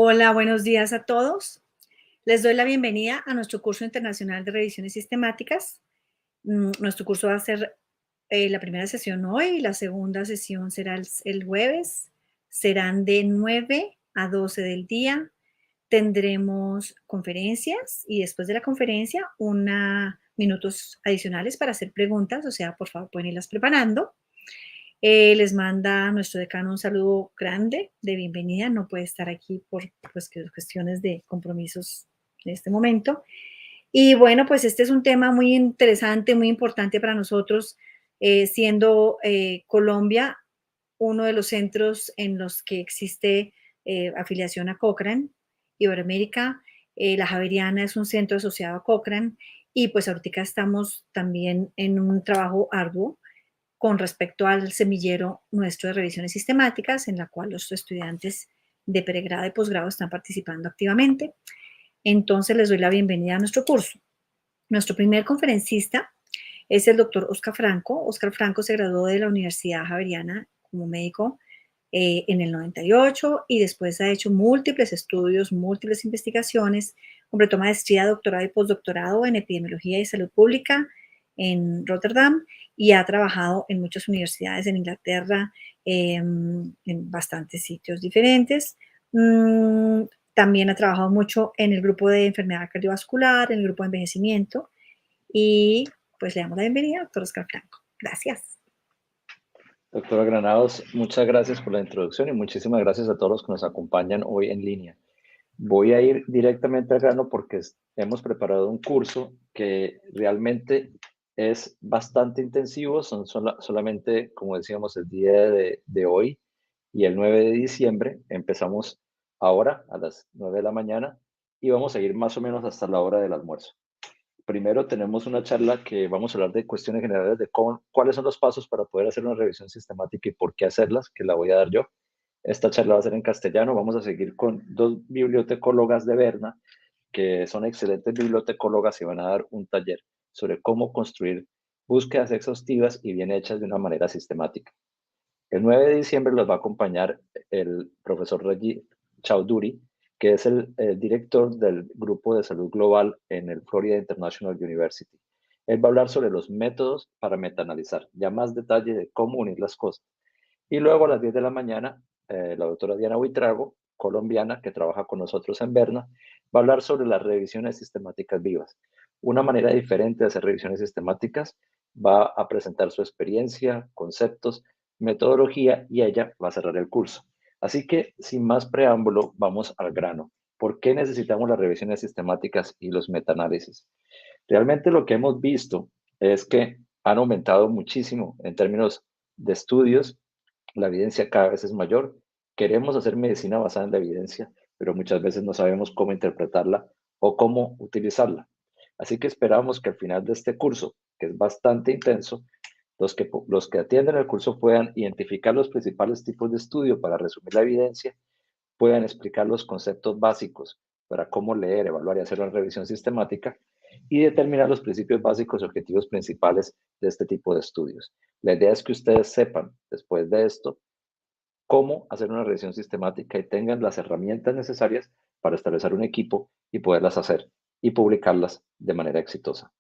Hola, buenos días a todos. Les doy la bienvenida a nuestro curso internacional de revisiones sistemáticas. Nuestro curso va a ser la primera sesión hoy y la segunda sesión será el jueves. Serán de 9 a 12 del día. Tendremos conferencias y después de la conferencia, minutos adicionales para hacer preguntas, o sea, por favor, pueden irlas preparando. Les manda nuestro decano un saludo grande de bienvenida. No puede estar aquí por cuestiones de compromisos en este momento. Y bueno, pues este es un tema muy interesante, muy importante para nosotros, siendo Colombia uno de los centros en los que existe afiliación a Cochrane. Iberoamérica, la Javeriana es un centro asociado a Cochrane y pues ahorita estamos también en un trabajo arduo con respecto al semillero nuestro de revisiones sistemáticas, en la cual los estudiantes de pregrado y posgrado están participando activamente. Entonces, les doy la bienvenida a nuestro curso. Nuestro primer conferencista es el doctor Oscar Franco. Oscar Franco se graduó de la Universidad Javeriana como médico en el 98 y después ha hecho múltiples estudios, múltiples investigaciones, completó maestría, doctorado y postdoctorado en epidemiología y salud pública en Rotterdam y ha trabajado en muchas universidades en Inglaterra, en bastantes sitios diferentes. También ha trabajado mucho en el grupo de enfermedad cardiovascular, en el grupo de envejecimiento y pues le damos la bienvenida, doctor Oscar Franco. Gracias. Doctora Granados, muchas gracias por la introducción y muchísimas gracias a todos los que nos acompañan hoy en línea. Voy a ir directamente al grano porque hemos preparado un curso que realmente es bastante intensivo. Son solamente, como decíamos, el día de hoy y el 9 de diciembre. Empezamos ahora a las 9 de la mañana y vamos a ir más o menos hasta la hora del almuerzo. Primero tenemos una charla que vamos a hablar de cuestiones generales de cuáles son los pasos para poder hacer una revisión sistemática y por qué hacerlas, que la voy a dar yo. Esta charla va a ser en castellano. Vamos a seguir con dos bibliotecólogas de Berna, que son excelentes bibliotecólogas y van a dar un taller sobre cómo construir búsquedas exhaustivas y bien hechas de una manera sistemática. El 9 de diciembre los va a acompañar el profesor Reggie Chaudhuri, que es el director del Grupo de Salud Global en el Florida International University. Él va a hablar sobre los métodos para metaanalizar, ya más detalle de cómo unir las cosas. Y luego a las 10 de la mañana, la doctora Diana Buitrago, colombiana, que trabaja con nosotros en Berna, va a hablar sobre las revisiones sistemáticas vivas. Una manera diferente de hacer revisiones sistemáticas. Va a presentar su experiencia, conceptos, metodología y ella va a cerrar el curso. Así que, sin más preámbulo, vamos al grano. ¿Por qué necesitamos las revisiones sistemáticas y los metaanálisis? Realmente lo que hemos visto es que han aumentado muchísimo en términos de estudios. La evidencia cada vez es mayor. Queremos hacer medicina basada en la evidencia, pero muchas veces no sabemos cómo interpretarla o cómo utilizarla. Así que esperamos que al final de este curso, que es bastante intenso, los que atienden el curso puedan identificar los principales tipos de estudio para resumir la evidencia, puedan explicar los conceptos básicos para cómo leer, evaluar y hacer una revisión sistemática y determinar los principios básicos y objetivos principales de este tipo de estudios. La idea es que ustedes sepan, después de esto, cómo hacer una revisión sistemática y tengan las herramientas necesarias para establecer un equipo y poderlas hacer y publicarlas de manera exitosa.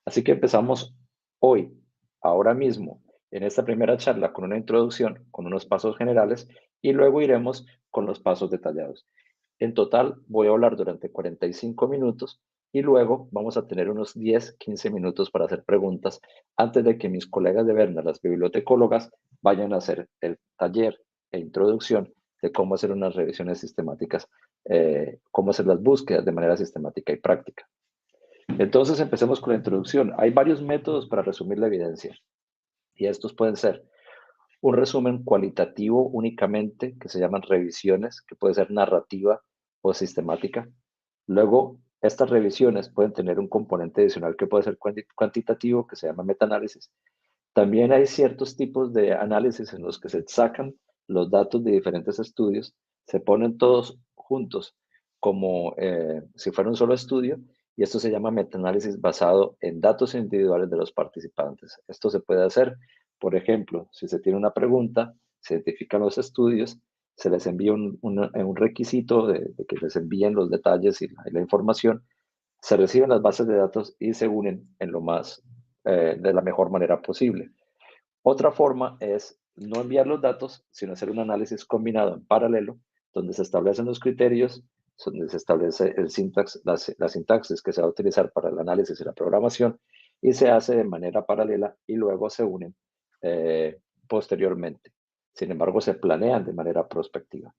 Así que empezamos hoy, ahora mismo, en esta primera charla con una introducción, con unos pasos generales y luego iremos con los pasos detallados. En total voy a hablar durante 45 minutos y luego vamos a tener unos 10-15 minutos para hacer preguntas antes de que mis colegas de Berna, las bibliotecólogas, vayan a hacer el taller e introducción de cómo hacer unas revisiones sistemáticas, cómo hacer las búsquedas de manera sistemática y práctica. Entonces empecemos con la introducción. Hay varios métodos para resumir la evidencia y estos pueden ser un resumen cualitativo únicamente, que se llaman revisiones, que puede ser narrativa o sistemática. Luego, estas revisiones pueden tener un componente adicional que puede ser cuantitativo, que se llama metaanálisis. También hay ciertos tipos de análisis en los que se sacan los datos de diferentes estudios, se ponen todos juntos como si fuera un solo estudio, y esto se llama metaanálisis basado en datos individuales de los participantes. Esto se puede hacer, por ejemplo, si se tiene una pregunta, se identifican los estudios se les envía un requisito de que les envíen los detalles y la información, se reciben las bases de datos y se unen en lo más, de la mejor manera posible. Otra forma es no enviar los datos, sino hacer un análisis combinado en paralelo, donde se establecen los criterios, donde se establece la sintaxis que se va a utilizar para el análisis y la programación, y se hace de manera paralela y luego se unen posteriormente. Sin embargo, se planean de manera prospectiva.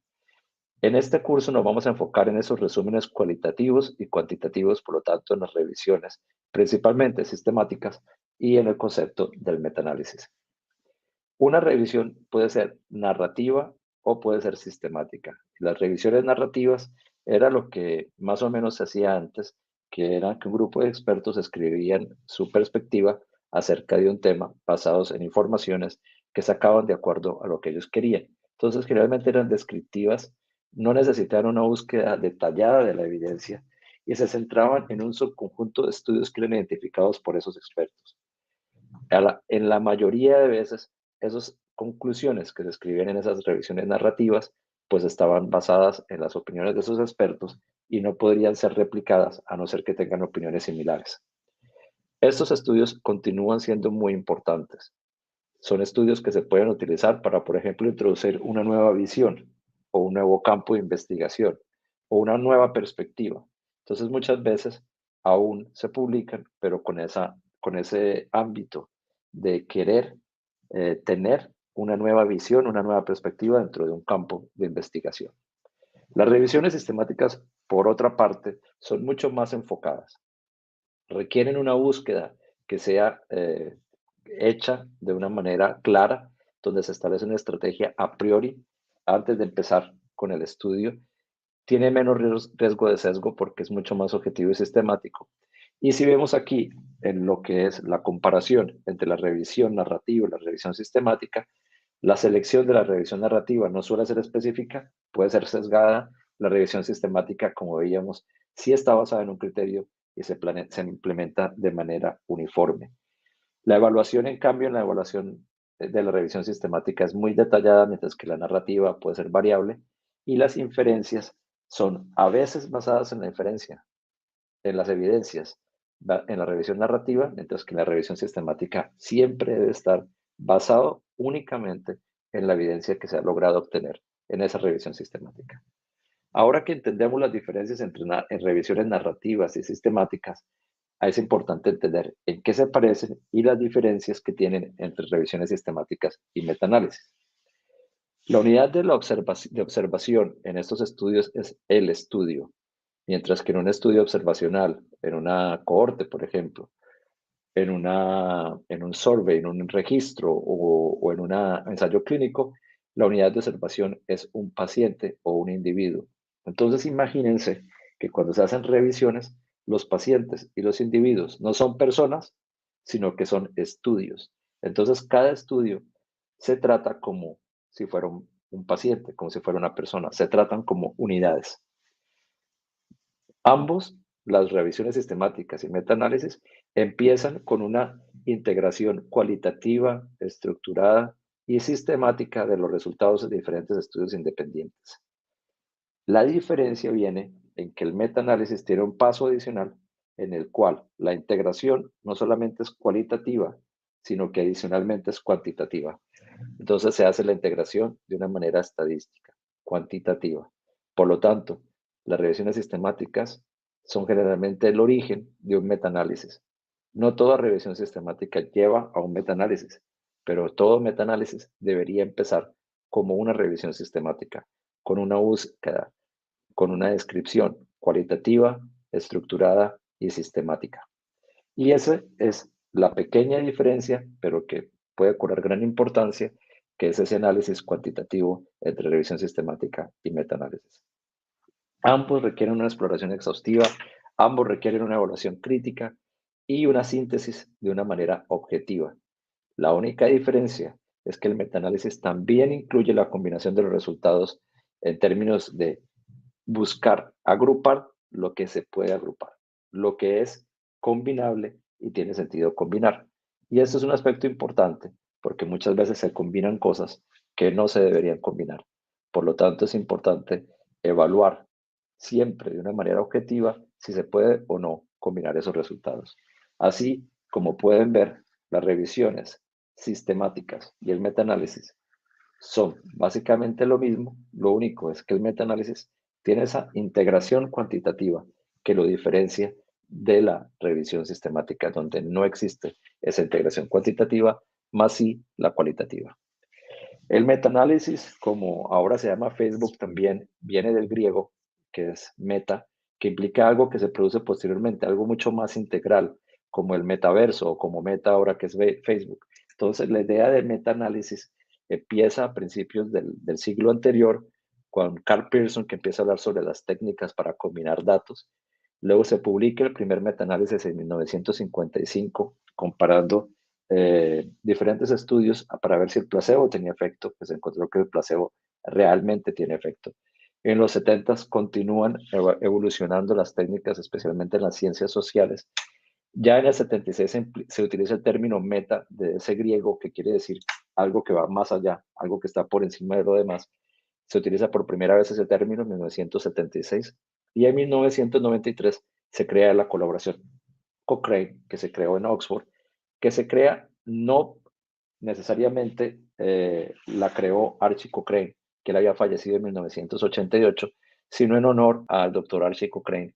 En este curso nos vamos a enfocar en esos resúmenes cualitativos y cuantitativos, por lo tanto, en las revisiones, principalmente sistemáticas, y en el concepto del metaanálisis. Una revisión puede ser narrativa o puede ser sistemática. Las revisiones narrativas era lo que más o menos se hacía antes, que era que un grupo de expertos escribían su perspectiva acerca de un tema basados en informaciones que sacaban de acuerdo a lo que ellos querían. Entonces, generalmente eran descriptivas, no necesitaban una búsqueda detallada de la evidencia y se centraban en un subconjunto de estudios que eran identificados por esos expertos. En la mayoría de veces, esas conclusiones que se escribían en esas revisiones narrativas, pues estaban basadas en las opiniones de esos expertos y no podrían ser replicadas a no ser que tengan opiniones similares. Estos estudios continúan siendo muy importantes. Son estudios que se pueden utilizar para, por ejemplo, introducir una nueva visión o un nuevo campo de investigación o una nueva perspectiva. Entonces, muchas veces aún se publican, pero con ese ámbito de querer tener una nueva visión, una nueva perspectiva dentro de un campo de investigación. Las revisiones sistemáticas, por otra parte, son mucho más enfocadas. Requieren una búsqueda que sea hecha de una manera clara, donde se establece una estrategia a priori antes de empezar con el estudio. Tiene menos riesgo de sesgo porque es mucho más objetivo y sistemático. Y si vemos aquí en lo que es la comparación entre la revisión narrativa y la revisión sistemática, la selección de la revisión narrativa no suele ser específica, puede ser sesgada. La revisión sistemática, como veíamos, sí está basada en un criterio y se implementa de manera uniforme. La evaluación, en cambio, en la evaluación de la revisión sistemática es muy detallada, mientras que la narrativa puede ser variable y las inferencias son a veces basadas en la inferencia, en las evidencias, en la revisión narrativa, mientras que la revisión sistemática siempre debe estar basado únicamente en la evidencia que se ha logrado obtener en esa revisión sistemática. Ahora que entendemos las diferencias entre en revisiones narrativas y sistemáticas, es importante entender en qué se parecen y las diferencias que tienen entre revisiones sistemáticas y metaanálisis. La unidad de observación en estos estudios es el estudio, mientras que en un estudio observacional, en una cohorte, por ejemplo, en un survey, en un registro o en un ensayo clínico, la unidad de observación es un paciente o un individuo. Entonces, imagínense que cuando se hacen revisiones, los pacientes y los individuos no son personas, sino que son estudios. Entonces, cada estudio se trata como si fuera un paciente, como si fuera una persona. Se tratan como unidades. Ambos, las revisiones sistemáticas y metaanálisis, empiezan con una integración cualitativa, estructurada y sistemática de los resultados de diferentes estudios independientes. La diferencia viene en que el metaanálisis tiene un paso adicional en el cual la integración no solamente es cualitativa, sino que adicionalmente es cuantitativa. Entonces se hace la integración de una manera estadística, cuantitativa. Por lo tanto, las revisiones sistemáticas son generalmente el origen de un metaanálisis. No toda revisión sistemática lleva a un metaanálisis, pero todo metaanálisis debería empezar como una revisión sistemática, con una búsqueda, con una descripción cualitativa, estructurada y sistemática. Y esa es la pequeña diferencia, pero que puede cobrar gran importancia, que es ese análisis cuantitativo entre revisión sistemática y metaanálisis. Ambos requieren una exploración exhaustiva, ambos requieren una evaluación crítica y una síntesis de una manera objetiva. La única diferencia es que el metaanálisis también incluye la combinación de los resultados en términos de buscar agrupar lo que se puede agrupar, lo que es combinable y tiene sentido combinar. Y esto es un aspecto importante porque muchas veces se combinan cosas que no se deberían combinar. Por lo tanto, es importante evaluar siempre de una manera objetiva si se puede o no combinar esos resultados. Así como pueden ver, las revisiones sistemáticas y el metaanálisis son básicamente lo mismo, lo único es que el metaanálisis tiene esa integración cuantitativa que lo diferencia de la revisión sistemática, donde no existe esa integración cuantitativa, más sí la cualitativa. El metaanálisis, como ahora se llama Facebook, también viene del griego, que es meta, que implica algo que se produce posteriormente, algo mucho más integral, como el metaverso o como meta ahora que es Facebook. Entonces, la idea del metaanálisis empieza a principios del siglo anterior, con Carl Pearson, que empieza a hablar sobre las técnicas para combinar datos. Luego se publica el primer metaanálisis en 1955, comparando diferentes estudios para ver si el placebo tenía efecto, pues se encontró que el placebo realmente tiene efecto. En los 70 continúan evolucionando las técnicas, especialmente en las ciencias sociales. Ya en el 76 se utiliza el término meta, de ese griego que quiere decir algo que va más allá, algo que está por encima de lo demás. Se utiliza por primera vez ese término en 1976 y en 1993 se crea la colaboración Cochrane, que se creó en Oxford, que se crea no necesariamente la creó Archie Cochrane, que él había fallecido en 1988, sino en honor al doctor Archie Cochrane,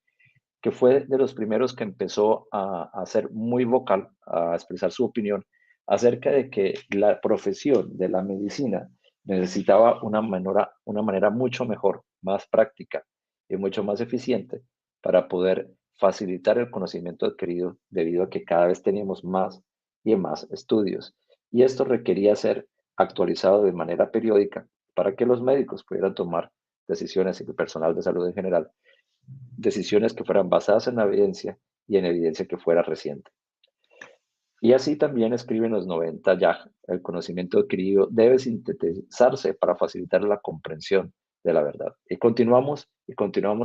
que fue de los primeros que empezó a ser muy vocal, a expresar su opinión acerca de que la profesión de la medicina necesitaba una manera mucho mejor, más práctica y mucho más eficiente para poder facilitar el conocimiento adquirido debido a que cada vez teníamos más y más estudios. Y esto requería ser actualizado de manera periódica para que los médicos pudieran tomar decisiones y el personal de salud en general decisiones que fueran basadas en la evidencia y en evidencia que fuera reciente. Y así también escribe en los 90 ya, el conocimiento adquirido debe sintetizarse para facilitar la comprensión de la verdad. Y continuamos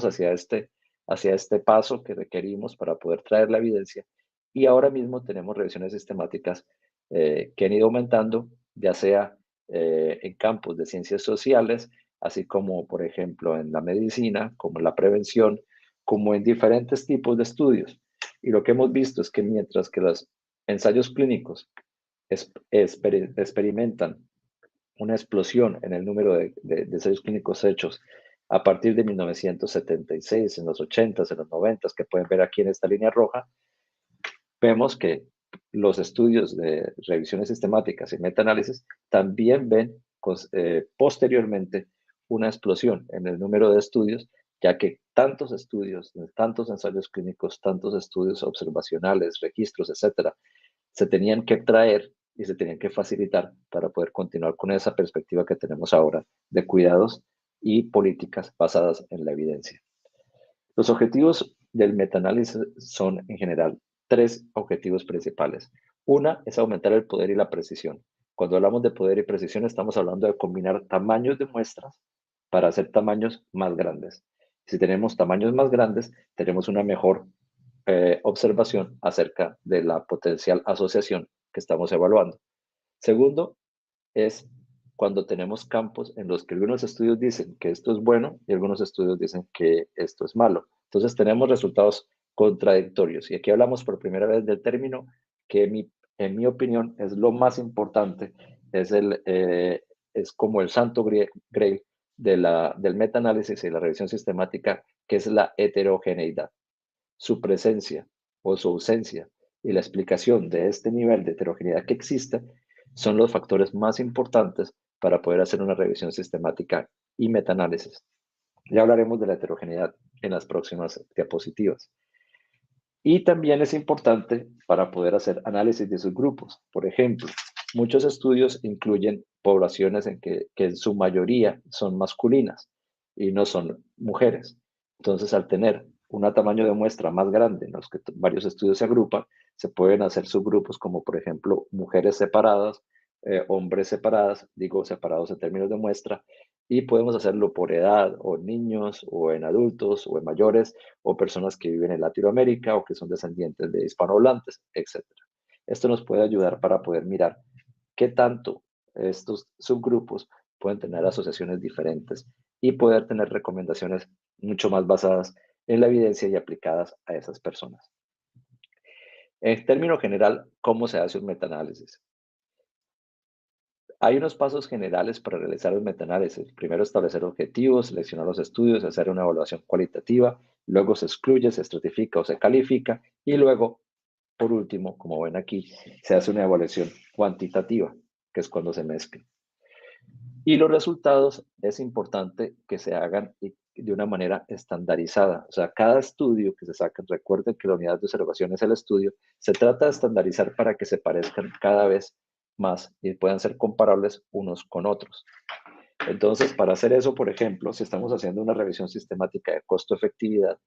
hacia este paso que requerimos para poder traer la evidencia. Y ahora mismo tenemos revisiones sistemáticas que han ido aumentando, ya sea en campos de ciencias sociales, así como, por ejemplo, en la medicina, como en la prevención, como en diferentes tipos de estudios. Y lo que hemos visto es que mientras que los ensayos clínicos experimentan una explosión en el número de ensayos clínicos hechos a partir de 1976, en los 80s, en los 90s, que pueden ver aquí en esta línea roja, vemos que los estudios de revisiones sistemáticas y metaanálisis también ven posteriormente una explosión en el número de estudios, ya que tantos estudios, tantos ensayos clínicos, tantos estudios observacionales, registros, etcétera, se tenían que traer y se tenían que facilitar para poder continuar con esa perspectiva que tenemos ahora de cuidados y políticas basadas en la evidencia. Los objetivos del metaanálisis son, en general, tres objetivos principales. Una es aumentar el poder y la precisión. Cuando hablamos de poder y precisión, estamos hablando de combinar tamaños de muestras para hacer tamaños más grandes. Si tenemos tamaños más grandes, tenemos una mejor observación acerca de la potencial asociación que estamos evaluando. Segundo, es cuando tenemos campos en los que algunos estudios dicen que esto es bueno y algunos estudios dicen que esto es malo. Entonces tenemos resultados contradictorios. Y aquí hablamos por primera vez del término que en mi opinión es lo más importante, es como el santo grail del metaanálisis y la revisión sistemática, que es la heterogeneidad. Su presencia o su ausencia y la explicación de este nivel de heterogeneidad que existe son los factores más importantes para poder hacer una revisión sistemática y metaanálisis. Ya hablaremos de la heterogeneidad en las próximas diapositivas. Y también es importante para poder hacer análisis de subgrupos. Por ejemplo, muchos estudios incluyen poblaciones que en su mayoría son masculinas y no son mujeres. Entonces, al tener un tamaño de muestra más grande en los que varios estudios se agrupan, se pueden hacer subgrupos como, por ejemplo, mujeres separadas, hombres separadas, digo separados en términos de muestra, y podemos hacerlo por edad, o en niños, o en adultos, o en mayores, o personas que viven en Latinoamérica, o que son descendientes de hispanohablantes, etc. Esto nos puede ayudar para poder mirar qué tanto estos subgrupos pueden tener asociaciones diferentes y poder tener recomendaciones mucho más basadas en la evidencia y aplicadas a esas personas. En términos general, ¿cómo se hace un metaanálisis? Hay unos pasos generales para realizar el metaanálisis. Primero, establecer objetivos, seleccionar los estudios, hacer una evaluación cualitativa, luego se excluye, se estratifica o se califica y luego, por último, como ven aquí, se hace una evaluación cuantitativa, que es cuando se mezcla. Y los resultados es importante que se hagan de una manera estandarizada. O sea, cada estudio que se saque, recuerden que la unidad de observación es el estudio, se trata de estandarizar para que se parezcan cada vez más y puedan ser comparables unos con otros. Entonces, para hacer eso, por ejemplo, si estamos haciendo una revisión sistemática de costo-efectividad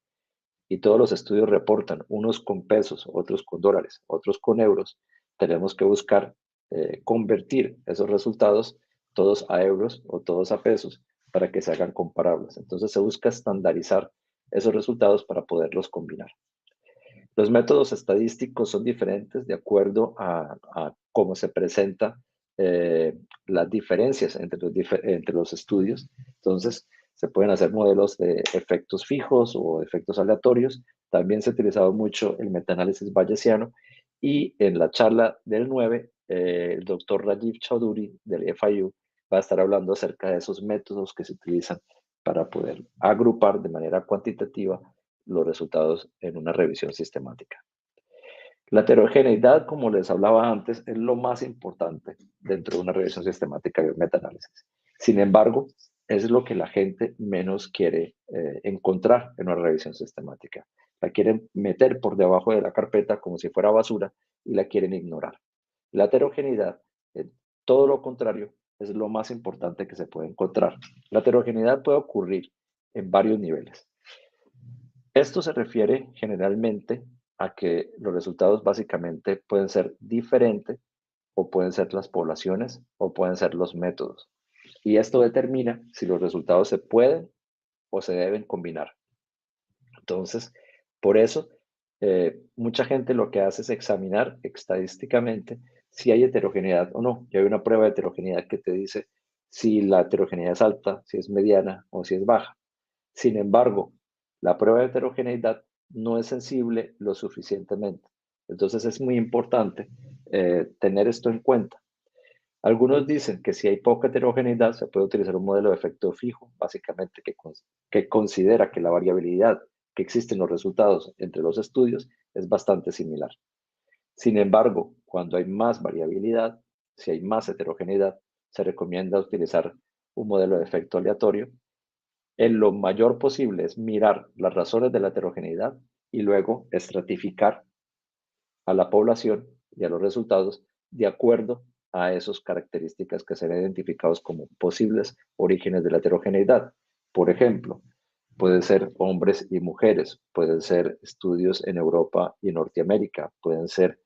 y todos los estudios reportan, unos con pesos, otros con dólares, otros con euros, tenemos que buscar convertir esos resultados todos a euros o todos a pesos para que se hagan comparables. Entonces se busca estandarizar esos resultados para poderlos combinar. Los métodos estadísticos son diferentes de acuerdo a cómo se presenta las diferencias entre los estudios. Entonces, se pueden hacer modelos de efectos fijos o efectos aleatorios. También se ha utilizado mucho el metaanálisis bayesiano. Y en la charla del 9, el doctor Rajiv Chaudhuri del FIU va a estar hablando acerca de esos métodos que se utilizan para poder agrupar de manera cuantitativa los resultados en una revisión sistemática. La heterogeneidad, como les hablaba antes, es lo más importante dentro de una revisión sistemática y un metaanálisis. Sin embargo, es lo que la gente menos quiere encontrar en una revisión sistemática. La quieren meter por debajo de la carpeta como si fuera basura y la quieren ignorar. La heterogeneidad, todo lo contrario, es lo más importante que se puede encontrar. La heterogeneidad puede ocurrir en varios niveles. Esto se refiere generalmente a que los resultados básicamente pueden ser diferentes o pueden ser las poblaciones o pueden ser los métodos. Y esto determina si los resultados se pueden o se deben combinar. Entonces, por eso, mucha gente lo que hace es examinar estadísticamente si hay heterogeneidad o no. Y hay una prueba de heterogeneidad que te dice si la heterogeneidad es alta, si es mediana o si es baja. Sin embargo, la prueba de heterogeneidad no es sensible lo suficientemente. Entonces es muy importante tener esto en cuenta. Algunos dicen que si hay poca heterogeneidad se puede utilizar un modelo de efecto fijo, básicamente que considera que la variabilidad que existe en los resultados entre los estudios es bastante similar. Sin embargo, cuando hay más variabilidad, si hay más heterogeneidad, se recomienda utilizar un modelo de efecto aleatorio. En lo mayor posible es mirar las razones de la heterogeneidad y luego estratificar a la población y a los resultados de acuerdo a esas características que serán identificados como posibles orígenes de la heterogeneidad. Por ejemplo, pueden ser hombres y mujeres, pueden ser estudios en Europa y en Norteamérica, pueden ser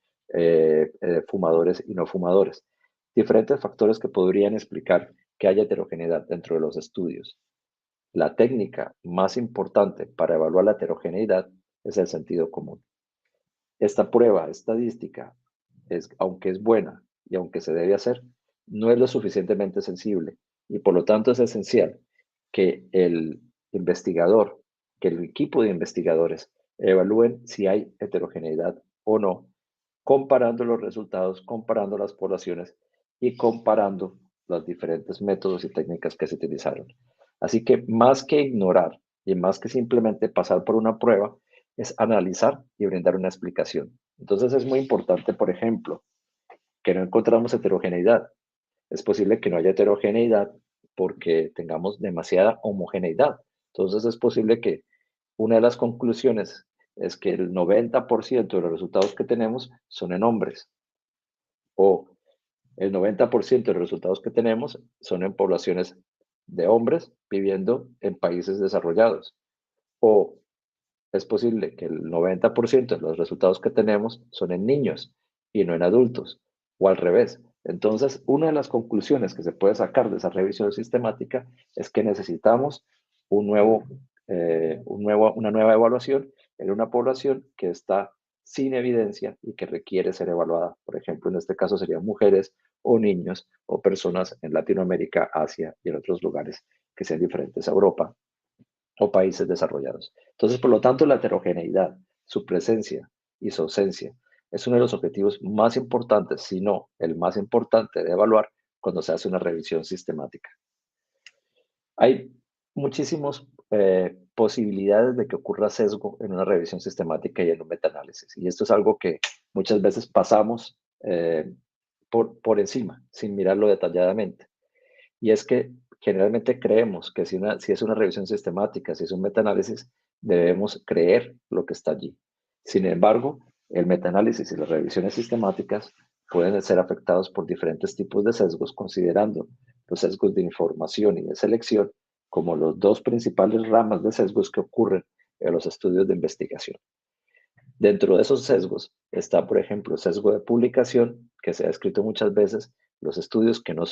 fumadores y no fumadores. Diferentes factores que podrían explicar que haya heterogeneidad dentro de los estudios. La técnica más importante para evaluar la heterogeneidad es el sentido común. Esta prueba estadística, aunque es buena y aunque se debe hacer, no es lo suficientemente sensible y por lo tanto es esencial que el investigador, que el equipo de investigadores evalúen si hay heterogeneidad o no, comparando los resultados, comparando las poblaciones y comparando los diferentes métodos y técnicas que se utilizaron. Así que más que ignorar y más que simplemente pasar por una prueba, es analizar y brindar una explicación. Entonces es muy importante, por ejemplo, que no encontramos heterogeneidad. Es posible que no haya heterogeneidad porque tengamos demasiada homogeneidad. Entonces es posible que una de las conclusiones es que el 90% de los resultados que tenemos son en hombres o el 90% de los resultados que tenemos son en poblaciones de hombres viviendo en países desarrollados o es posible que el 90% de los resultados que tenemos son en niños y no en adultos, o al revés. Entonces, una de las conclusiones que se puede sacar de esa revisión sistemática es que necesitamos una nueva evaluación en una población que está sin evidencia y que requiere ser evaluada. Por ejemplo, en este caso serían mujeres, o niños o personas en Latinoamérica, Asia y en otros lugares que sean diferentes a Europa o países desarrollados. Entonces, por lo tanto, la heterogeneidad, su presencia y su ausencia es uno de los objetivos más importantes, si no el más importante de evaluar cuando se hace una revisión sistemática. Hay muchísimas posibilidades de que ocurra sesgo en una revisión sistemática y en un metaanálisis. Y esto es algo que muchas veces pasamos por encima, sin mirarlo detalladamente. Y es que generalmente creemos que si es una revisión sistemática, si es un metaanálisis, debemos creer lo que está allí. Sin embargo, el metaanálisis y las revisiones sistemáticas pueden ser afectados por diferentes tipos de sesgos, considerando los sesgos de información y de selección como los dos principales ramas de sesgos que ocurren en los estudios de investigación. Dentro de esos sesgos está, por ejemplo, el sesgo de publicación, que se ha escrito muchas veces, los estudios que no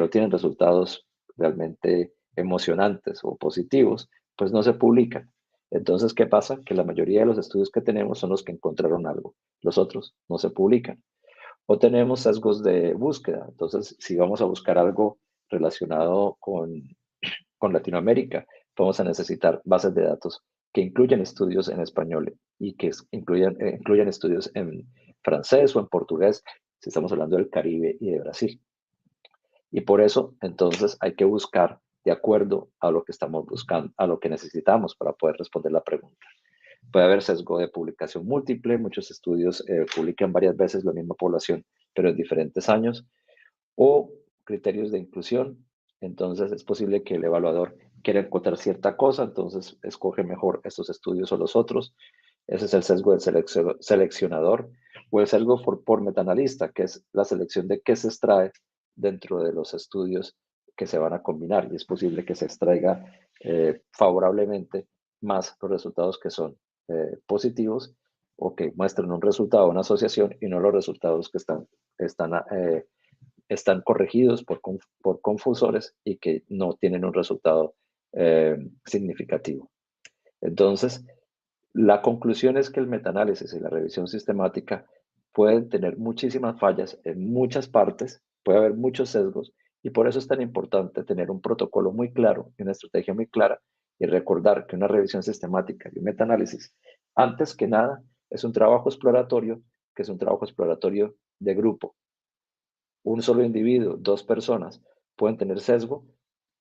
tienen resultados realmente emocionantes o positivos, pues no se publican. Entonces, ¿qué pasa? Que la mayoría de los estudios que tenemos son los que encontraron algo. Los otros no se publican. O tenemos sesgos de búsqueda. Entonces, si vamos a buscar algo relacionado con Latinoamérica, vamos a necesitar bases de datos que incluyan estudios en español y que incluyan estudios en francés o en portugués, si estamos hablando del Caribe y de Brasil. Y por eso, entonces, hay que buscar de acuerdo a lo que estamos buscando, a lo que necesitamos para poder responder la pregunta. Puede haber sesgo de publicación múltiple, muchos estudios publican varias veces la misma población, pero en diferentes años, o criterios de inclusión. Entonces, es posible que el evaluador quiera encontrar cierta cosa, entonces escoge mejor estos estudios o los otros. Ese es el sesgo del seleccionador, o el sesgo por metaanalista, que es la selección de qué se extrae dentro de los estudios que se van a combinar. Y es posible que se extraiga favorablemente más los resultados que son positivos o que muestren un resultado, una asociación, y no los resultados que están corregidos por confusores y que no tienen un resultado significativo. Entonces, la conclusión es que el metaanálisis y la revisión sistemática pueden tener muchísimas fallas en muchas partes, puede haber muchos sesgos, y por eso es tan importante tener un protocolo muy claro y una estrategia muy clara, y recordar que una revisión sistemática y un metaanálisis, antes que nada, es un trabajo exploratorio, que es un trabajo exploratorio de grupo. Un solo individuo, dos personas pueden tener sesgo,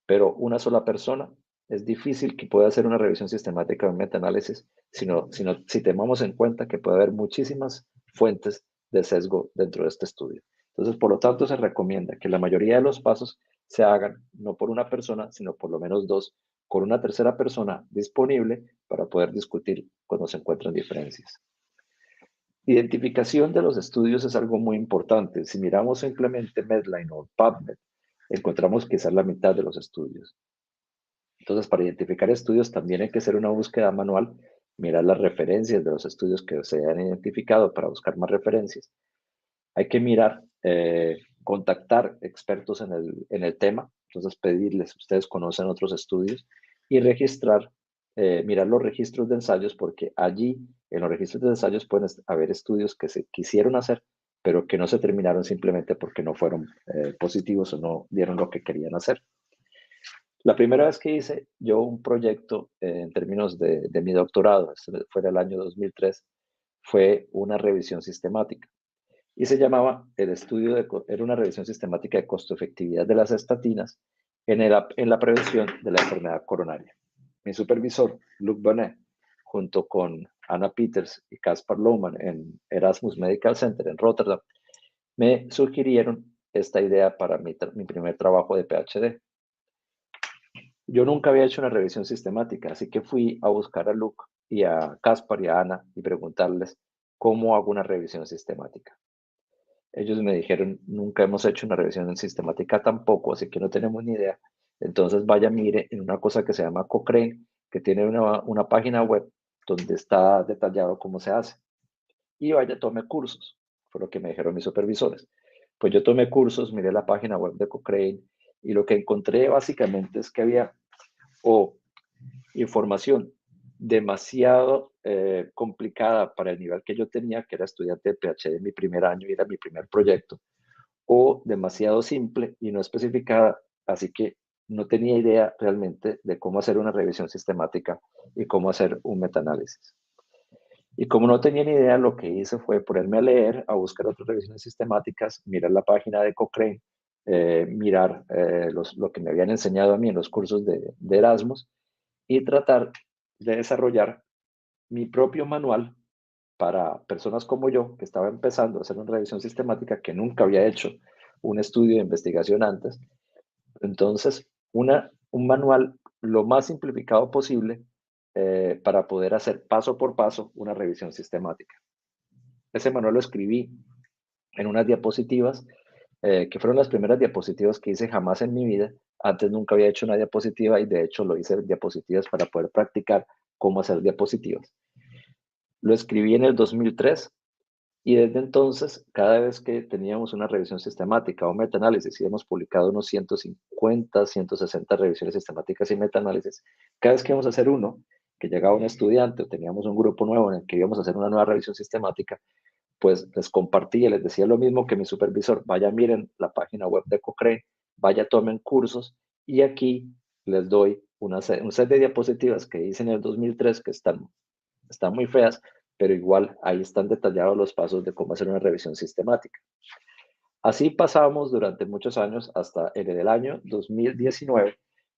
pero una sola persona es difícil que pueda hacer una revisión sistemática o un metaanálisis si tomamos en cuenta que puede haber muchísimas fuentes de sesgo dentro de este estudio. Entonces, por lo tanto, se recomienda que la mayoría de los pasos se hagan no por una persona, sino por lo menos dos, con una tercera persona disponible para poder discutir cuando se encuentran diferencias. Identificación de los estudios es algo muy importante. Si miramos simplemente Medline o PubMed, encontramos quizás la mitad de los estudios. Entonces, para identificar estudios también hay que hacer una búsqueda manual, mirar las referencias de los estudios que se han identificado para buscar más referencias. Hay que mirar, contactar expertos en el tema, entonces pedirles, ustedes conocen otros estudios, y registrar, mirar los registros de ensayos, porque allí, en los registros de ensayos, pueden haber estudios que se quisieron hacer, pero que no se terminaron simplemente porque no fueron positivos o no dieron lo que querían hacer. La primera vez que hice yo un proyecto en términos de mi doctorado, fue el año 2003, fue una revisión sistemática. Y se llamaba era una revisión sistemática de costo-efectividad de las estatinas en la prevención de la enfermedad coronaria. Mi supervisor, Luc Bonnet, junto con Anna Peters y Caspar Lohmann en Erasmus Medical Center en Rotterdam, me sugirieron esta idea para mi primer trabajo de PhD. Yo nunca había hecho una revisión sistemática, así que fui a buscar a Luc y a Caspar y a Ana y preguntarles cómo hago una revisión sistemática. Ellos me dijeron, nunca hemos hecho una revisión sistemática tampoco, así que no tenemos ni idea. Entonces vaya, mire en una cosa que se llama Cochrane, que tiene una página web donde está detallado cómo se hace. Y vaya, tome cursos, fue lo que me dijeron mis supervisores. Pues yo tomé cursos, miré la página web de Cochrane, y lo que encontré básicamente es que había información demasiado complicada para el nivel que yo tenía, que era estudiante de PhD en mi primer año y era mi primer proyecto, o demasiado simple y no especificada, así que no tenía idea realmente de cómo hacer una revisión sistemática y cómo hacer un metaanálisis. Y como no tenía ni idea, lo que hice fue ponerme a leer, a buscar otras revisiones sistemáticas, mirar la página de Cochrane, mirar lo que me habían enseñado a mí en los cursos de Erasmus y tratar de desarrollar mi propio manual para personas como yo, que estaba empezando a hacer una revisión sistemática, que nunca había hecho un estudio de investigación antes. Entonces, un manual lo más simplificado posible para poder hacer paso por paso una revisión sistemática. Ese manual lo escribí en unas diapositivas, que fueron las primeras diapositivas que hice jamás en mi vida. Antes nunca había hecho una diapositiva y de hecho lo hice diapositivas para poder practicar cómo hacer diapositivas. Lo escribí en el 2003 y desde entonces, cada vez que teníamos una revisión sistemática o metaanálisis, y hemos publicado unos 150, 160 revisiones sistemáticas y metaanálisis, cada vez que íbamos a hacer uno, que llegaba un estudiante o teníamos un grupo nuevo en el que íbamos a hacer una nueva revisión sistemática, pues les compartía, les decía lo mismo que mi supervisor, vaya miren la página web de Cochrane, vaya tomen cursos y aquí les doy un set de diapositivas que hice en el 2003 que están muy feas, pero igual ahí están detallados los pasos de cómo hacer una revisión sistemática. Así pasamos durante muchos años hasta en el año 2019,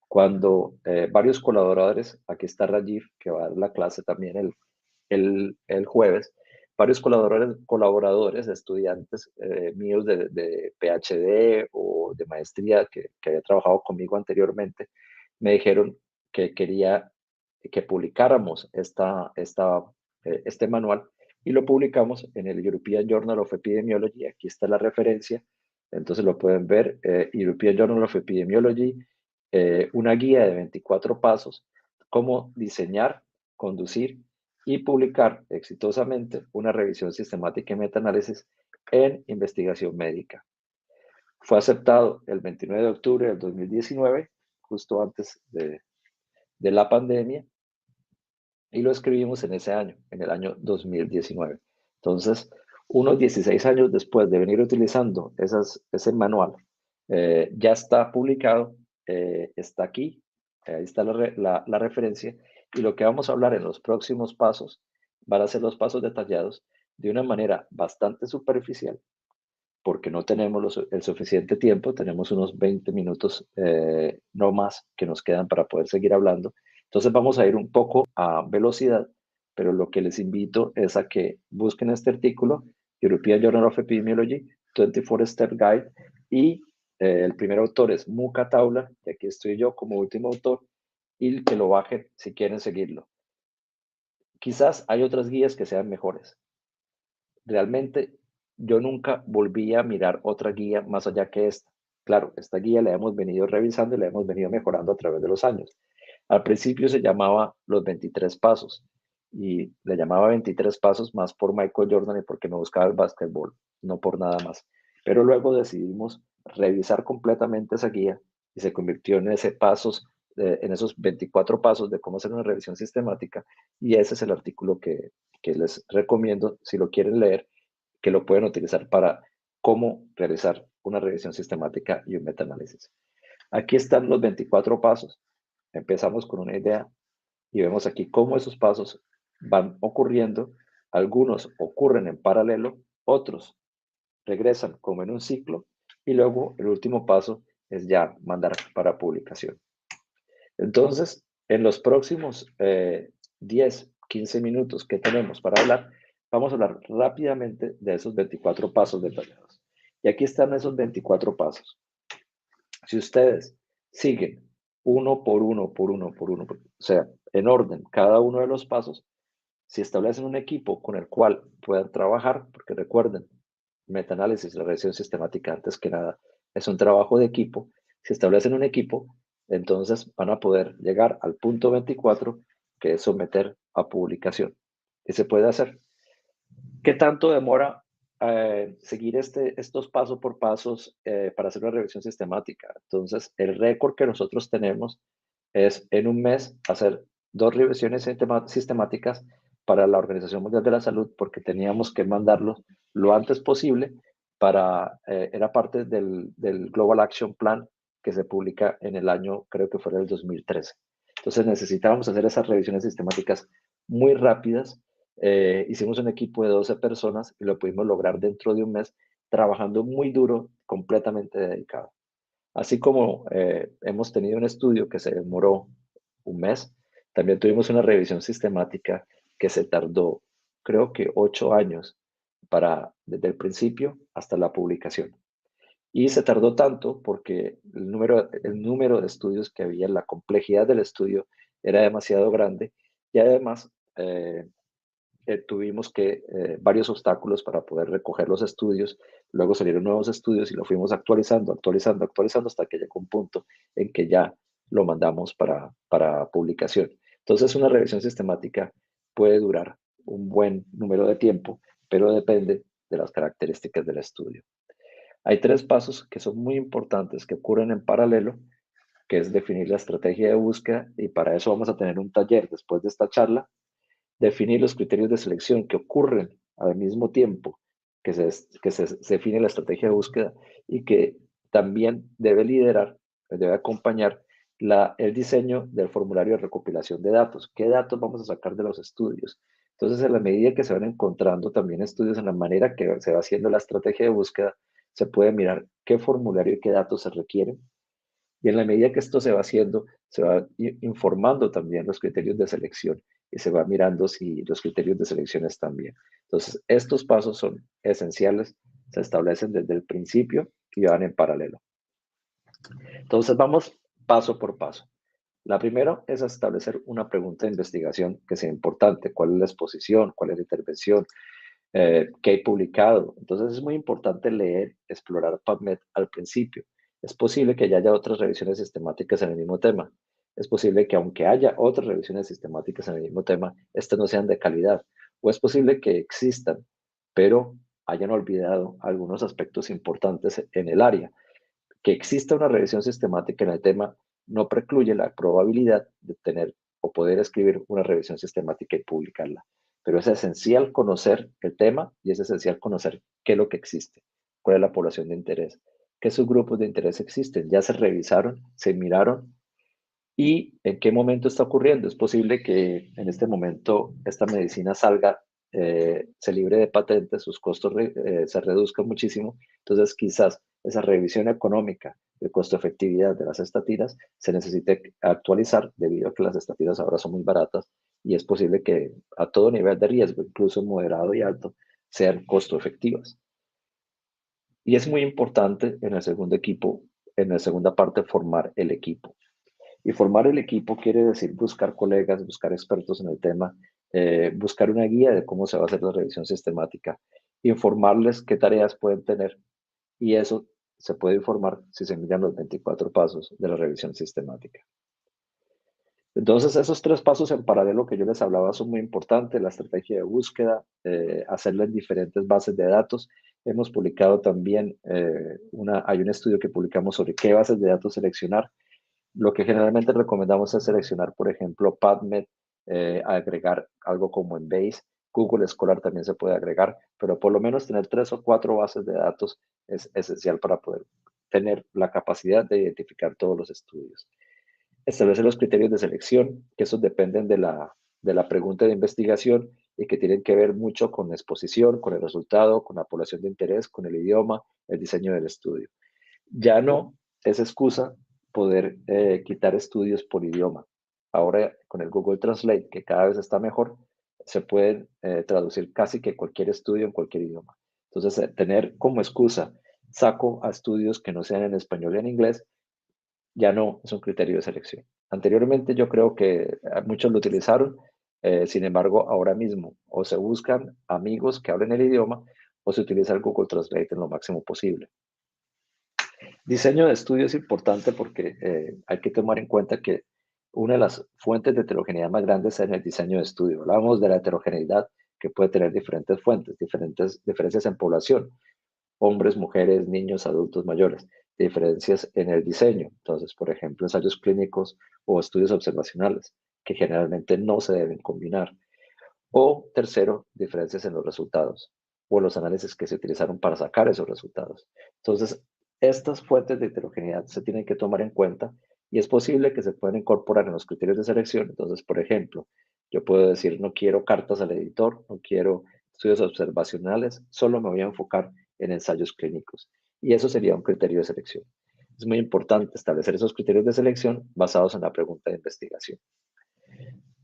cuando varios colaboradores, aquí está Rajiv, que va a dar la clase también el jueves, varios colaboradores estudiantes míos de PhD o de maestría que había trabajado conmigo anteriormente, me dijeron que quería que publicáramos este manual y lo publicamos en el European Journal of Epidemiology. Aquí está la referencia, entonces lo pueden ver, European Journal of Epidemiology, una guía de 24 pasos, cómo diseñar, conducir y publicar exitosamente una revisión sistemática y metaanálisis en investigación médica. Fue aceptado el 29 de octubre del 2019, justo antes de la pandemia, y lo escribimos en ese año, en el año 2019. Entonces, unos 16 años después de venir utilizando ese manual, ya está publicado, está aquí, ahí está la referencia, y lo que vamos a hablar en los próximos pasos van a ser los pasos detallados de una manera bastante superficial, porque no tenemos el suficiente tiempo, tenemos unos 20 minutos, no más, que nos quedan para poder seguir hablando. Entonces vamos a ir un poco a velocidad, pero lo que les invito es a que busquen este artículo, European Journal of Epidemiology, 24 Step Guide, y el primer autor es Muka Taula, y aquí estoy yo como último autor, y que lo bajen si quieren seguirlo. Quizás hay otras guías que sean mejores. Realmente yo nunca volví a mirar otra guía más allá que esta. Claro, esta guía la hemos venido revisando y la hemos venido mejorando a través de los años. Al principio se llamaba los 23 pasos y le llamaba 23 pasos más por Michael Jordan y porque me buscaba el básquetbol, no por nada más. Pero luego decidimos revisar completamente esa guía y se convirtió en en esos 24 pasos de cómo hacer una revisión sistemática, y ese es el artículo que les recomiendo si lo quieren leer, que lo pueden utilizar para cómo realizar una revisión sistemática y un metaanálisis. Aquí están los 24 pasos. Empezamos con una idea y vemos aquí cómo esos pasos van ocurriendo. Algunos ocurren en paralelo, otros regresan como en un ciclo, y luego el último paso es ya mandar para publicación. Entonces, en los próximos 10, 15 minutos que tenemos para hablar, vamos a hablar rápidamente de esos 24 pasos detallados. Y aquí están esos 24 pasos. Si ustedes siguen uno por uno, o sea, en orden cada uno de los pasos, si establecen un equipo con el cual puedan trabajar, porque recuerden, metaanálisis, la revisión sistemática, antes que nada, es un trabajo de equipo. Si establecen un equipo, entonces van a poder llegar al punto 24, que es someter a publicación. ¿Qué se puede hacer? ¿Qué tanto demora seguir estos pasos por pasos para hacer una revisión sistemática? Entonces, el récord que nosotros tenemos es en un mes hacer 2 revisiones sistemáticas para la Organización Mundial de la Salud, porque teníamos que mandarlos lo antes posible, era parte del Global Action Plan que se publica en el año, creo que fue el 2013. Entonces necesitábamos hacer esas revisiones sistemáticas muy rápidas. Hicimos un equipo de 12 personas y lo pudimos lograr dentro de un mes, trabajando muy duro, completamente dedicado. Así como hemos tenido un estudio que se demoró un mes, también tuvimos una revisión sistemática que se tardó, creo que 8 años desde el principio hasta la publicación. Y se tardó tanto porque el número de estudios que había, la complejidad del estudio era demasiado grande y además tuvimos varios obstáculos para poder recoger los estudios. Luego salieron nuevos estudios y lo fuimos actualizando hasta que llegó un punto en que ya lo mandamos para publicación. Entonces, una revisión sistemática puede durar un buen número de tiempo, pero depende de las características del estudio. Hay 3 pasos que son muy importantes que ocurren en paralelo, que es definir la estrategia de búsqueda, y para eso vamos a tener un taller después de esta charla. Definir los criterios de selección que ocurren al mismo tiempo que se define la estrategia de búsqueda, y que también debe acompañar el diseño del formulario de recopilación de datos. ¿Qué datos vamos a sacar de los estudios? Entonces, en la medida que se van encontrando también estudios en la manera que se va haciendo la estrategia de búsqueda, se puede mirar qué formulario y qué datos se requieren. Y en la medida que esto se va haciendo, se va informando también los criterios de selección y se va mirando si los criterios de selección están bien. Entonces, estos pasos son esenciales, se establecen desde el principio y van en paralelo. Entonces, vamos paso por paso. La primera es establecer una pregunta de investigación que sea importante. ¿Cuál es la exposición? ¿Cuál es la intervención? ¿Qué hay publicado? Entonces es muy importante leer, explorar PubMed al principio. Es posible que ya haya otras revisiones sistemáticas en el mismo tema. Es posible que aunque haya otras revisiones sistemáticas en el mismo tema, estas no sean de calidad. O es posible que existan, pero hayan olvidado algunos aspectos importantes en el área. Que exista una revisión sistemática en el tema no precluye la probabilidad de tener o poder escribir una revisión sistemática y publicarla. Pero es esencial conocer el tema y es esencial conocer qué es lo que existe, cuál es la población de interés, qué subgrupos de interés existen, ya se revisaron, se miraron y en qué momento está ocurriendo. Es posible que en este momento esta medicina salga, se libre de patentes, sus costos se reduzcan muchísimo. Entonces, quizás esa revisión económica de costo-efectividad de las estatinas se necesite actualizar debido a que las estatinas ahora son muy baratas y es posible que a todo nivel de riesgo, incluso moderado y alto, sean costo-efectivas. Y es muy importante en el segundo equipo, en la segunda parte, formar el equipo. Y formar el equipo quiere decir buscar colegas, buscar expertos en el tema, buscar una guía de cómo se va a hacer la revisión sistemática, informarles qué tareas pueden tener, y eso se puede informar si se miran los 24 pasos de la revisión sistemática. Entonces, esos 3 pasos en paralelo que yo les hablaba son muy importantes: la estrategia de búsqueda, hacerla en diferentes bases de datos. Hemos publicado también, hay un estudio que publicamos sobre qué bases de datos seleccionar. Lo que generalmente recomendamos es seleccionar, por ejemplo, PubMed, agregar algo como Embase. Google Scholar también se puede agregar, pero por lo menos tener 3 o 4 bases de datos es esencial para poder tener la capacidad de identificar todos los estudios. Establecer los criterios de selección, que esos dependen de la pregunta de investigación y que tienen que ver mucho con la exposición, con el resultado, con la población de interés, con el idioma, el diseño del estudio. Ya no es excusa poder quitar estudios por idioma. Ahora, con el Google Translate, que cada vez está mejor, se pueden traducir casi que cualquier estudio en cualquier idioma. Entonces, tener como excusa, saco a estudios que no sean en español y en inglés, ya no es un criterio de selección. Anteriormente yo creo que muchos lo utilizaron, sin embargo, ahora mismo o se buscan amigos que hablen el idioma o se utiliza el Google Translate en lo máximo posible. Diseño de estudio es importante porque hay que tomar en cuenta que una de las fuentes de heterogeneidad más grandes es en el diseño de estudio. Hablábamos de la heterogeneidad que puede tener diferentes fuentes, diferentes diferencias en población, hombres, mujeres, niños, adultos, mayores, diferencias en el diseño. Entonces, por ejemplo, ensayos clínicos o estudios observacionales, que generalmente no se deben combinar. O tercero, diferencias en los resultados. o los análisis que se utilizaron para sacar esos resultados. Entonces, estas fuentes de heterogeneidad se tienen que tomar en cuenta y es posible que se puedan incorporar en los criterios de selección. Entonces, por ejemplo, yo puedo decir, no quiero cartas al editor, no quiero estudios observacionales, solo me voy a enfocar en ensayos clínicos. Y eso sería un criterio de selección. Es muy importante establecer esos criterios de selección basados en la pregunta de investigación.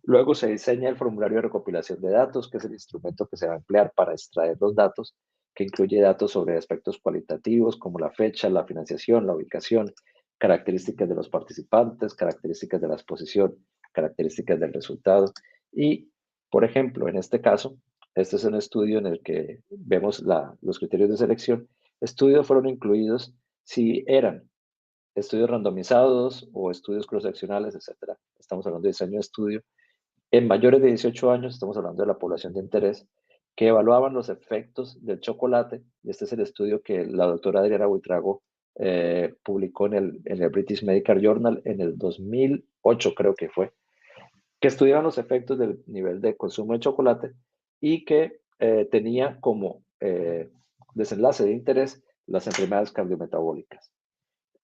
Luego se diseña el formulario de recopilación de datos, que es el instrumento que se va a emplear para extraer los datos, que incluye datos sobre aspectos cualitativos como la fecha, la financiación, la ubicación, características de los participantes, características de la exposición, características del resultado. Y, por ejemplo, en este caso, este es un estudio en el que vemos los criterios de selección. Estudios fueron incluidos si eran estudios randomizados o estudios cross-seccionales, etc. Estamos hablando de diseño de estudio. En mayores de 18 años, estamos hablando de la población de interés, que evaluaban los efectos del chocolate, y este es el estudio que la doctora Adriana Buitrago publicó en el British Medical Journal en el 2008, creo que fue, que estudiaban los efectos del nivel de consumo de chocolate y que tenía como desenlace de interés las enfermedades cardiometabólicas.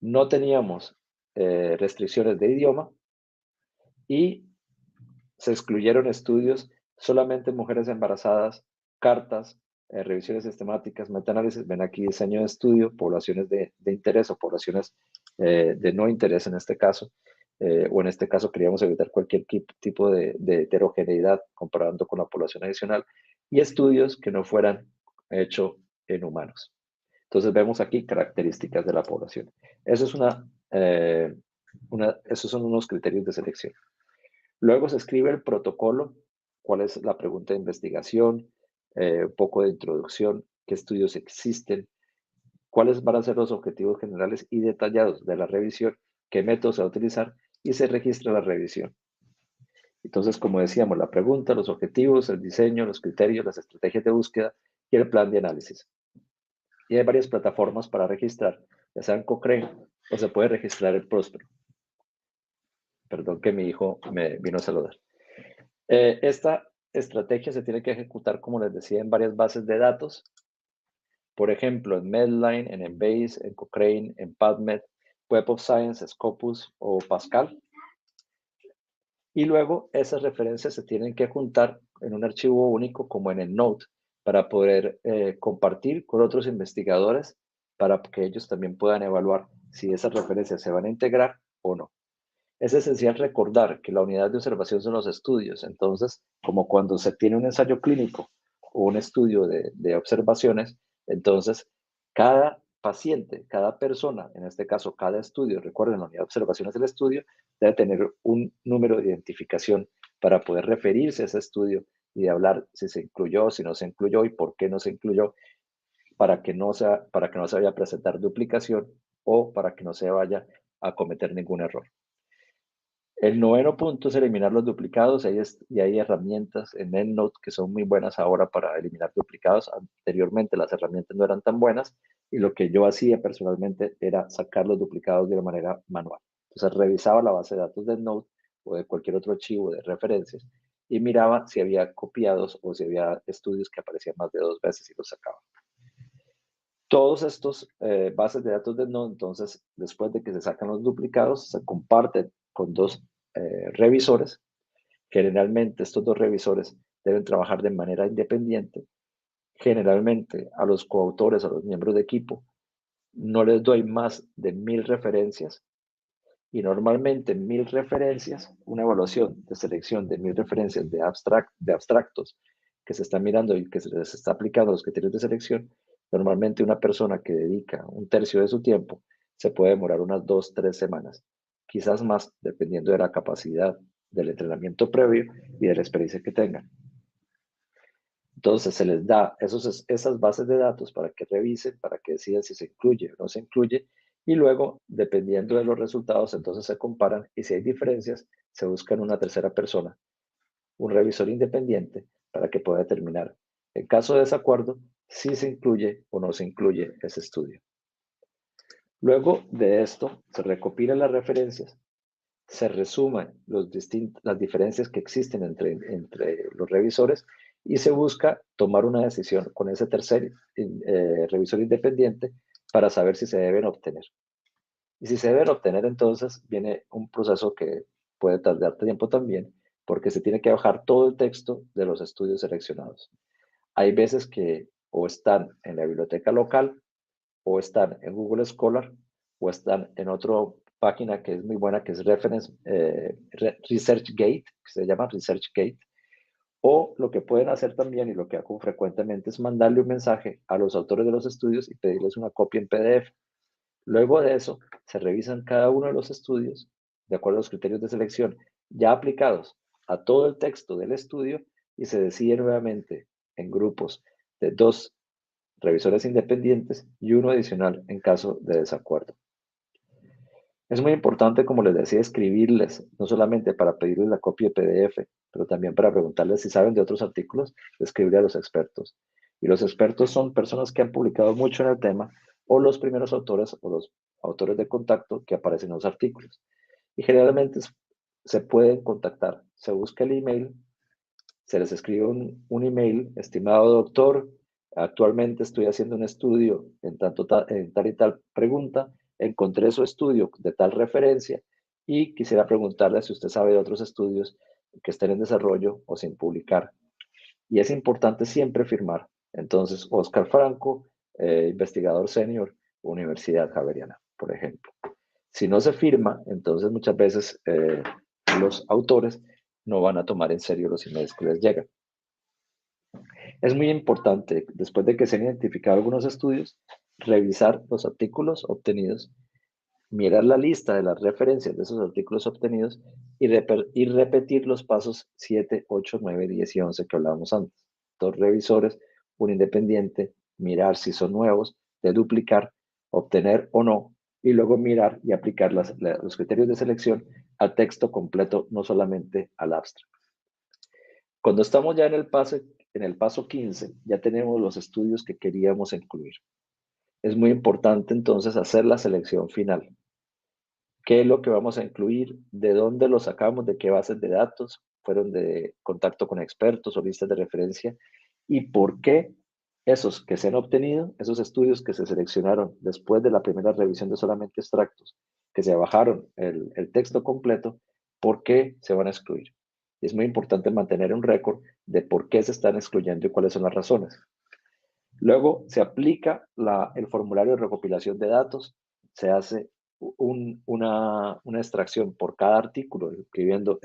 No teníamos restricciones de idioma y se excluyeron estudios solamente mujeres embarazadas, cartas, revisiones sistemáticas, metaanálisis. Ven aquí diseño de estudio, poblaciones de interés o poblaciones de no interés en este caso. O en este caso queríamos evitar cualquier tipo de heterogeneidad comparando con la población adicional y estudios que no fueran hechos en humanos. Entonces vemos aquí características de la población. Eso es esos son unos criterios de selección. Luego se escribe el protocolo, cuál es la pregunta de investigación, un poco de introducción, qué estudios existen, cuáles van a ser los objetivos generales y detallados de la revisión, qué métodos se va a utilizar y se registra la revisión. Entonces, como decíamos, la pregunta, los objetivos, el diseño, los criterios, las estrategias de búsqueda y el plan de análisis. Y hay varias plataformas para registrar, ya sea en Cochrane o se puede registrar en Próspero. Perdón que mi hijo me vino a saludar. Esta estrategia se tiene que ejecutar, como les decía, en varias bases de datos. Por ejemplo, en Medline, en Embase, en Cochrane, en PubMed, Web of Science, Scopus o Pascal. Y luego esas referencias se tienen que juntar en un archivo único como en EndNote para poder compartir con otros investigadores para que ellos también puedan evaluar si esas referencias se van a integrar o no. Es esencial recordar que la unidad de observación son los estudios. Entonces, como cuando se tiene un ensayo clínico o un estudio de observaciones, entonces cada paciente, cada persona, en este caso cada estudio, recuerden, la unidad de observación es el estudio, debe tener un número de identificación para poder referirse a ese estudio y de hablar si se incluyó, si no se incluyó y por qué no se incluyó, para que no se vaya a presentar duplicación o para que no se vaya a cometer ningún error. El noveno punto es eliminar los duplicados y hay herramientas en EndNote que son muy buenas ahora para eliminar duplicados. Anteriormente las herramientas no eran tan buenas y lo que yo hacía personalmente era sacar los duplicados de una manera manual. Entonces revisaba la base de datos de EndNote o de cualquier otro archivo de referencias y miraba si había copiados o si había estudios que aparecían más de 2 veces y los sacaba. Todos estos bases de datos de EndNote, entonces, después de que se sacan los duplicados, se comparten con dos revisores. Generalmente, estos dos revisores deben trabajar de manera independiente. Generalmente, a los coautores, a los miembros de equipo, no les doy más de 1000 referencias. Y normalmente 1000 referencias, una evaluación de selección de 1000 referencias de abstractos que se están mirando y que se les está aplicando los criterios de selección, normalmente una persona que dedica un tercio de su tiempo se puede demorar unas 2-3 semanas, quizás más, dependiendo de la capacidad del entrenamiento previo y de la experiencia que tengan. Entonces se les da esas bases de datos para que revisen, para que decidan si se incluye o no se incluye, y luego, dependiendo de los resultados, entonces se comparan y si hay diferencias, se buscan una tercera persona, un revisor independiente, para que pueda determinar, en caso de desacuerdo, si se incluye o no se incluye ese estudio. Luego de esto, se recopilan las referencias, se resumen las diferencias que existen entre los revisores y se busca tomar una decisión con ese tercer revisor independiente para saber si se deben obtener. Y si se deben obtener, entonces viene un proceso que puede tardar tiempo también, porque se tiene que bajar todo el texto de los estudios seleccionados. Hay veces que o están en la biblioteca local, o están en Google Scholar, o están en otra página que es muy buena, que es ResearchGate, que se llama ResearchGate. O lo que pueden hacer también, y lo que hago frecuentemente, es mandarle un mensaje a los autores de los estudios y pedirles una copia en PDF. Luego de eso, se revisan cada uno de los estudios de acuerdo a los criterios de selección ya aplicados a todo el texto del estudio y se decide nuevamente en grupos de 2 revisores independientes y uno adicional en caso de desacuerdo. Es muy importante, como les decía, escribirles, no solamente para pedirles la copia de PDF, pero también para preguntarles si saben de otros artículos, escribirle a los expertos. Y los expertos son personas que han publicado mucho en el tema o los primeros autores o los autores de contacto que aparecen en los artículos. Y generalmente se pueden contactar. Se busca el email, se les escribe un email, estimado doctor, actualmente estoy haciendo un estudio en tal y tal pregunta, encontré su estudio de tal referencia y quisiera preguntarle si usted sabe de otros estudios que estén en desarrollo o sin publicar. Y es importante siempre firmar. Entonces, Oscar Franco, investigador senior, Universidad Javeriana, por ejemplo. Si no se firma, entonces muchas veces los autores no van a tomar en serio los emails que les llegan. Es muy importante, después de que se han identificado algunos estudios, revisar los artículos obtenidos, mirar la lista de las referencias de esos artículos obtenidos y repetir los pasos 7, 8, 9, 10 y 11 que hablábamos antes. 2 revisores, un independiente, mirar si son nuevos, de duplicar, obtener o no, y luego mirar y aplicar los criterios de selección al texto completo, no solamente al abstract. Cuando estamos ya en el paso 15, ya tenemos los estudios que queríamos incluir. Es muy importante entonces hacer la selección final. ¿Qué es lo que vamos a incluir? ¿De dónde lo sacamos? ¿De qué bases de datos? ¿Fueron de contacto con expertos o listas de referencia? ¿Y por qué esos que se han obtenido, esos estudios que se seleccionaron después de la primera revisión de solamente extractos, que se bajaron el texto completo, por qué se van a excluir? Y es muy importante mantener un récord de por qué se están excluyendo y cuáles son las razones. Luego se aplica el formulario de recopilación de datos, se hace una extracción por cada artículo, incluyendo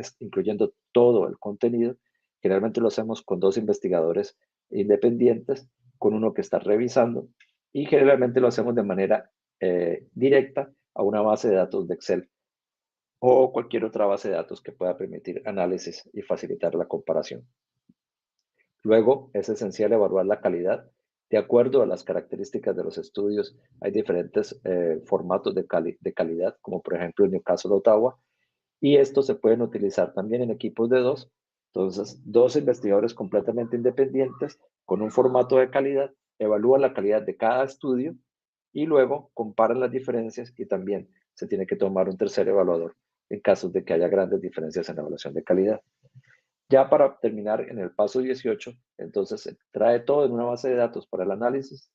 todo el contenido. Generalmente lo hacemos con 2 investigadores independientes, con uno que está revisando, y generalmente lo hacemos de manera directa a una base de datos de Excel o cualquier otra base de datos que pueda permitir análisis y facilitar la comparación. Luego, es esencial evaluar la calidad. De acuerdo a las características de los estudios, hay diferentes formatos de calidad, como por ejemplo en Newcastle, Ottawa, y estos se pueden utilizar también en equipos de 2. Entonces, 2 investigadores completamente independientes con un formato de calidad evalúan la calidad de cada estudio y luego comparan las diferencias y también se tiene que tomar un tercer evaluador en casos de que haya grandes diferencias en la evaluación de calidad. Ya para terminar en el paso 18, entonces se trae todo en una base de datos para el análisis,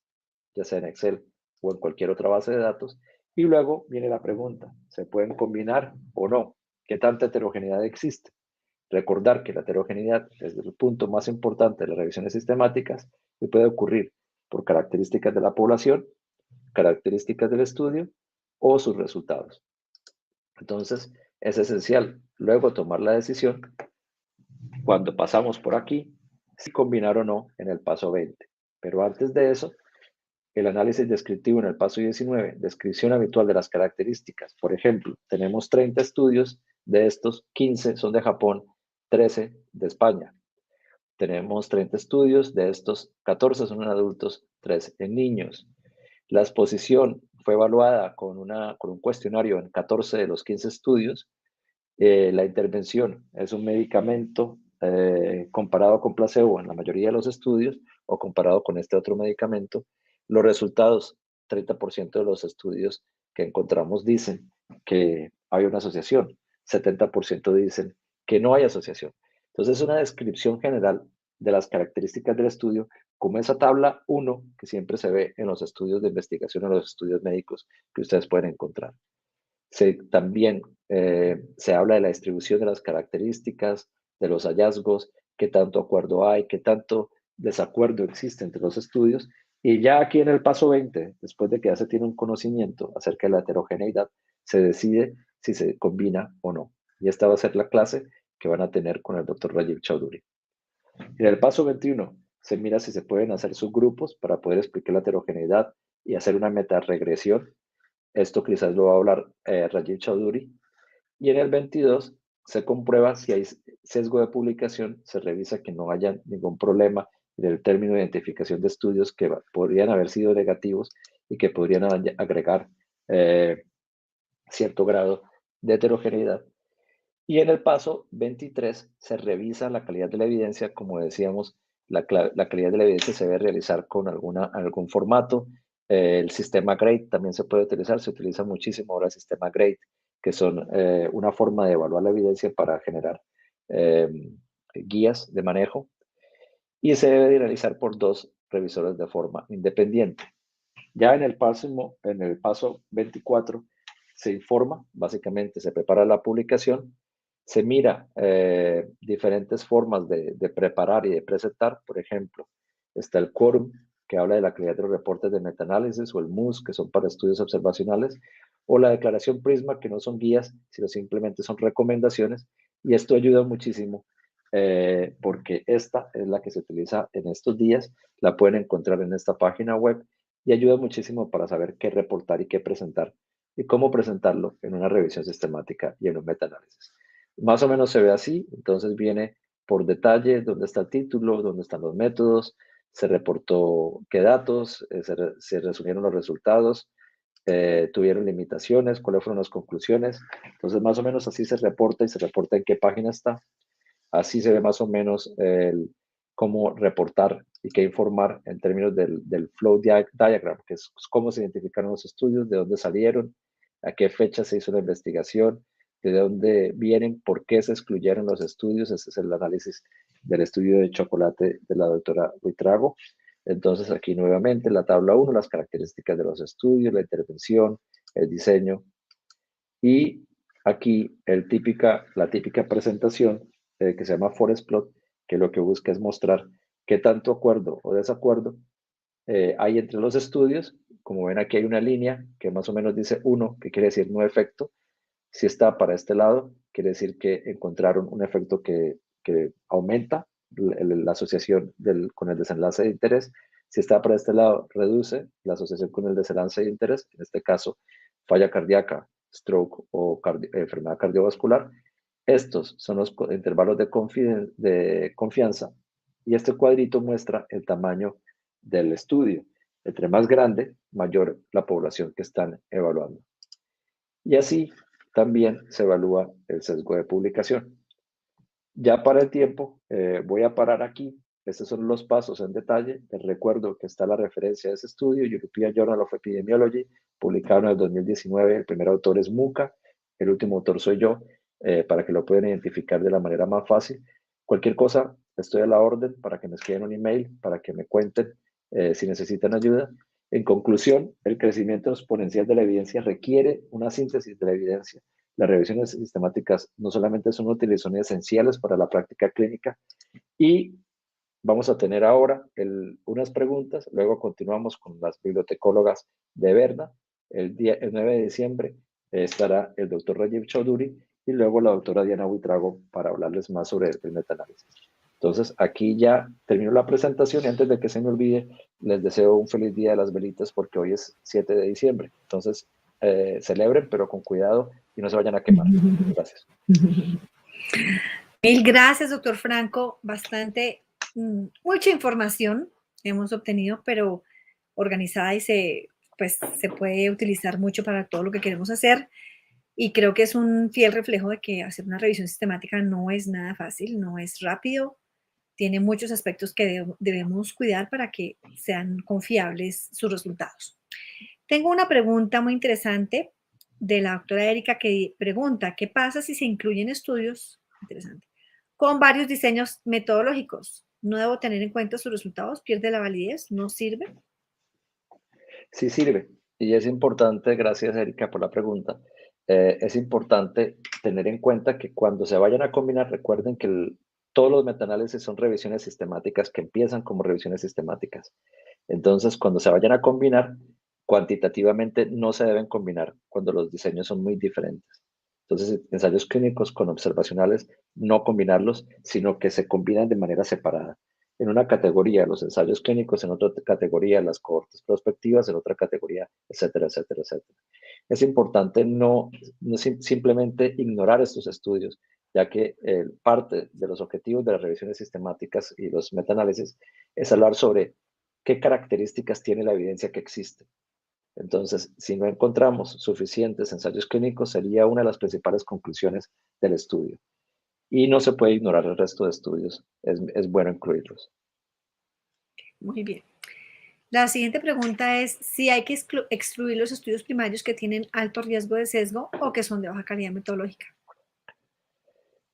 ya sea en Excel o en cualquier otra base de datos, y luego viene la pregunta, ¿se pueden combinar o no? ¿Qué tanta heterogeneidad existe? Recordar que la heterogeneidad es el punto más importante de las revisiones sistemáticas y puede ocurrir por características de la población, características del estudio o sus resultados. Entonces, es esencial luego tomar la decisión cuando pasamos por aquí, si combinar o no en el paso 20. Pero antes de eso, el análisis descriptivo en el paso 19, descripción habitual de las características. Por ejemplo, tenemos 30 estudios, de estos 15 son de Japón, 13 de España. Tenemos 30 estudios, de estos 14 son en adultos, 3 en niños. La exposición fue evaluada con un cuestionario en 14 de los 15 estudios. La intervención es un medicamento comparado con placebo en la mayoría de los estudios o comparado con este otro medicamento. Los resultados, 30% de los estudios que encontramos dicen que hay una asociación, 70% dicen que no hay asociación. Entonces es una descripción general de las características del estudio, como esa tabla 1 que siempre se ve en los estudios de investigación o los estudios médicos que ustedes pueden encontrar. También se habla de la distribución de las características, de los hallazgos, qué tanto acuerdo hay, qué tanto desacuerdo existe entre los estudios. Y ya aquí en el paso 20, después de que ya se tiene un conocimiento acerca de la heterogeneidad, se decide si se combina o no. Y esta va a ser la clase que van a tener con el doctor Rajiv Chaudhuri. En el paso 21 se mira si se pueden hacer subgrupos para poder explicar la heterogeneidad y hacer una metaregresión. Esto quizás lo va a hablar Rajiv Chaudhuri. Y en el 22 se comprueba si hay sesgo de publicación, se revisa que no haya ningún problema en el término de identificación de estudios que podrían haber sido negativos y que podrían agregar cierto grado de heterogeneidad. Y en el paso 23 se revisa la calidad de la evidencia. Como decíamos, la calidad de la evidencia se debe realizar con algún formato. El sistema GRADE también se puede utilizar, se utiliza muchísimo ahora el sistema GRADE, que son una forma de evaluar la evidencia para generar guías de manejo. Y se debe realizar por 2 revisores de forma independiente. Ya en el paso 24 se informa, básicamente se prepara la publicación, se mira diferentes formas de preparar y de presentar. Por ejemplo, está el quórum, que habla de la calidad de los reportes de metaanálisis, o el MUS, que son para estudios observacionales, o la declaración Prisma, que no son guías, sino simplemente son recomendaciones. Y esto ayuda muchísimo porque esta es la que se utiliza en estos días, la pueden encontrar en esta página web y ayuda muchísimo para saber qué reportar y qué presentar y cómo presentarlo en una revisión sistemática y en un metaanálisis. Más o menos se ve así. Entonces viene por detalle dónde está el título, dónde están los métodos, se reportó qué datos, se resumieron los resultados, tuvieron limitaciones, cuáles fueron las conclusiones. Entonces más o menos así se reporta, y se reporta en qué página está. Así se ve más o menos cómo reportar y qué informar en términos del flow diagram, que es cómo se identificaron los estudios, de dónde salieron, a qué fecha se hizo la investigación, de dónde vienen, por qué se excluyeron los estudios. Ese es el análisis del estudio de chocolate de la doctora Buitrago. Entonces aquí nuevamente la tabla 1, las características de los estudios, la intervención, el diseño, y aquí la típica presentación que se llama Forest Plot, que lo que busca es mostrar qué tanto acuerdo o desacuerdo hay entre los estudios. Como ven, aquí hay una línea que más o menos dice 1, que quiere decir no efecto. Si está para este lado, quiere decir que encontraron un efecto que aumenta la asociación con el desenlace de interés. Si está para este lado, reduce la asociación con el desenlace de interés, en este caso, falla cardíaca, stroke o enfermedad cardiovascular. Estos son los intervalos de confianza, y este cuadrito muestra el tamaño del estudio. Entre más grande, mayor la población que están evaluando. Y así también se evalúa el sesgo de publicación. Ya para el tiempo, voy a parar aquí. Estos son los pasos en detalle. Les recuerdo que está la referencia de ese estudio, European Journal of Epidemiology, publicado en el 2019. El primer autor es Muka, el último autor soy yo, para que lo puedan identificar de la manera más fácil. Cualquier cosa, estoy a la orden para que me escriban un email, para que me cuenten si necesitan ayuda. En conclusión, el crecimiento exponencial de la evidencia requiere una síntesis de la evidencia. Las revisiones sistemáticas no solamente son útiles, son esenciales para la práctica clínica. Y vamos a tener ahora unas preguntas, luego continuamos con las bibliotecólogas de Berna. El 9 de diciembre estará el doctor Rajiv Chaudhuri y luego la doctora Diana Buitrago para hablarles más sobre el metaanálisis. Entonces, aquí ya termino la presentación, y antes de que se me olvide, les deseo un feliz día de las velitas, porque hoy es 7 de diciembre. Entonces, celebren, pero con cuidado y no se vayan a quemar. Gracias. Mil gracias, doctor Franco. Mucha información hemos obtenido, pero organizada, y se puede utilizar mucho para todo lo que queremos hacer. Y creo que es un fiel reflejo de que hacer una revisión sistemática no es nada fácil, no es rápido, tiene muchos aspectos que debemos cuidar para que sean confiables sus resultados. Tengo una pregunta muy interesante de la doctora Erika, que pregunta: ¿qué pasa si se incluyen estudios con varios diseños metodológicos? ¿No debo tener en cuenta sus resultados? ¿Pierde la validez? ¿No sirve? Sí sirve. Y es importante, gracias Erika por la pregunta, es importante tener en cuenta que cuando se vayan a combinar, recuerden que todos los metaanálisis son revisiones sistemáticas que empiezan como revisiones sistemáticas. Entonces, cuando se vayan a combinar, cuantitativamente no se deben combinar cuando los diseños son muy diferentes. Entonces, ensayos clínicos con observacionales, no combinarlos, sino que se combinan de manera separada. En una categoría, los ensayos clínicos, en otra categoría, las cohortes prospectivas, en otra categoría, etcétera, etcétera, etcétera. Es importante no simplemente ignorar estos estudios, ya que parte de los objetivos de las revisiones sistemáticas y los metaanálisis es hablar sobre qué características tiene la evidencia que existe. Entonces, si no encontramos suficientes ensayos clínicos, sería una de las principales conclusiones del estudio. Y no se puede ignorar el resto de estudios, es bueno incluirlos. Muy bien. La siguiente pregunta es si hay que excluir los estudios primarios que tienen alto riesgo de sesgo o que son de baja calidad metodológica.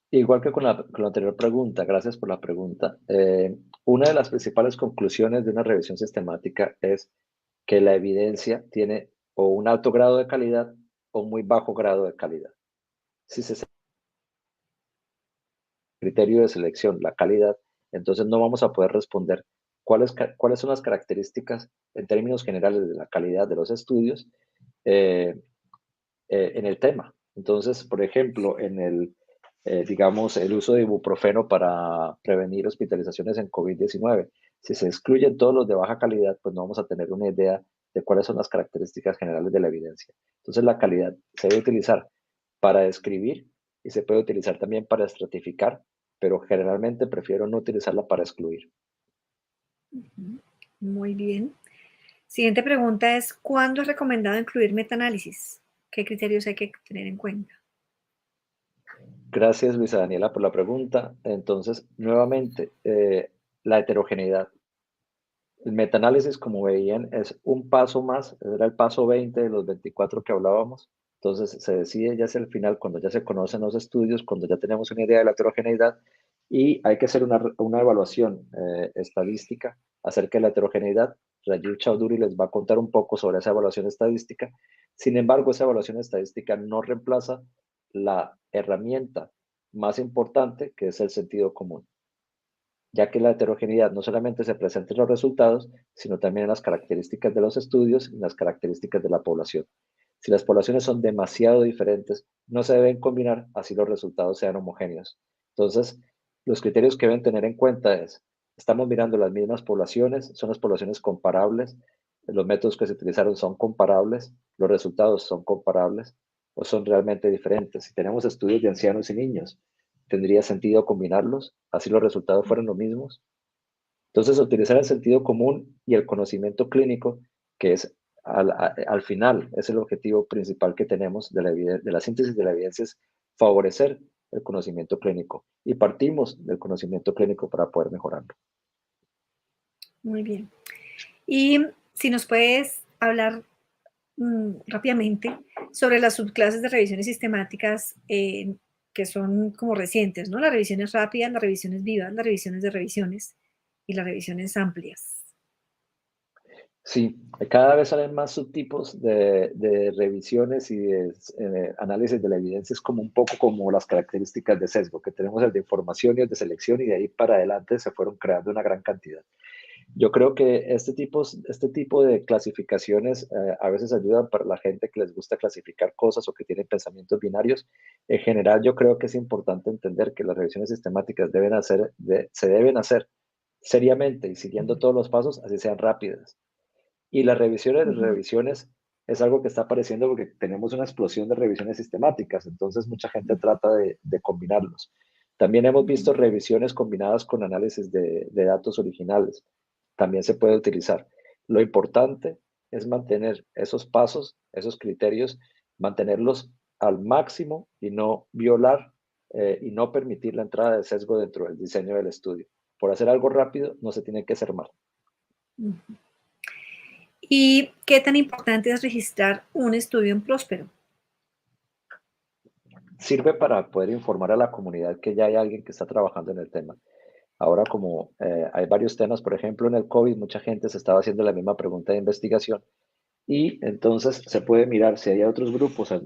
Igual que con la anterior pregunta, gracias por la pregunta. Una de las principales conclusiones de una revisión sistemática es que la evidencia tiene o un alto grado de calidad o muy bajo grado de calidad. Si se criterio de selección, la calidad, entonces no vamos a poder responder cuáles son las características en términos generales de la calidad de los estudios en el tema. Entonces, por ejemplo, digamos, el uso de ibuprofeno para prevenir hospitalizaciones en COVID-19. Si se excluyen todos los de baja calidad, pues no vamos a tener una idea de cuáles son las características generales de la evidencia. Entonces, la calidad se debe utilizar para describir y se puede utilizar también para estratificar, pero generalmente prefiero no utilizarla para excluir. Muy bien. Siguiente pregunta es, ¿cuándo es recomendado incluir metaanálisis? ¿Qué criterios hay que tener en cuenta? Gracias, Luisa Daniela, por la pregunta. Entonces, nuevamente, la heterogeneidad. El metaanálisis, como veían, es un paso más, era el paso 20 de los 24 que hablábamos. Entonces, se decide ya hacia el final, cuando ya se conocen los estudios, cuando ya tenemos una idea de la heterogeneidad, y hay que hacer una evaluación estadística acerca de la heterogeneidad. Rajiv Chaudhuri les va a contar un poco sobre esa evaluación estadística. Sin embargo, esa evaluación estadística no reemplaza la herramienta más importante, que es el sentido común, ya que la heterogeneidad no solamente se presenta en los resultados, sino también en las características de los estudios y en las características de la población. Si las poblaciones son demasiado diferentes, no se deben combinar, así los resultados sean homogéneos. Entonces, los criterios que deben tener en cuenta es, estamos mirando las mismas poblaciones, son las poblaciones comparables, los métodos que se utilizaron son comparables, los resultados son comparables o son realmente diferentes. Si tenemos estudios de ancianos y niños, ¿tendría sentido combinarlos? Así los resultados fueron los mismos. Entonces, utilizar el sentido común y el conocimiento clínico, que es al final, es el objetivo principal que tenemos de la síntesis de la evidencia, es favorecer el conocimiento clínico. Y partimos del conocimiento clínico para poder mejorarlo. Muy bien. Y si nos puedes hablar rápidamente sobre las subclases de revisiones sistemáticas que son como recientes, ¿no? Las revisiones rápidas, las revisiones vivas, las revisiones de revisiones y las revisiones amplias. Sí, cada vez salen más subtipos de revisiones y de análisis de la evidencia. Es como un poco como las características de sesgo, que tenemos el de información y el de selección, y de ahí para adelante se fueron creando una gran cantidad. Yo creo que este tipo de clasificaciones a veces ayudan para la gente que les gusta clasificar cosas o que tienen pensamientos binarios. En general, yo creo que es importante entender que las revisiones sistemáticas se deben hacer seriamente y siguiendo todos los pasos, así sean rápidas. Y las revisiones de revisiones es algo que está apareciendo porque tenemos una explosión de revisiones sistemáticas, entonces mucha gente trata de combinarlos. También hemos visto revisiones combinadas con análisis de datos originales. También se puede utilizar. Lo importante es mantener esos pasos, esos criterios, mantenerlos al máximo y no violar y no permitir la entrada de sesgo dentro del diseño del estudio. Por hacer algo rápido no se tiene que hacer mal. ¿Y qué tan importante es registrar un estudio en Próspero? Sirve para poder informar a la comunidad que ya hay alguien que está trabajando en el tema. Ahora como hay varios temas, por ejemplo, en el COVID, mucha gente se estaba haciendo la misma pregunta de investigación y entonces se puede mirar si hay otros grupos a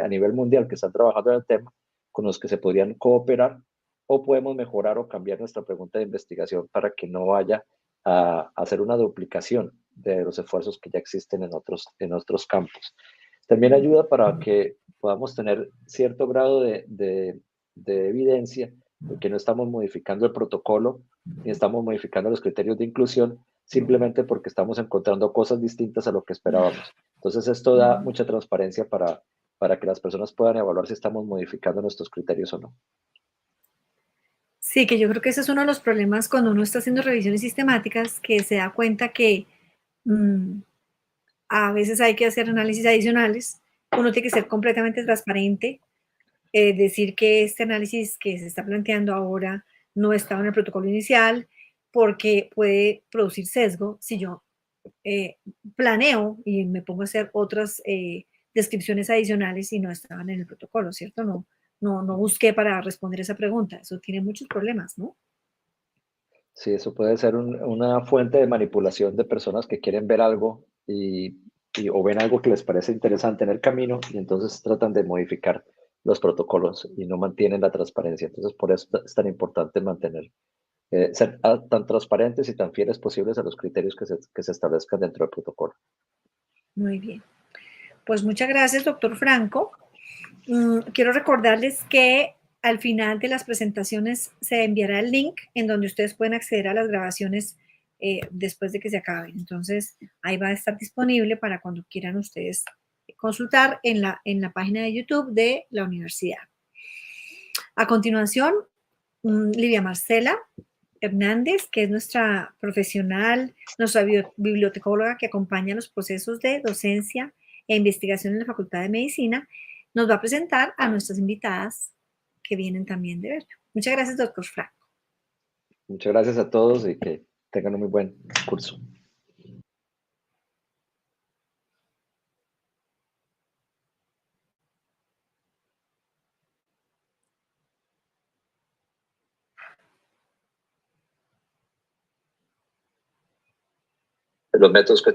nivel mundial que están trabajando en el tema con los que se podrían cooperar o podemos mejorar o cambiar nuestra pregunta de investigación para que no vaya a hacer una duplicación de los esfuerzos que ya existen en otros campos. También ayuda para que podamos tener cierto grado de evidencia de que no estamos modificando el protocolo ni estamos modificando los criterios de inclusión simplemente porque estamos encontrando cosas distintas a lo que esperábamos. Entonces, esto da mucha transparencia para que las personas puedan evaluar si estamos modificando nuestros criterios o no. Sí, que yo creo que ese es uno de los problemas cuando uno está haciendo revisiones sistemáticas, que se da cuenta que a veces hay que hacer análisis adicionales. Uno tiene que ser completamente transparente, decir que este análisis que se está planteando ahora no estaba en el protocolo inicial, porque puede producir sesgo si yo planeo y me pongo a hacer otras descripciones adicionales y no estaban en el protocolo, ¿cierto? No busqué para responder esa pregunta. Eso tiene muchos problemas, ¿no? Sí, eso puede ser una fuente de manipulación de personas que quieren ver algo o ven algo que les parece interesante en el camino y entonces tratan de modificar los protocolos y no mantienen la transparencia. Entonces, por eso es tan importante ser tan transparentes y tan fieles posibles a los criterios que se establezcan dentro del protocolo. Muy bien. Pues muchas gracias, doctor Franco. Quiero recordarles que al final de las presentaciones se enviará el link en donde ustedes pueden acceder a las grabaciones después de que se acaben. Entonces, ahí va a estar disponible para cuando quieran ustedes consultar en la página de YouTube de la universidad. A continuación, Livia Marcela Hernández, que es nuestra profesional, nuestra bibliotecóloga que acompaña los procesos de docencia e investigación en la Facultad de Medicina, nos va a presentar a nuestras invitadas que vienen también de verla. Muchas gracias, doctor Franco. Muchas gracias a todos y que tengan un muy buen curso. Los métodos que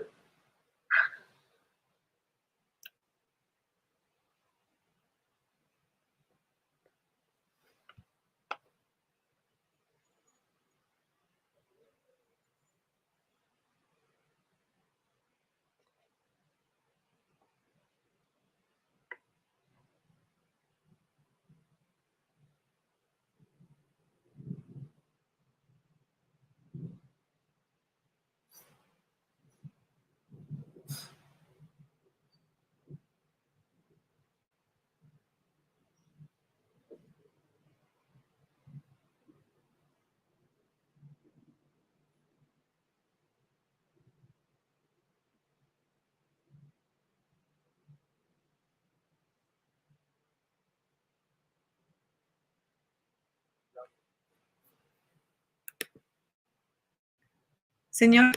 Señor.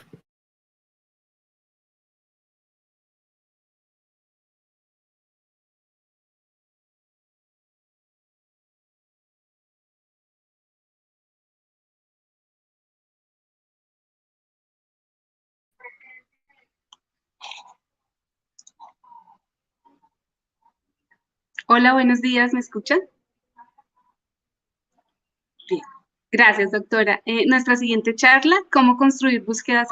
Hola, buenos días, ¿me escuchan? Bien. Gracias, doctora. Nuestra siguiente charla, ¿cómo construir búsquedas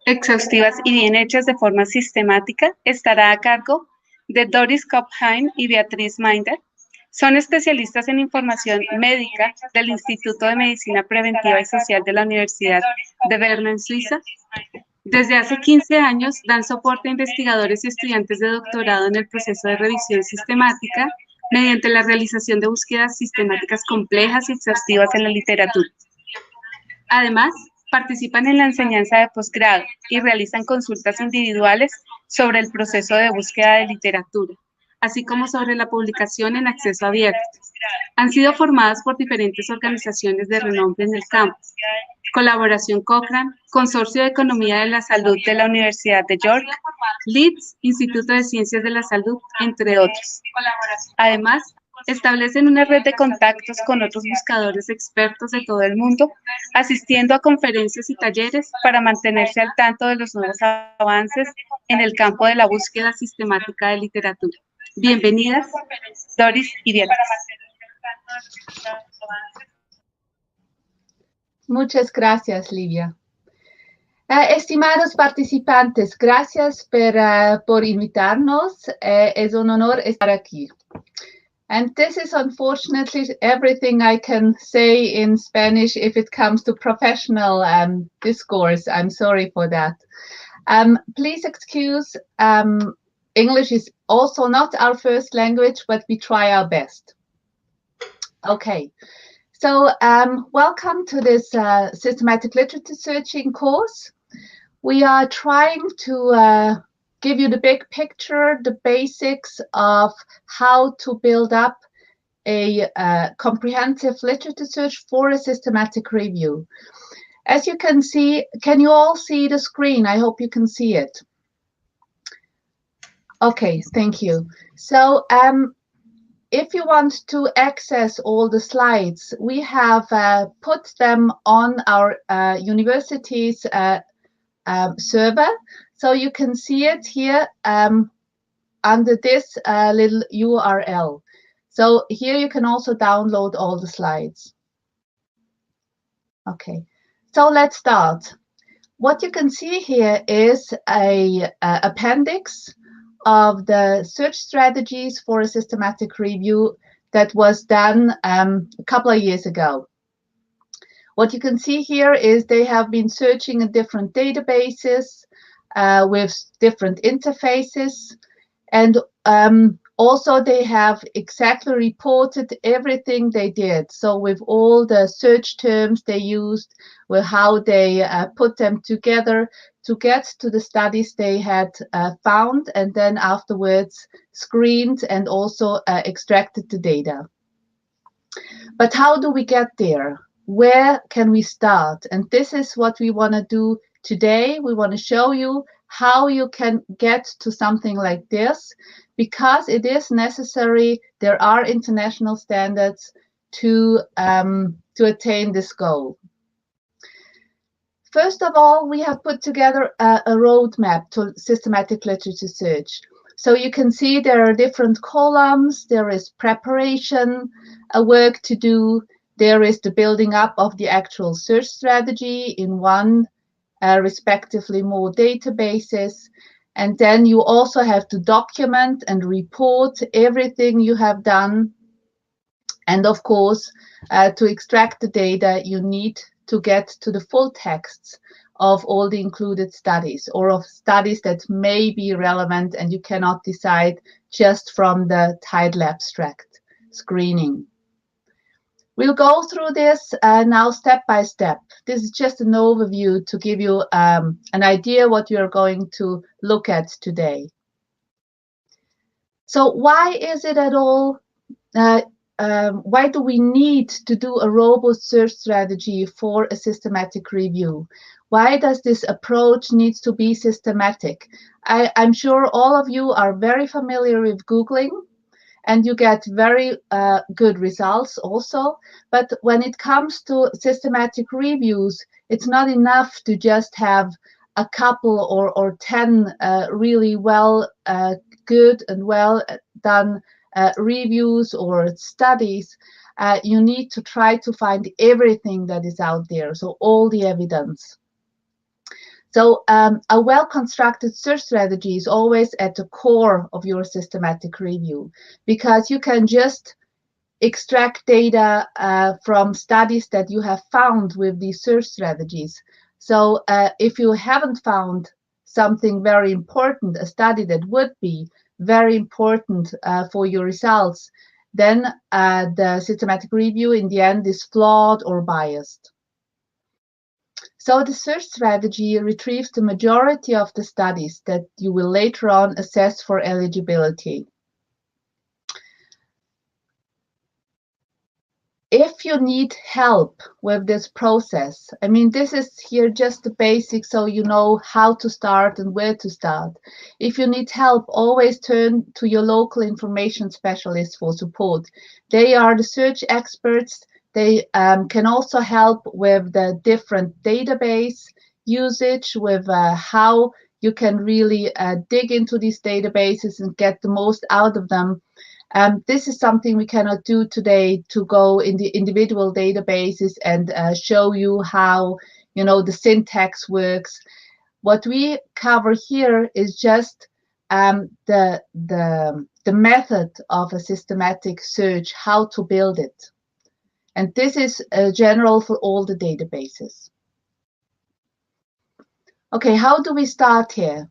exhaustivas y bien hechas de forma sistemática, estará a cargo de Doris Kopheim y Beatriz Minder. Son especialistas en información médica del Instituto de Medicina Preventiva y Social de la Universidad de Berna, en Suiza. Desde hace 15 años dan soporte a investigadores y estudiantes de doctorado en el proceso de revisión sistemática mediante la realización de búsquedas sistemáticas complejas y exhaustivas en la literatura. Además, participan en la enseñanza de posgrado y realizan consultas individuales sobre el proceso de búsqueda de literatura, así como sobre la publicación en acceso abierto. Han sido formadas por diferentes organizaciones de renombre en el campo. Colaboración Cochrane, Consorcio de Economía de la Salud de la Universidad de York, Leeds, Instituto de Ciencias de la Salud, entre otros. Además, establecen una red de contactos con otros buscadores expertos de todo el mundo, asistiendo a conferencias y talleres para mantenerse al tanto de los nuevos avances en el campo de la búsqueda sistemática de literatura. Bienvenidas, Doris y Beatriz. Muchas gracias, Livia. Estimados participantes, gracias por invitarnos. Es un honor estar aquí. And this is unfortunately everything I can say in Spanish if it comes to professional discourse. I'm sorry for that. Please excuse, English is also not our first language, but we try our best. Okay. So welcome to this systematic literature searching course. We are trying to give you the big picture, the basics of how to build up a comprehensive literature search for a systematic review. As you can see, can you all see the screen? I hope you can see it. Okay, thank you. So if you want to access all the slides, we have put them on our university's server. So you can see it here under this little URL. So here you can also download all the slides. Okay, so let's start. What you can see here is a appendix of the search strategies for a systematic review that was done a couple of years ago. What you can see here is they have been searching in different databases with different interfaces, and also they have exactly reported everything they did. So with all the search terms they used, with how they put them together to get to the studies they had found, and then afterwards screened and also extracted the data. But how do we get there? Where can we start? And this is what we want to do today. We want to show you how you can get to something like this, because it is necessary. There are international standards to attain this goal. First of all, we have put together a roadmap to systematic literature search. So you can see there are different columns. There is preparation, work to do. There is the building up of the actual search strategy in one, respectively more databases. And then you also have to document and report everything you have done. And of course, to extract the data, you need to get to the full texts of all the included studies, or of studies that may be relevant and you cannot decide just from the title abstract screening. We'll go through this now step by step. This is just an overview to give you an idea what you're going to look at today. So why is it at all, why do we need to do a robust search strategy for a systematic review? Why does this approach need to be systematic? I'm sure all of you are very familiar with Googling, and you get very good results also. But when it comes to systematic reviews, it's not enough to just have a couple or 10 really well, good and well done reviews or studies. You need to try to find everything that is out there, so all the evidence. So a well-constructed search strategy is always at the core of your systematic review, because you can just extract data from studies that you have found with these search strategies. So if you haven't found something very important, a study that would be very important for your results, then the systematic review in the end is flawed or biased. So the search strategy retrieves the majority of the studies that you will later on assess for eligibility. if you need help with this process, I mean, this is here just the basics, so you know how to start and where to start. If you need help, always turn to your local information specialist for support. They are the search experts. They can also help with the different database usage, with how you can really dig into these databases and get the most out of them. This is something we cannot do today, to go in the individual databases and show you how, you know, the syntax works. What we cover here is just the method of a systematic search, how to build it. And this is general for all the databases. Okay, how do we start here?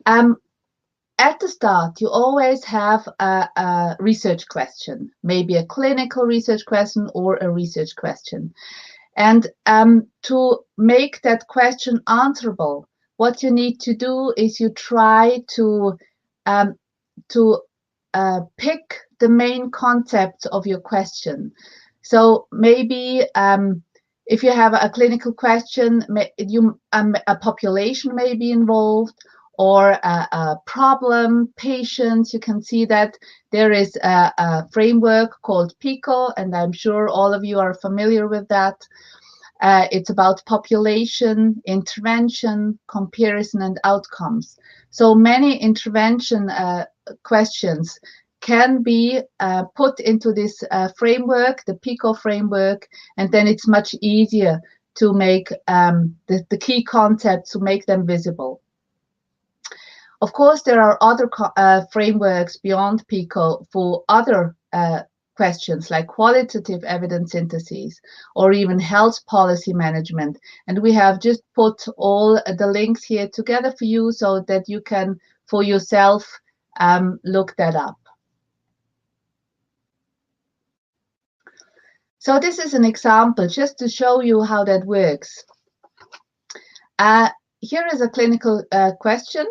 At the start, you always have a research question, maybe a clinical research question or a research question. And to make that question answerable, what you need to do is you try to pick the main concepts of your question. So maybe if you have a clinical question, a population may be involved, or a problem, patients. You can see that there is a framework called PICO, and I'm sure all of you are familiar with that. It's about population, intervention, comparison, and outcomes. So many intervention questions can be put into this framework, the PICO framework, and then it's much easier to make the key concepts, to make them visible. Of course, there are other frameworks beyond PICO for other questions, like qualitative evidence synthesis or even health policy management. And we have just put all the links here together for you so that you can, for yourself, look that up. So this is an example just to show you how that works. Here is a clinical question.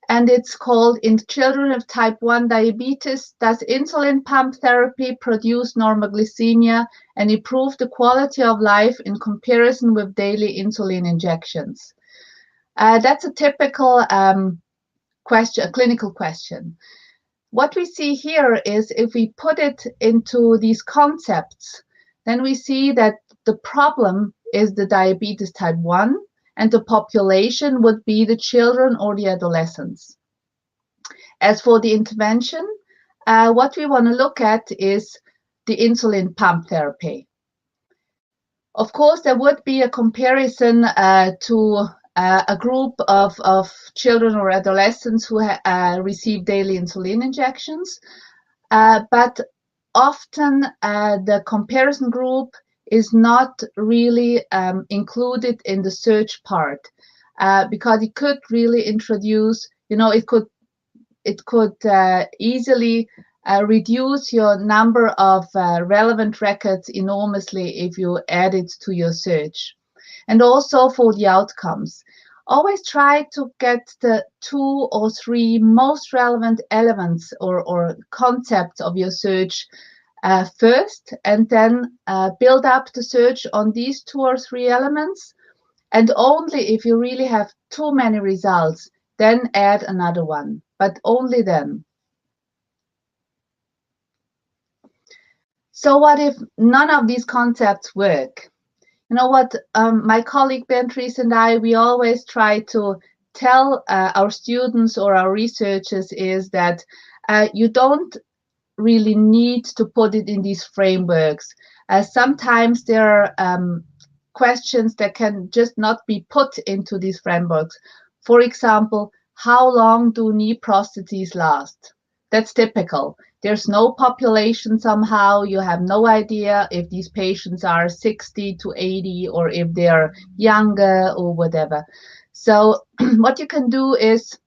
And it's called, in children of type 1 diabetes, does insulin pump therapy produce normal glycemia and improve the quality of life in comparison with daily insulin injections? That's a typical question, a clinical question. What we see here is, if we put it into these concepts, then we see that the problem is the diabetes type 1, and the population would be the children or the adolescents. As for the intervention, what we want to look at is the insulin pump therapy. Of course, there would be a comparison to a group of children or adolescents who receive daily insulin injections, but often the comparison group is not really included in the search part, because it could really introduce, you know, it could easily reduce your number of relevant records enormously if you add it to your search. And also for the outcomes, always try to get the 2 or 3 most relevant elements or concepts of your search first, and then build up the search on these 2 or 3 elements. And only if you really have too many results, then add another one, but only then. So what if none of these concepts work? You know what, my colleague Beatrice and I, we always try to tell our students or our researchers is that you don't really need to put it in these frameworks. Sometimes there are questions that can just not be put into these frameworks. For example, how long do knee prostheses last? That's typical. There's no population somehow. You have no idea if these patients are 60 to 80 or if they're younger or whatever. So what you can do is,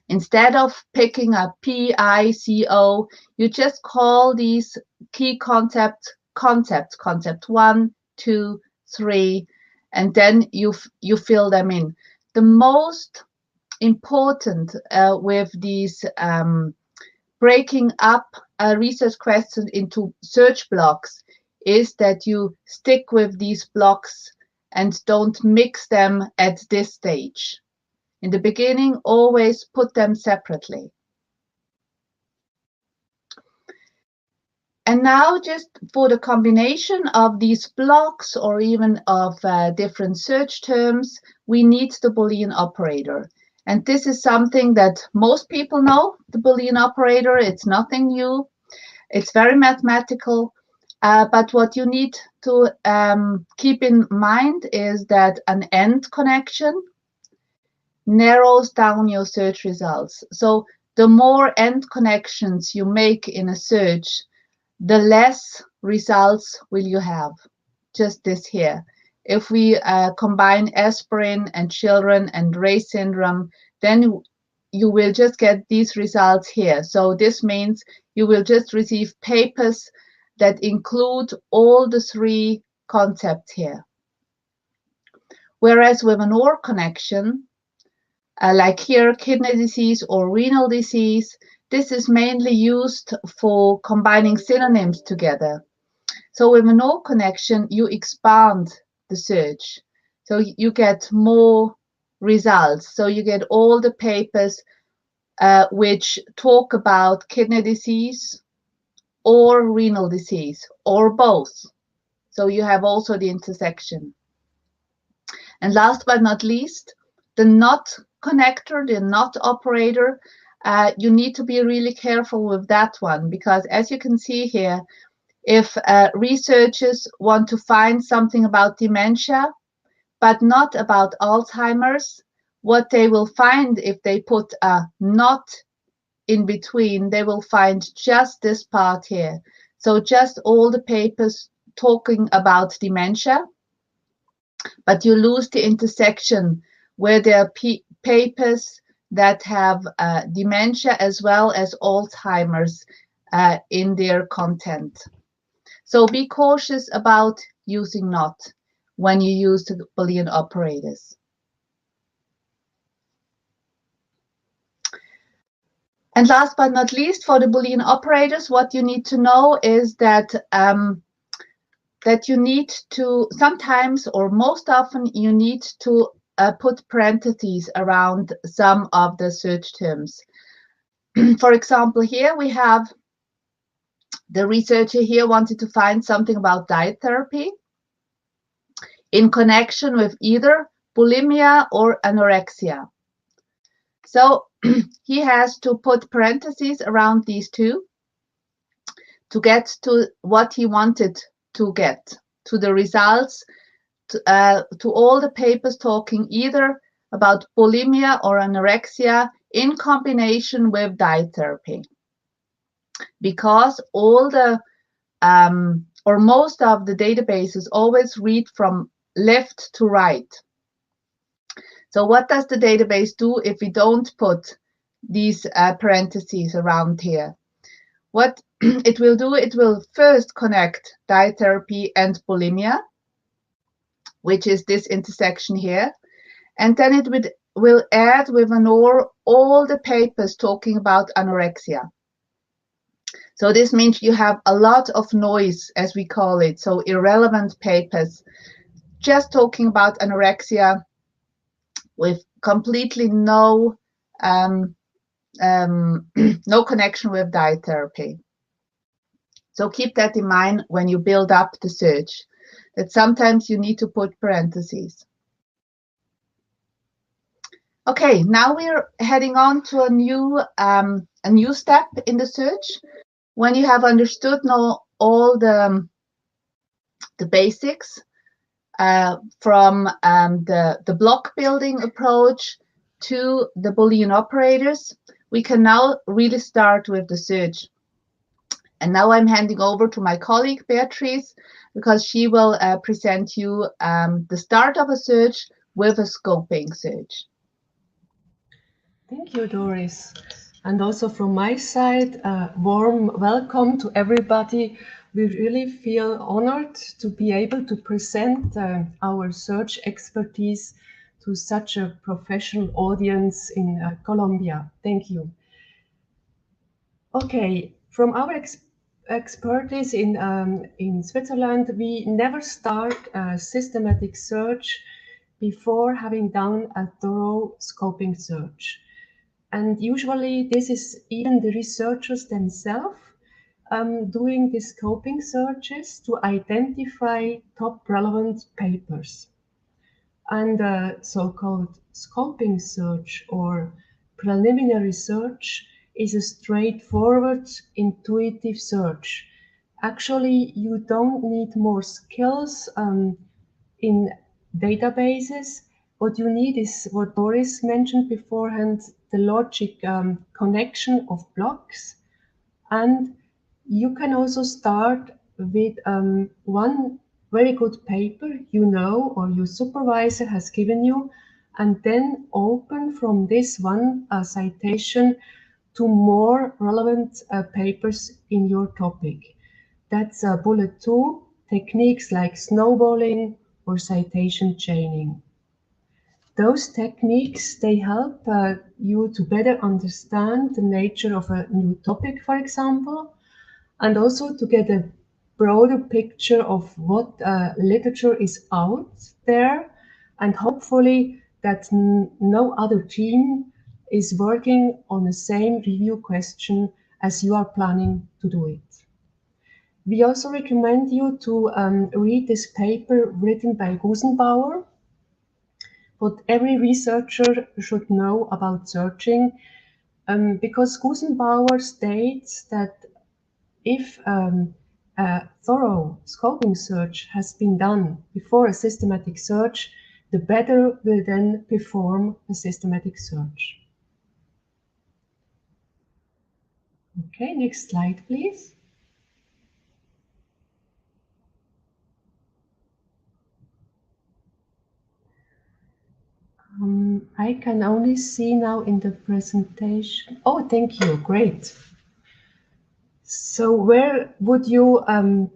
instead of picking a PICO, you just call these key concepts, concept 1, 2, 3, and then you fill them in. The most important with these breaking up a research question into search blocks is that you stick with these blocks and don't mix them at this stage. In the beginning, always put them separately. And now just for the combination of these blocks or even of different search terms, we need the Boolean operator. And this is something that most people know, the Boolean operator. It's nothing new. It's very mathematical. But what you need to keep in mind is that an AND connection narrows down your search results. So the more AND connections you make in a search, the less results will you have. Just this here. If we combine aspirin and children and Rey syndrome, then you will just get these results here. So this means you will just receive papers that include all the three concepts here. Whereas with an OR connection, like here, kidney disease or renal disease, this is mainly used for combining synonyms together. So with an OR connection, you expand the search. So you get more results. So you get all the papers which talk about kidney disease or renal disease or both. So you have also the intersection. And last but not least, the NOT connector, the NOT operator, you need to be really careful with that one, because as you can see here, if researchers want to find something about dementia, but not about Alzheimer's, what they will find if they put a NOT in between, they will find just this part here. So just all the papers talking about dementia, but you lose the intersection where there are papers that have dementia as well as Alzheimer's in their content. So be cautious about using NOT when you use the Boolean operators. And last but not least, for the Boolean operators, what you need to know is that that you need to sometimes, or most often, you need to put parentheses around some of the search terms. For example, here we have the researcher here wanted to find something about diet therapy in connection with either bulimia or anorexia. So he has to put parentheses around these two to get to what he wanted to get, to the results, to all the papers talking either about bulimia or anorexia in combination with diet therapy. Because all the, or most of the databases always read from left to right. So what does the database do if we don't put these parentheses around here? What it will do, it will first connect diet therapy and bulimia, which is this intersection here. And then it will add with an OR all the papers talking about anorexia. So this means you have a lot of noise, as we call it, so irrelevant papers, just talking about anorexia with completely no no connection with diet therapy. So keep that in mind when you build up the search, that sometimes you need to put parentheses. Okay, now we're heading on to a new step in the search. When you have understood now all the basics from the block building approach to the Boolean operators, we can now really start with the search. And now I'm handing over to my colleague Beatrice, because she will present you the start of a search with a scoping search. Thank you, Doris. And also from my side, a warm welcome to everybody. We really feel honored to be able to present our search expertise to such a professional audience in Colombia. Thank you. Okay, from our expertise in Switzerland, we never start a systematic search before having done a thorough scoping search. And usually this is even the researchers themselves doing the scoping searches to identify top relevant papers. And a so-called scoping search or preliminary search is a straightforward, intuitive search. Actually, you don't need more skills in databases. What you need is what Boris mentioned beforehand, the logic connection of blocks. And you can also start with one very good paper you know or your supervisor has given you, and then open from this one citation to more relevant papers in your topic. That's bullet 2, techniques like snowballing or citation chaining. Those techniques, they help you to better understand the nature of a new topic, for example, and also to get a broader picture of what literature is out there, and hopefully that no other team is working on the same review question as you are planning to do it. We also recommend you to read this paper written by Gusenbauer. What every researcher should know about searching, because Gusenbauer states that if a thorough scoping search has been done before a systematic search, the better will then perform a systematic search. Okay, next slide, please. I can only see now in the presentation. Oh, thank you, great. So where would you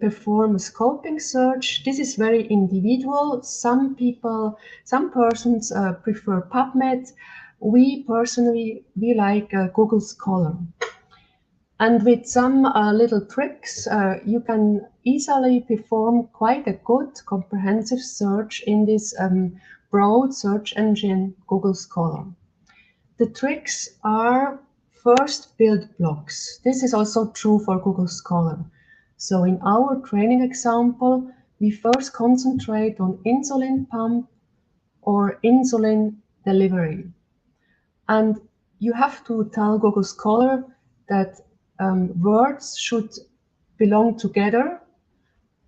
perform a scoping search? This is very individual. Some persons prefer PubMed. We personally, we like Google Scholar. And with some little tricks, you can easily perform quite a good comprehensive search in this broad search engine, Google Scholar. The tricks are: first, build blocks. This is also true for Google Scholar. So in our training example, we first concentrate on insulin pump or insulin delivery. And you have to tell Google Scholar that words should belong together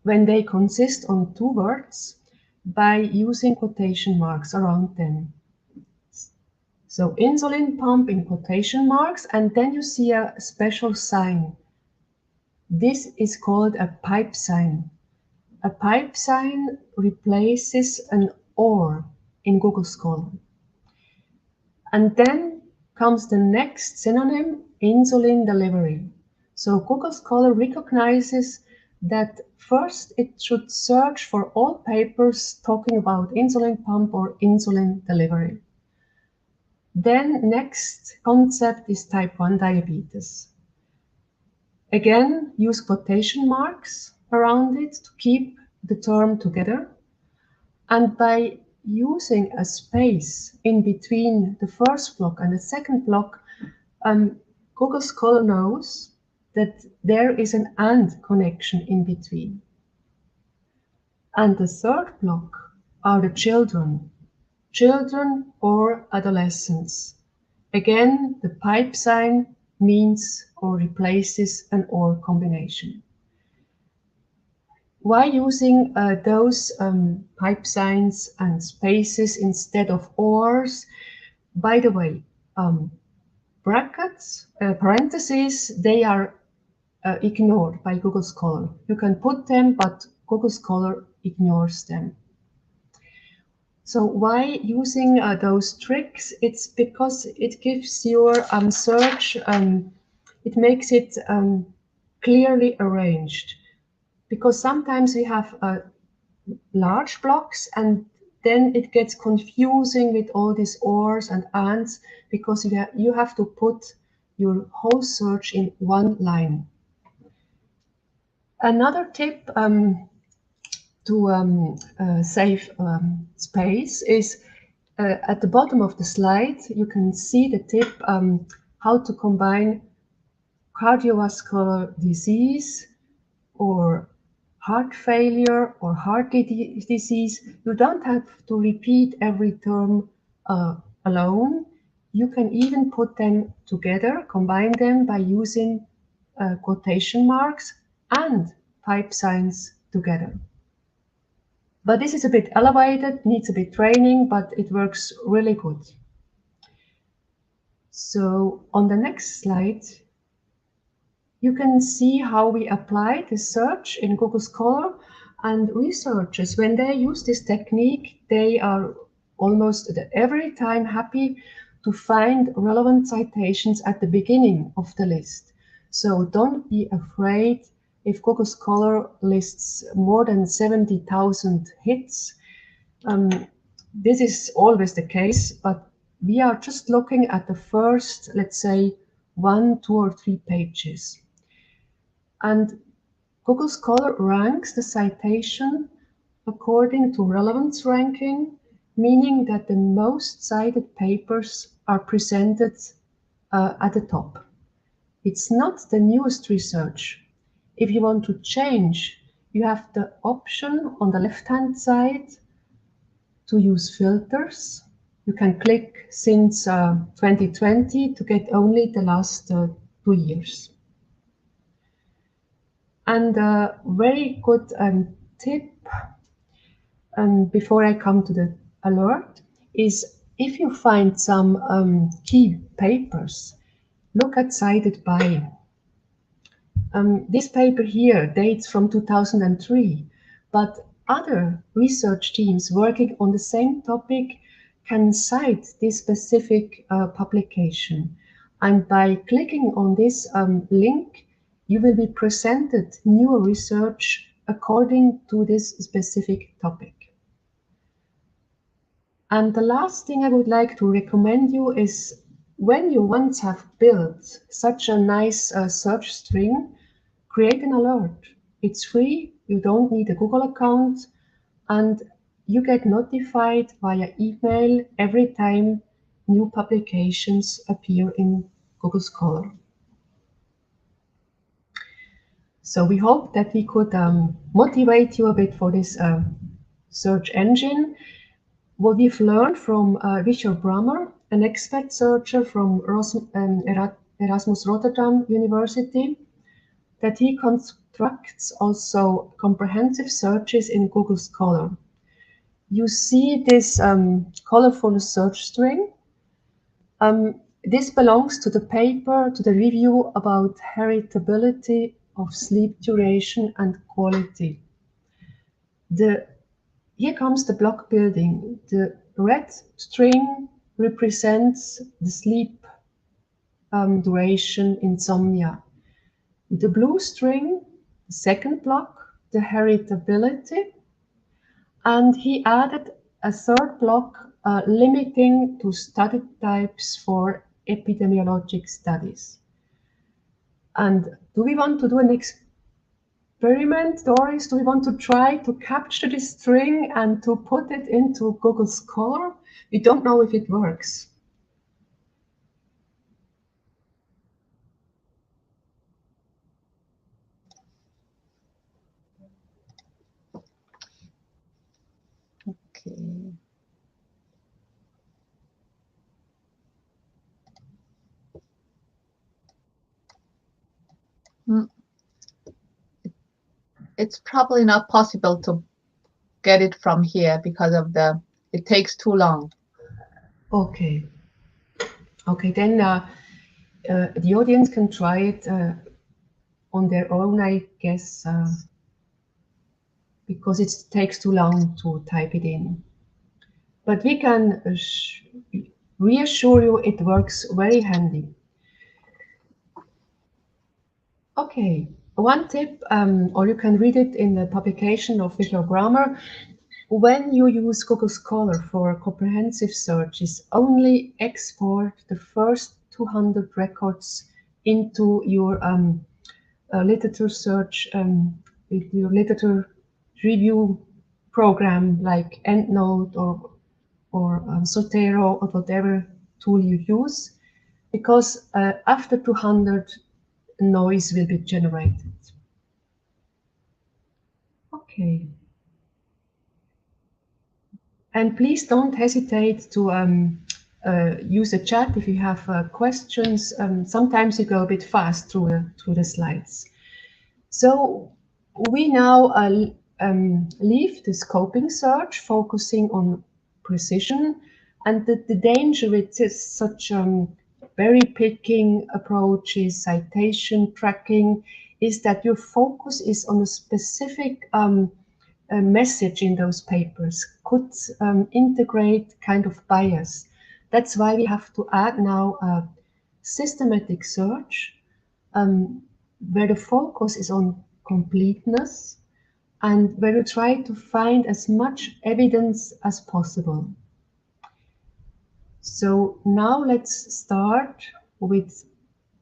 when they consist on two words by using quotation marks around them. So insulin pump in quotation marks, and then you see a special sign. This is called a pipe sign. A pipe sign replaces an or in Google Scholar. And then comes the next synonym, insulin delivery. So Google Scholar recognizes that first it should search for all papers talking about insulin pump or insulin delivery. Then next concept is type 1 diabetes. Again, use quotation marks around it to keep the term together. And by using a space in between the first block and the second block, Google Scholar knows that there is an and connection in between. And the third block are the children or adolescents. Again, the pipe sign means or replaces an or combination. Why using those pipe signs and spaces instead of ors? By the way, brackets, parentheses, they are ignored by Google Scholar. You can put them, but Google Scholar ignores them. So why using those tricks? It's because it gives your search, it makes it clearly arranged. Because sometimes we have large blocks and then it gets confusing with all these ors and ands, because you have to put your whole search in one line. Another tip to save space is at the bottom of the slide, you can see the tip how to combine cardiovascular disease or heart failure or heart disease. You don't have to repeat every term alone. You can even put them together, combine them by using quotation marks and pipe signs together. But this is a bit elevated, needs a bit training, but it works really good. So on the next slide, you can see how we apply the search in Google Scholar, and researchers, when they use this technique, they are almost every time happy to find relevant citations at the beginning of the list. So don't be afraid if Google Scholar lists more than 70,000 hits. This is always the case, but we are just looking at the first, let's say, 1, 2, or 3 pages. And Google Scholar ranks the citation according to relevance ranking, meaning that the most cited papers are presented at the top. It's not the newest research. If you want to change, you have the option on the left-hand side to use filters. You can click since 2020 to get only the last 2 years. And a very good tip, before I come to the alert, is if you find some key papers, look at cited by. This paper here dates from 2003, but other research teams working on the same topic can cite this specific publication. And by clicking on this link, you will be presented new research according to this specific topic. And the last thing I would like to recommend you is when you once have built such a nice search string, create an alert. It's free, you don't need a Google account, and you get notified via email every time new publications appear in Google Scholar. So we hope that we could motivate you a bit for this search engine. What we've learned from Richard Brammer, an expert searcher from Erasmus Rotterdam University, that he constructs also comprehensive searches in Google Scholar. You see this colorful search string. This belongs to the paper, to the review about heritability of sleep duration and quality. Here comes the block building. The red string represents the sleep duration insomnia. The blue string, the second block, the heritability. And he added a third block limiting to study types for epidemiologic studies. And do we want to do an experiment, Doris? Do we want to try to capture this string and to put it into Google Scholar? We don't know if it works. Okay. It's probably not possible to get it from here because of it takes too long. Okay. Okay, then the audience can try it on their own, I guess, because it takes too long to type it in. But we can reassure you it works very handy. Okay, one tip, or you can read it in the publication of Richard Brammer. When you use Google Scholar for comprehensive searches, only export the first 200 records into your literature search with your literature review program like EndNote or Zotero or whatever tool you use, because after 200, noise will be generated. Okay. And please don't hesitate to use a chat if you have questions. Sometimes you go a bit fast through the slides. So we now leave the scoping search, focusing on precision, and the danger with such very picking approaches, citation tracking, is that your focus is on a specific a message in those papers, could integrate kind of bias. That's why we have to add now a systematic search where the focus is on completeness and where we try to find as much evidence as possible. So now let's start with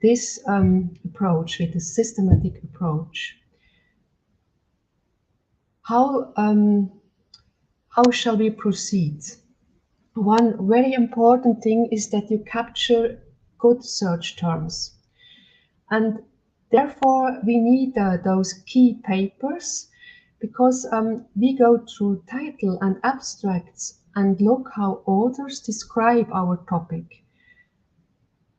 this approach, with the systematic approach. How shall we proceed? One very important thing is that you capture good search terms. And therefore, we need those key papers, because we go through title and abstracts and look how authors describe our topic.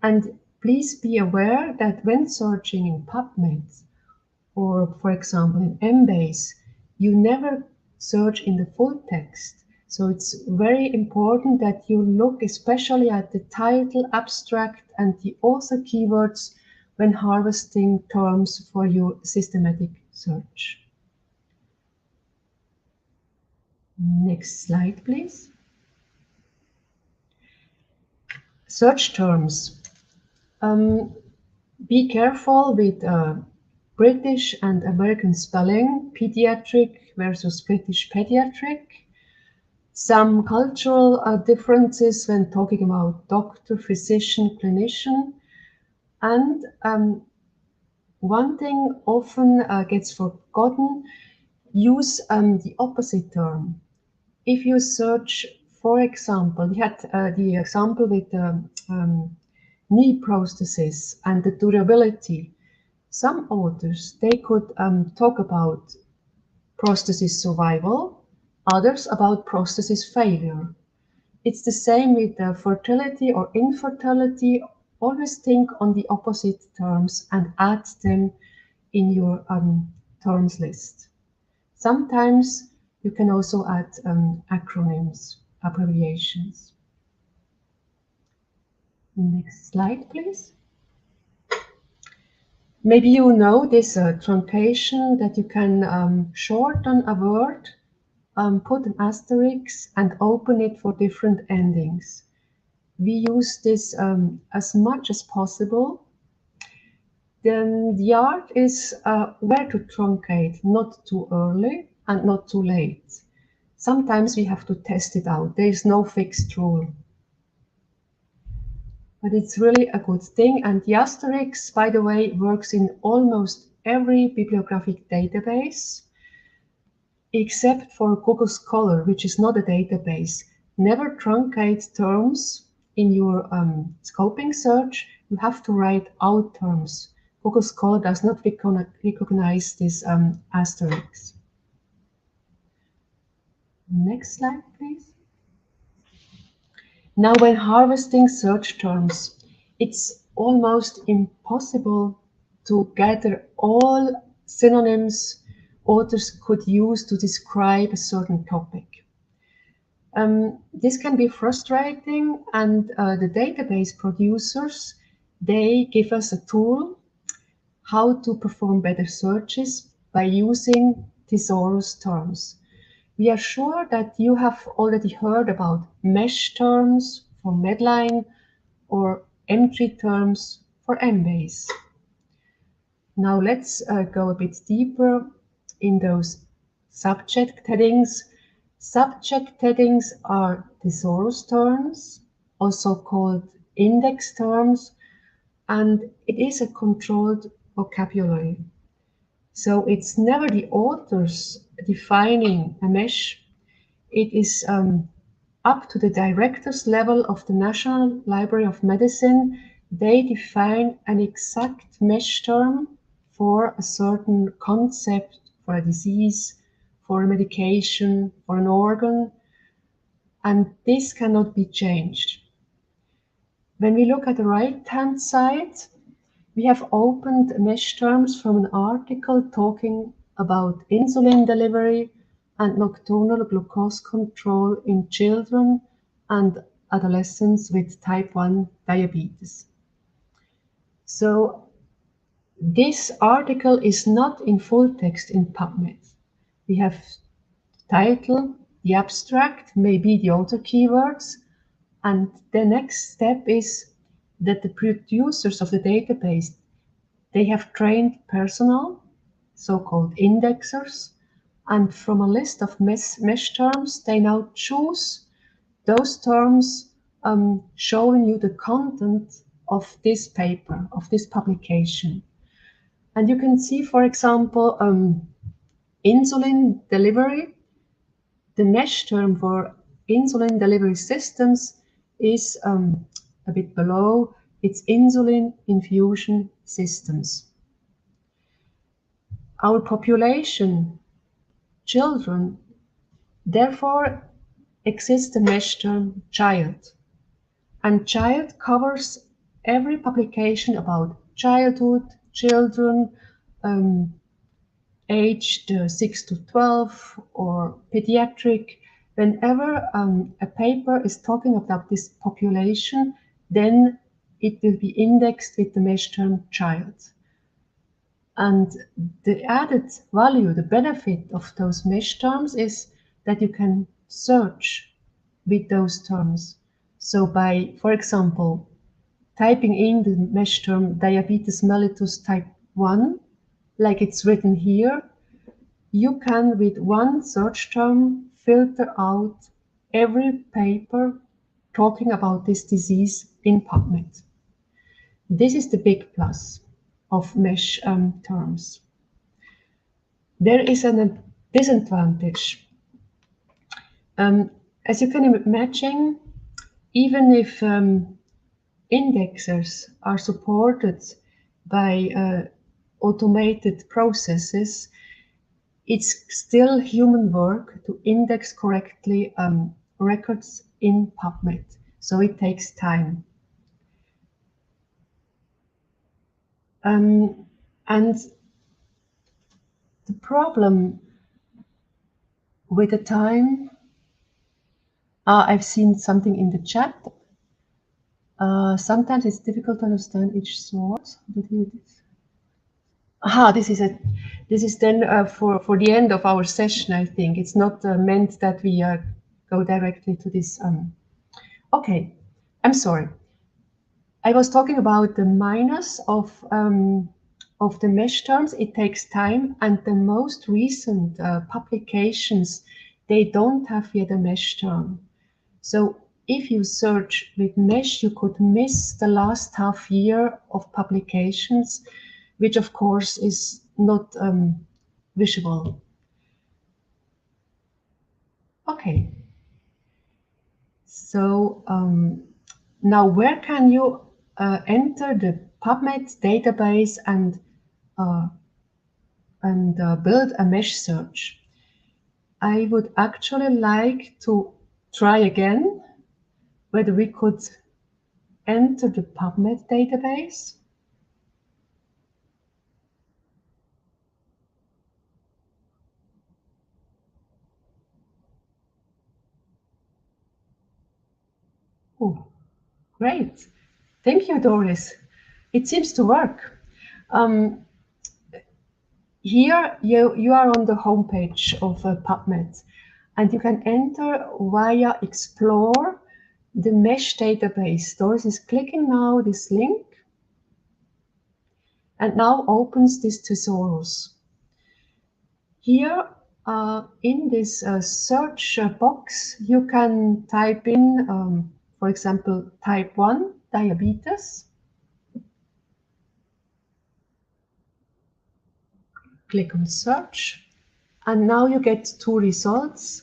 And please be aware that when searching in PubMed, or for example in Embase, you never search in the full text. So it's very important that you look especially at the title, abstract, and the author keywords when harvesting terms for your systematic search. Next slide, please. Search terms. Be careful with British and American spelling, pediatric versus British pediatric. Some cultural differences when talking about doctor, physician, clinician. And one thing often gets forgotten, use the opposite term. If you search, for example, we had the example with knee prosthesis and the durability. Some authors, they could talk about prosthesis survival, others about prosthesis failure. It's the same with fertility or infertility. Always think on the opposite terms and add them in your terms list. Sometimes you can also add acronyms, abbreviations. Next slide, please. Maybe you know this truncation that you can shorten a word, put an asterisk and open it for different endings. We use this as much as possible. Then the art is where to truncate, not too early and not too late. Sometimes we have to test it out. There is no fixed rule. But it's really a good thing. And the asterisk, by the way, works in almost every bibliographic database, except for Google Scholar, which is not a database. Never truncate terms in your scoping search. You have to write out terms. Google Scholar does not recognize this asterisk. Next slide, please. Now, when harvesting search terms, it's almost impossible to gather all synonyms authors could use to describe a certain topic. This can be frustrating, and the database producers, they give us a tool how to perform better searches by using thesaurus terms. We are sure that you have already heard about mesh terms for Medline or entry terms for Embase. Now let's go a bit deeper in those subject headings. Subject headings are thesaurus terms, also called index terms, and it is a controlled vocabulary. So it's never the authors defining a mesh. It is up to the directors level of the National Library of Medicine. They define an exact mesh term for a certain concept, for a disease, for a medication, for an organ, and this cannot be changed. When we look at the right-hand side, we have opened mesh terms from an article talking about insulin delivery and nocturnal glucose control in children and adolescents with type 1 diabetes. So this article is not in full text in PubMed. We have title, the abstract, maybe the author keywords, and the next step is that the producers of the database, they have trained personnel, so-called indexers, and from a list of mesh terms, they now choose those terms showing you the content of this paper, of this publication. And you can see, for example, insulin delivery. The mesh term for insulin delivery systems is a bit below. It's insulin infusion systems. Our population, children, therefore exists the mesh term child. And child covers every publication about childhood, children, aged 6 to 12 or pediatric. Whenever a paper is talking about this population, then it will be indexed with the mesh term child. And the added value, the benefit of those mesh terms is that you can search with those terms. So by, for example, typing in the mesh term diabetes mellitus type 1, like it's written here, you can with one search term filter out every paper talking about this disease in PubMed. This is the big plus of mesh terms. There is a disadvantage. As you can imagine, even if indexers are supported by automated processes, it's still human work to index correctly records in PubMed, so it takes time. And the problem with the time, I've seen something in the chat. Sometimes it's difficult to understand each source. This is then for the end of our session, I think. It's not meant that we go directly to this. Okay, I'm sorry. I was talking about the minus of the mesh terms. It takes time, and the most recent publications, they don't have yet a mesh term. So if you search with mesh, you could miss the last half year of publications, which of course is not visible. Okay. So now where can you enter the PubMed database and build a mesh search? I would actually like to try again whether we could enter the PubMed database. Oh, great. Thank you, Doris. It seems to work. Here you are on the homepage of PubMed, and you can enter via Explore the mesh database. Doris is clicking now this link and now opens this thesaurus. Here in this search box, you can type in, for example, type 1 diabetes. click on search, and now you get two results.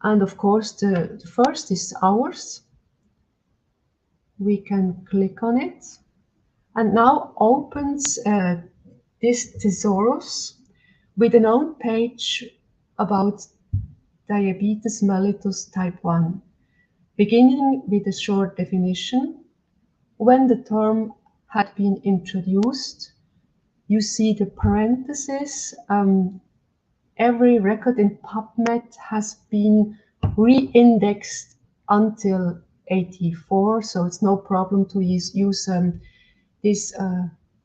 And of course, the first is hours. We can click on it, and now opens this thesaurus with an own page about diabetes mellitus type 1, beginning with a short definition. When the term had been introduced, you see the parentheses. Every record in PubMed has been re-indexed until 84, so it's no problem to use this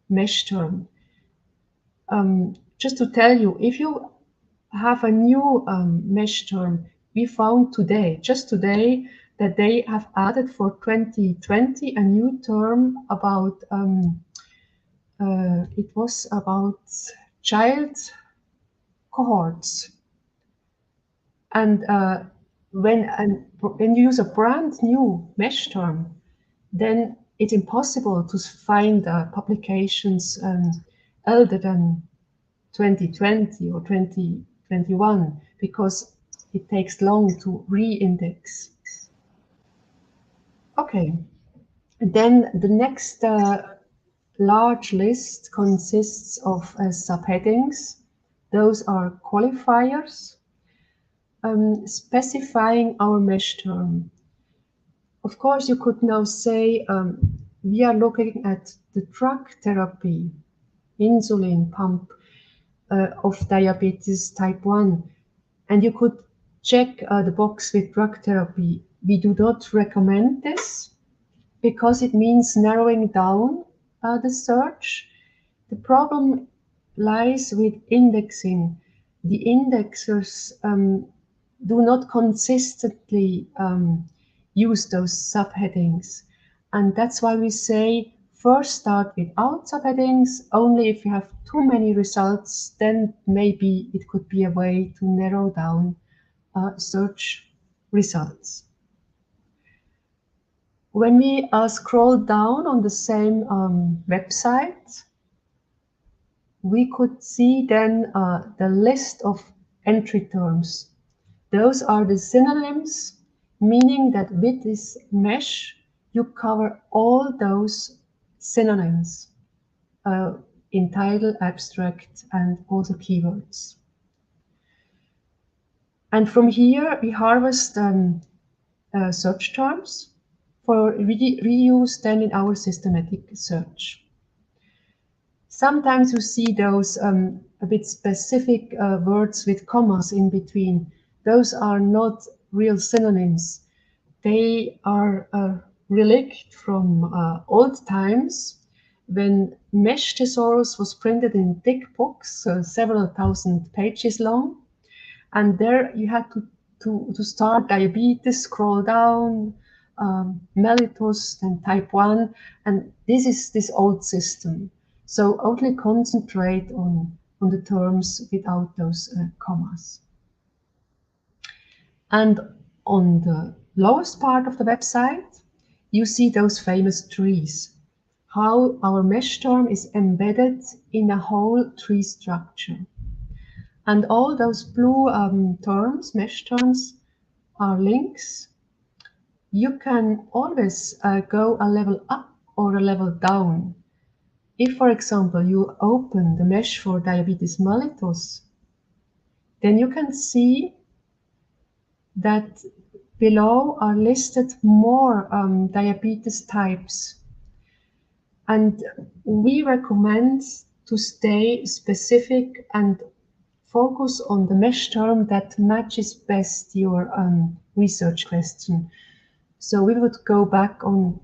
mesh term. Just to tell you, if you have a new mesh term, we found today, just today, that they have added for 2020 a new term about, it was about child cohorts. And when you use a brand new mesh term, then it's impossible to find publications older than 2020 or 2021 because it takes long to re-index. Okay, and then the next large list consists of subheadings. Those are qualifiers specifying our mesh term. Of course, you could now say we are looking at the drug therapy, insulin pump of diabetes type 1, and you could check the box with drug therapy. We do not recommend this because it means narrowing down the search. The problem lies with indexing. The indexers do not consistently use those subheadings. And that's why we say first start without subheadings. Only if you have too many results, then maybe it could be a way to narrow down search results. When we scroll down on the same website, we could see then the list of entry terms. Those are the synonyms, meaning that with this mesh, you cover all those synonyms in title, abstract, and also keywords. And from here, we harvest search terms for reuse then in our systematic search. Sometimes you see those a bit specific words with commas in between. Those are not real synonyms. They are a relic from old times when mesh thesaurus was printed in thick books, several thousand pages long. And there you had to start diabetes, scroll down, mellitus, and type 1. And this is this old system. So only concentrate on the terms without those commas. And on the lowest part of the website, you see those famous trees, how our mesh term is embedded in a whole tree structure. And all those blue terms, mesh terms, are links. You can always go a level up or a level down. If, for example, you open the mesh for diabetes mellitus, then you can see that below are listed more diabetes types. And we recommend to stay specific and focus on the mesh term that matches best your research question. So we would go back on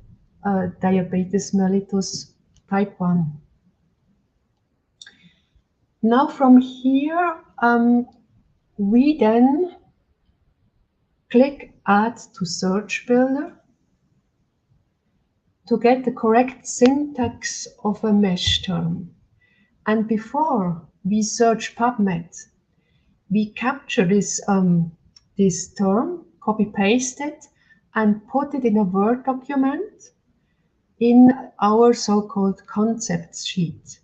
diabetes mellitus type 1. Now from here, we then click Add to Search Builder to get the correct syntax of a mesh term. And before we search PubMed, we capture this, this term, copy-paste it, and put it in a Word document in our so-called concept sheet.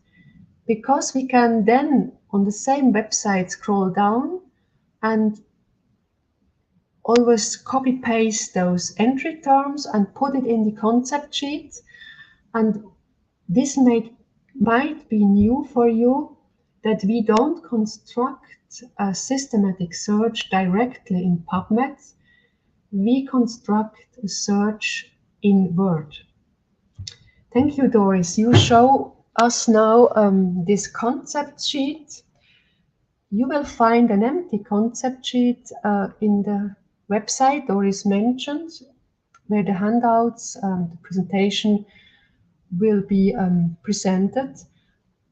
Because we can then, on the same website scroll down and always copy paste those entry terms and put it in the concept sheet. And this might be new for you, that we don't construct a systematic search directly in PubMed. We construct a search in Word. Thank you, Doris. You show us now this concept sheet. You will find an empty concept sheet in the website Doris mentioned, where the handouts, the presentation will be presented.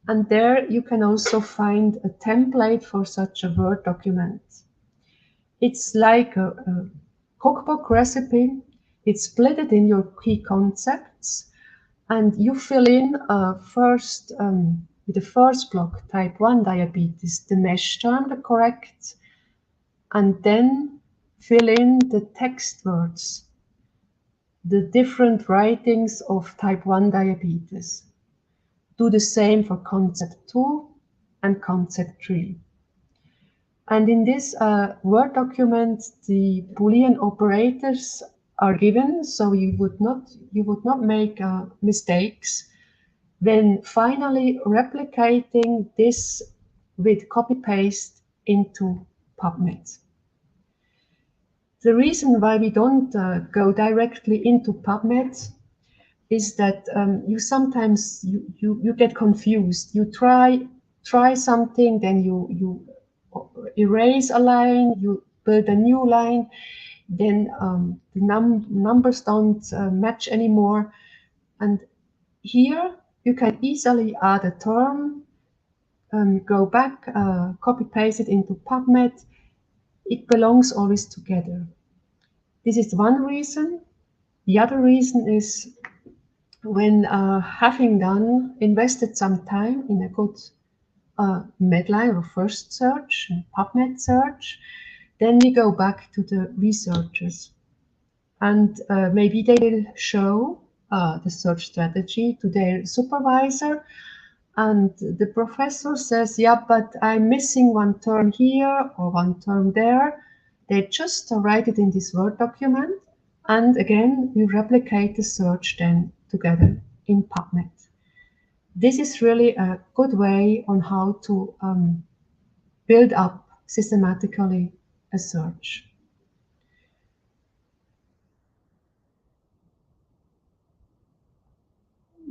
And there you can also find a template for such a Word document. It's like a cookbook recipe. It's split in your key concepts, and you fill in first with the first block, type 1 diabetes, the mesh term, the correct, and then fill in the text words, the different writings of type 1 diabetes. Do the same for concept 2 and concept 3. And in this Word document, the Boolean operators are given, so you would not make mistakes when finally replicating this with copy-paste into PubMed. The reason why we don't go directly into PubMed is that you sometimes you get confused. You try something, then you erase a line, you build a new line, then the numbers don't match anymore. And here you can easily add a term, go back, copy paste it into PubMed. It belongs always together. This is one reason. The other reason is when having invested some time in a good Medline or first search, PubMed search, then we go back to the researchers. And maybe they will show the search strategy to their supervisor. And the professor says, yeah, but I'm missing one term here or one term there. They just write it in this Word document. And again, we replicate the search then together in PubMed. This is really a good way on how to build up systematically a search.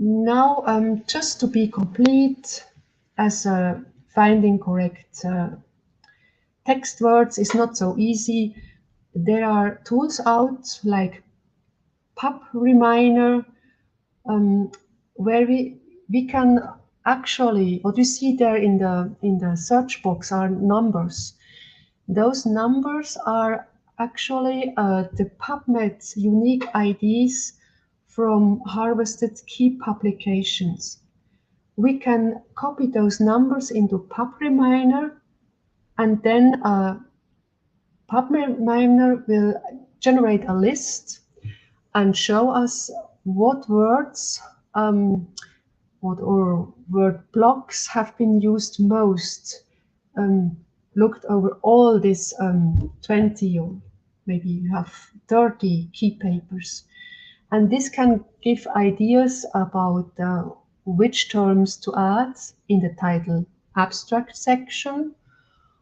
Now, just to be complete, as finding correct text words is not so easy. There are tools out like PubReminer, where we can actually, what you see there in the search box are numbers. Those numbers are actually the PubMed's unique IDs from harvested key publications. We can copy those numbers into PubReminer, and then PubReminer will generate a list and show us what words or word blocks have been used most, looked over all these 20 or maybe you have 30 key papers. And this can give ideas about which terms to add in the title abstract section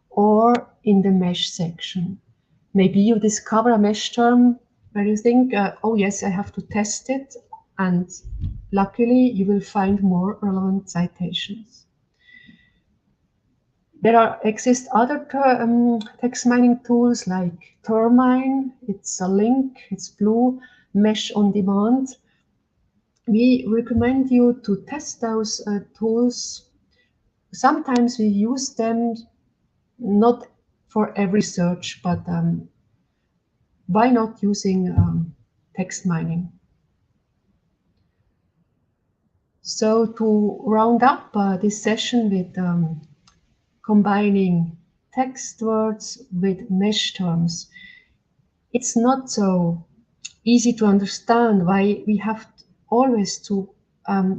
or in the mesh section. Maybe you discover a mesh term where you think, oh yes, I have to test it. And luckily, you will find more relevant citations. There exist other text mining tools like Termine. It's a link, it's blue, Mesh on Demand. We recommend you to test those tools. Sometimes we use them not for every search, but why not using text mining? So to round up this session with combining text words with mesh terms, it's not so easy to understand why we have always to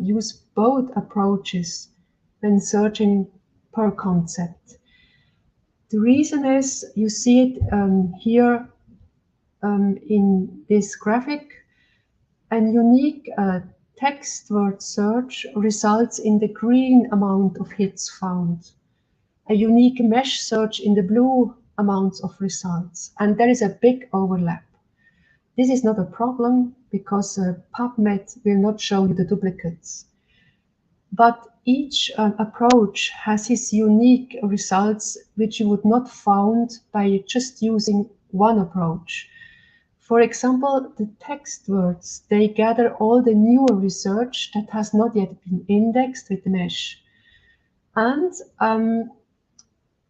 use both approaches when searching per concept. The reason is, you see it here in this graphic, a unique text word search results in the green amount of hits found. A unique mesh search in the blue amounts of results, and there is a big overlap. This is not a problem because PubMed will not show you the duplicates. But each approach has its unique results, which you would not found by just using one approach. For example, the text words, they gather all the newer research that has not yet been indexed with the mesh. And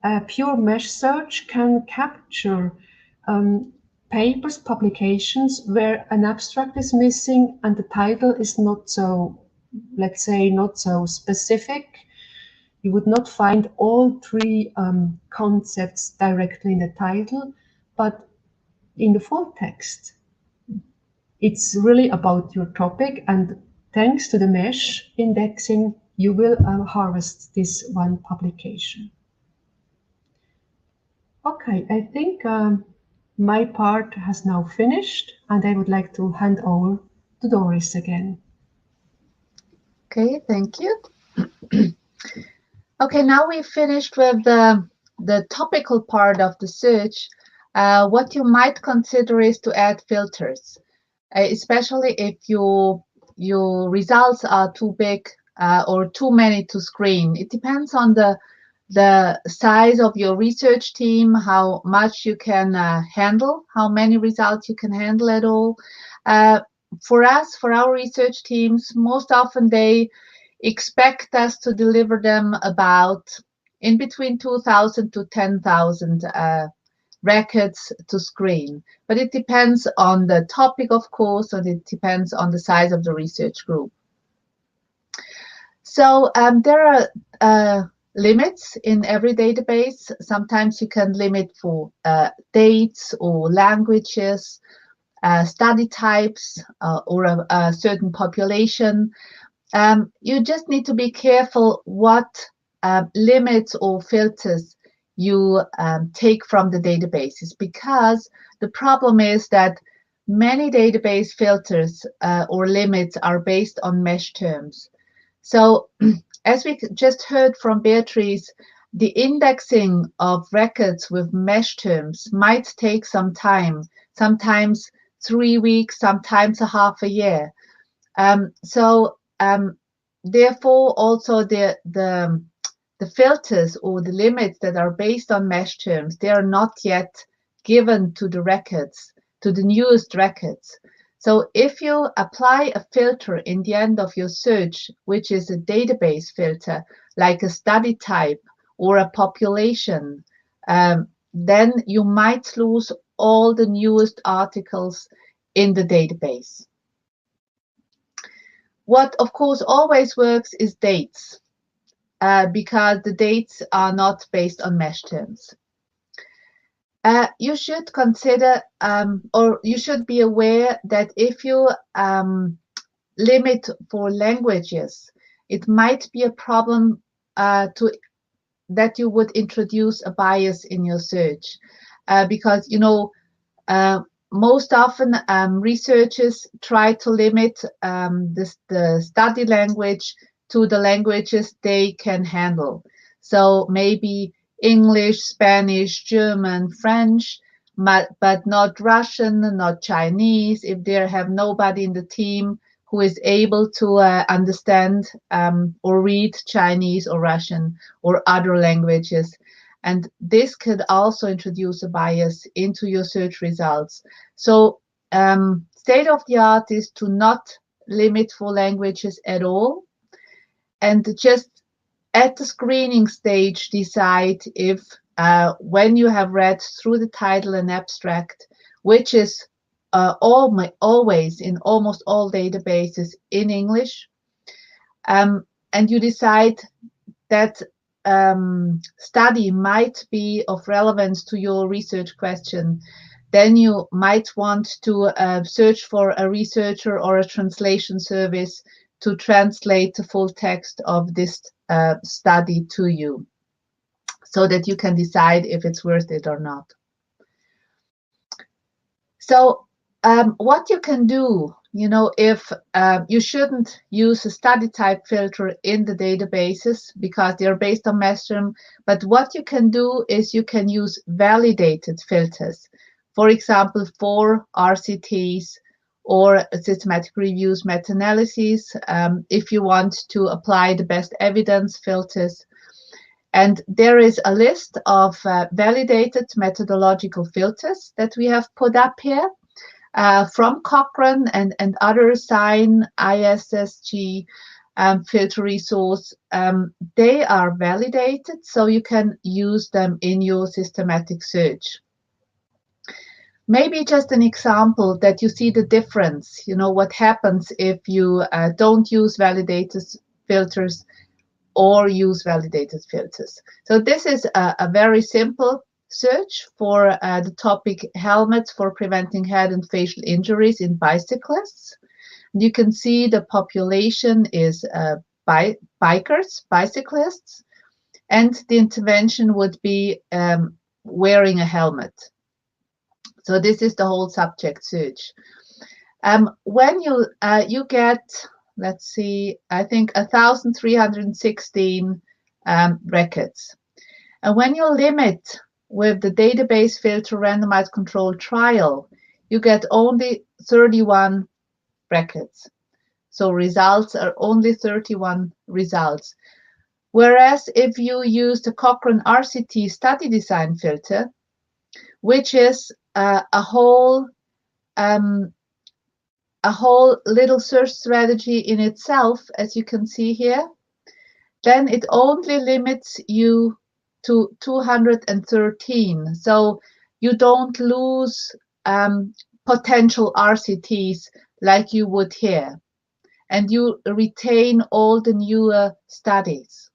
a pure mesh search can capture papers, publications where an abstract is missing and the title is not so, let's say, not so specific. You would not find all three concepts directly in the title, but in the full text, it's really about your topic, and thanks to the mesh indexing, you will harvest this one publication. Okay, I think my part has now finished, and I would like to hand over to Doris again. Okay, thank you. Okay, now we finished with the topical part of the search. What you might consider is to add filters, especially if your results are too big or too many to screen. It depends on the size of your research team, how much you can handle, how many results you can handle at all. For us, for our research teams, most often they expect us to deliver them about in between 2,000 to 10,000 records to screen. But it depends on the topic, of course, and it depends on the size of the research group. So there are limits in every database. Sometimes you can limit for dates or languages, study types, or a certain population. You just need to be careful what limits or filters you take from the databases, because the problem is that many database filters or limits are based on mesh terms. So as we just heard from Beatrice, the indexing of records with mesh terms might take some time, sometimes 3 weeks, sometimes a half a year. Therefore, also the filters or the limits that are based on mesh terms, they are not yet given to the records, to the newest records. So if you apply a filter in the end of your search, which is a database filter, like a study type or a population, then you might lose all the newest articles in the database. What, of course, always works is dates, because the dates are not based on mesh terms. You should consider, or you should be aware that if you limit for languages, it might be a problem that you would introduce a bias in your search, because, you know, most often researchers try to limit the study language to the languages they can handle. So maybe English, Spanish, German, French, but not Russian, not Chinese, if they have nobody in the team who is able to understand or read Chinese or Russian or other languages. And this could also introduce a bias into your search results. So state of the art is to not limit for languages at all, and just at the screening stage decide if when you have read through the title and abstract, which is always in almost all databases in English, and you decide that study might be of relevance to your research question, then you might want to search for a researcher or a translation service to translate the full text of this study to you. so that you can decide if it's worth it or not. So what you can do, if you shouldn't use a study type filter in the databases because they're based on mass term, but what you can do is you can use validated filters. For example, for RCTs or systematic reviews, meta-analyses, if you want to apply the best evidence filters. And there is a list of validated methodological filters that we have put up here from Cochrane and other SIGN, ISSG filter resource. They are validated, so you can use them in your systematic search. Maybe just an example that you see the difference, what happens if you don't use validated filters or use validated filters. So this is a very simple search for the topic helmets for preventing head and facial injuries in bicyclists. You can see the population is bikers, bicyclists, and the intervention would be wearing a helmet. So this is the whole subject search. When you get, let's see, I think 1,316 records. And when you limit with the database filter randomized controlled trial, you get only 31 records. So results are only 31 results. Whereas if you use the Cochrane RCT study design filter, which is a whole little search strategy in itself, as you can see here, then it only limits you to 213. So you don't lose potential RCTs like you would here, and you retain all the newer studies.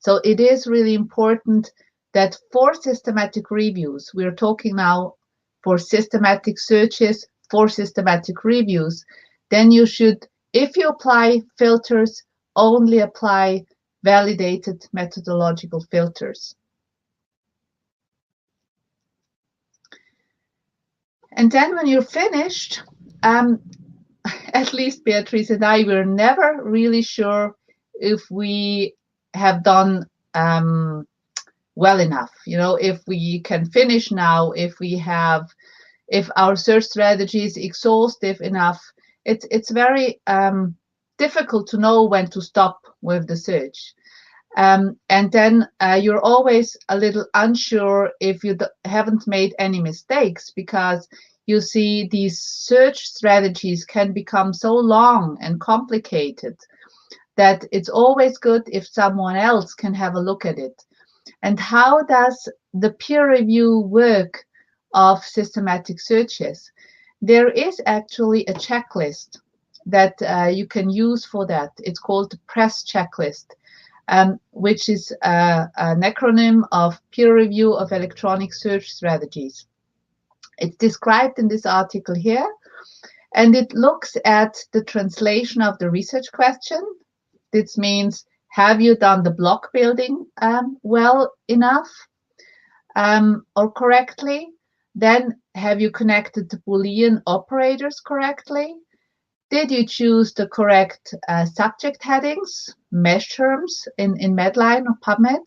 So it is really important that for systematic reviews, we're talking now for systematic searches, for systematic reviews, then you should, if you apply filters, only apply validated methodological filters. And then when you're finished, at least Beatrice and I were never really sure if we have done well enough, if we can finish now, if our search strategy is exhaustive enough. It's very difficult to know when to stop with the search. And then you're always a little unsure if you haven't made any mistakes, because you see these search strategies can become so long and complicated that it's always good if someone else can have a look at it. And how does the peer review work of systematic searches? There is actually a checklist that you can use for that. It's called the PRESS checklist, which is an acronym of peer review of electronic search strategies. It's described in this article here, and it looks at the translation of the research question. This means, have you done the block building well enough or correctly? Then, have you connected the Boolean operators correctly? Did you choose the correct subject headings, mesh terms in Medline or PubMed?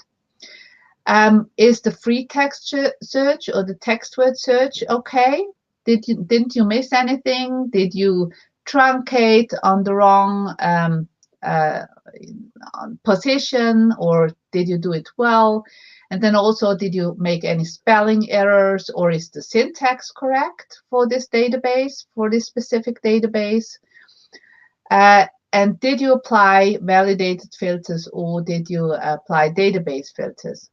Is the free text search or the text word search okay? Didn't you miss anything? Did you truncate on the wrong position, or did you do it well? And then also, did you make any spelling errors, or is the syntax correct for this database, for this specific database? And did you apply validated filters, or did you apply database filters?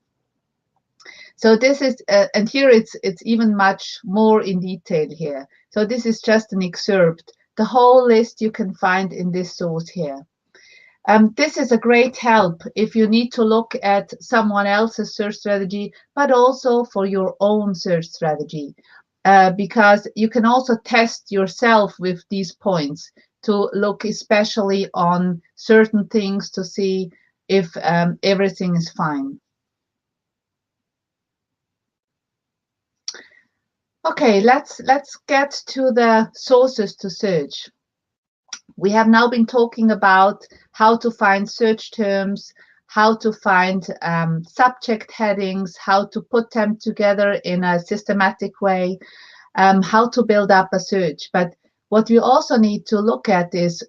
So this is, and here it's even much more in detail here. So this is just an excerpt. The whole list you can find in this source here. This is a great help if you need to look at someone else's search strategy, but also for your own search strategy, because you can also test yourself with these points to look especially on certain things to see if everything is fine. Okay, let's get to the sources to search. We have now been talking about how to find search terms, how to find subject headings, how to put them together in a systematic way, how to build up a search. But what we also need to look at is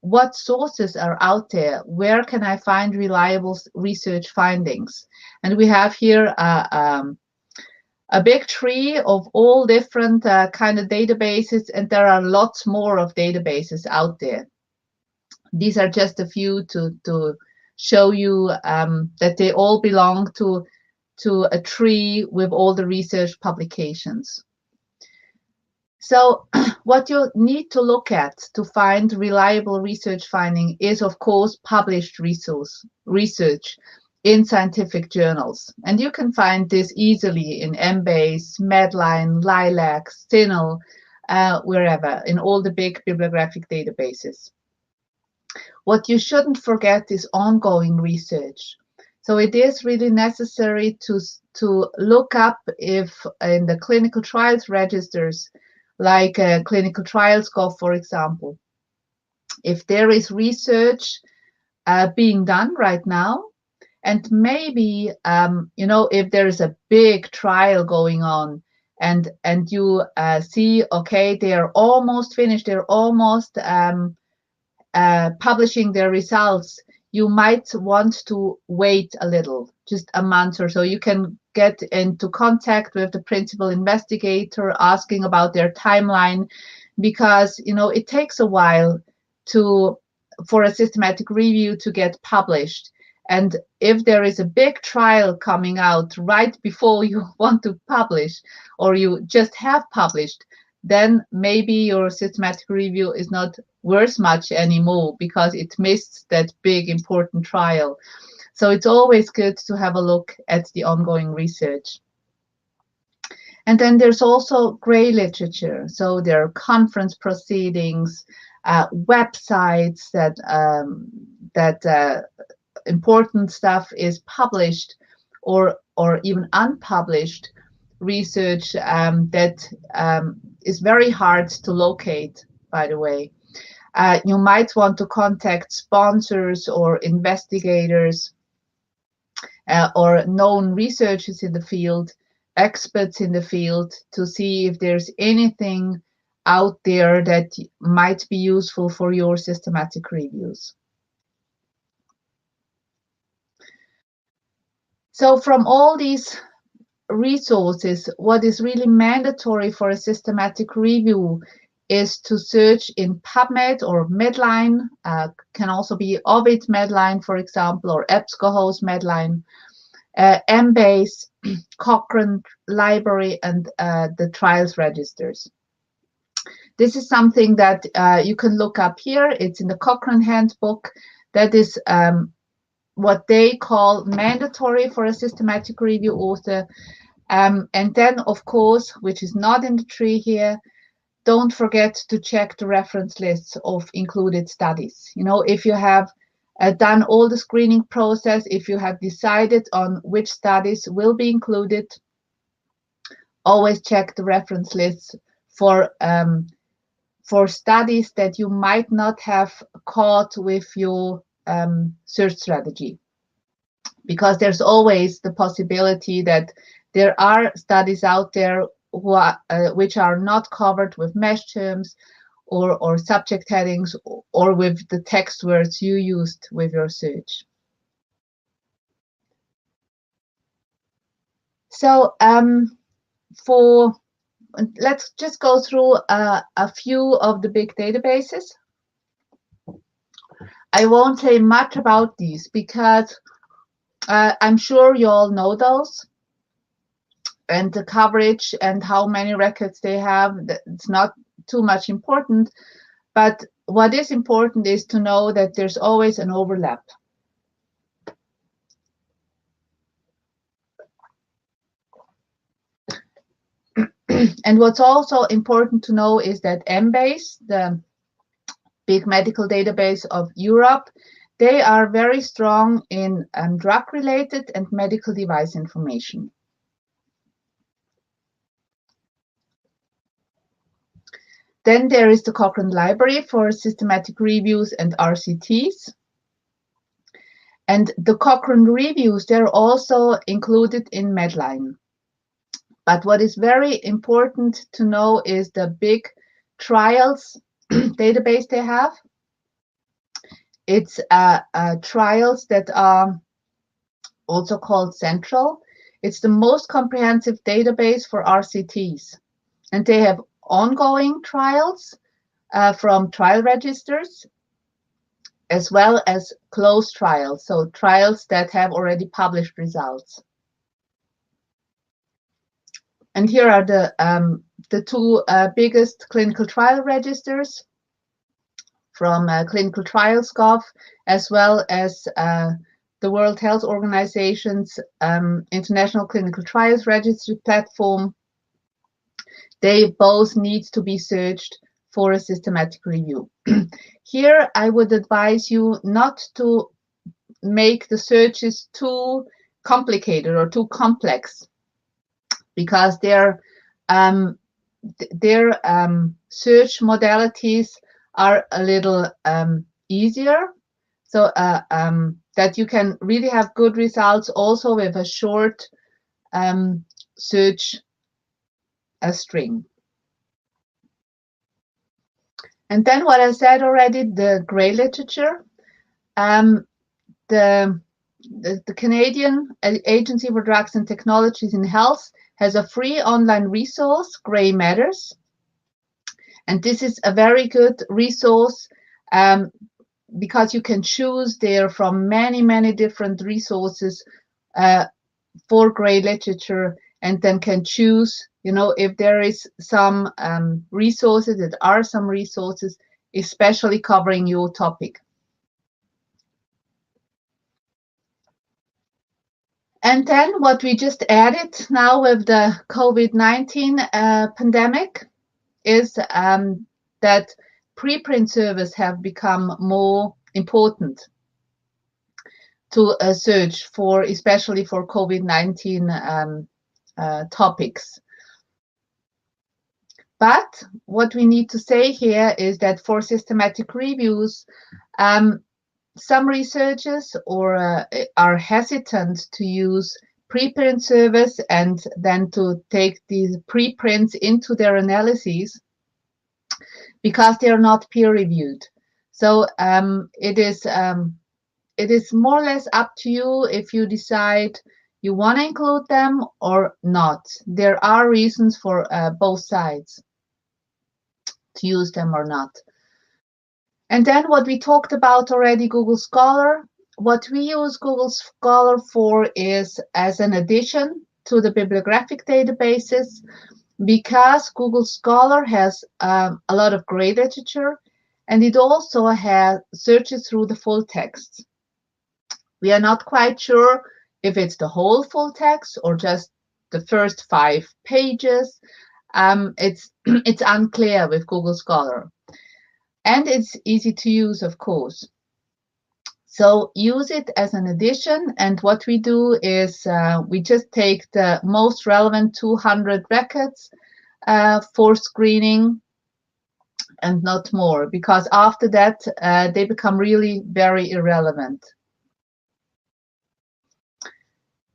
what sources are out there? Where can I find reliable research findings? And we have here a big tree of all different kind of databases, and there are lots more of databases out there. These are just a few to show you that they all belong to a tree with all the research publications. So what you need to look at to find reliable research finding is, of course, published research in scientific journals. And you can find this easily in Embase, Medline, Lilac, CINAHL, wherever, in all the big bibliographic databases. What you shouldn't forget is ongoing research. So it is really necessary to look up if in the clinical trials registers, like ClinicalTrials.gov, for example, if there is research being done right now, and maybe, you know, if there is a big trial going on and you see, okay, they are almost finished, they're almost publishing their results, you might want to wait a little, just a month or so. You can get into contact with the principal investigator asking about their timeline, because, you know, it takes a while for a systematic review to get published. And if there is a big trial coming out right before you want to publish, or you just have published, then maybe your systematic review is not worth much anymore because it missed that big important trial. So it's always good to have a look at the ongoing research. And then there's also gray literature. So there are conference proceedings, websites that important stuff is published, or even unpublished research that is very hard to locate, by the way. You might want to contact sponsors or investigators or known researchers in the field, experts in the field, to see if there's anything out there that might be useful for your systematic reviews. So from all these resources, what is really mandatory for a systematic review is to search in PubMed or Medline, can also be Ovid Medline, for example, or EBSCOhost Medline, Embase, Cochrane Library, and the trials registers. This is something that you can look up here. It's in the Cochrane Handbook. That is what they call mandatory for a systematic review author. And then, of course, which is not in the tree here, don't forget to check the reference lists of included studies. You know, if you have done all the screening process, if you have decided on which studies will be included, always check the reference lists for studies that you might not have caught with your search strategy, because there's always the possibility that there are studies out there who are, which are not covered with mesh terms or subject headings or with the text words you used with your search. So let's just go through a few of the big databases. I won't say much about these because I'm sure you all know those, and the coverage and how many records they have, it's not too much important. But what is important is to know that there's always an overlap. And what's also important to know is that Embase, the big medical database of Europe, they are very strong in drug-related and medical device information. Then there is the Cochrane Library for systematic reviews and RCTs. And the Cochrane reviews, they're also included in Medline. But what is very important to know is the big trials database they have. It's trials that are also called Central. It's the most comprehensive database for RCTs. And they have ongoing trials from trial registers, as well as closed trials, so trials that have already published results. And here are the two biggest clinical trial registers from ClinicalTrials.gov, as well as the World Health Organization's International Clinical Trials Registry platform. They both need to be searched for a systematic review. Here, I would advise you not to make the searches too complicated or too complex, because their search modalities are a little easier, so that you can really have good results also with a short search string. And then what I said already, the gray literature. The Canadian Agency for Drugs and Technologies in Health has a free online resource, Gray Matters. And this is a very good resource because you can choose there from many, many different resources for gray literature, and then can choose, you know, if there is some resources, that are some resources especially covering your topic. And then what we just added now with the COVID-19 pandemic is that preprint servers have become more important to search for, especially for COVID-19 topics. But what we need to say here is that for systematic reviews, some researchers are hesitant to use preprint servers and then to take these preprints into their analyses because they are not peer-reviewed. So it is more or less up to you if you decide you want to include them or not. There are reasons for both sides to use them or not. And then what we talked about already, Google Scholar. What we use Google Scholar for is as an addition to the bibliographic databases, because Google Scholar has a lot of gray literature, and it also has searches through the full text. We are not quite sure if it's the whole full text or just the first 5 pages. It's unclear with Google Scholar. And it's easy to use, of course. So use it as an addition. And what we do is we just take the most relevant 200 records for screening and not more, because after that, they become really very irrelevant.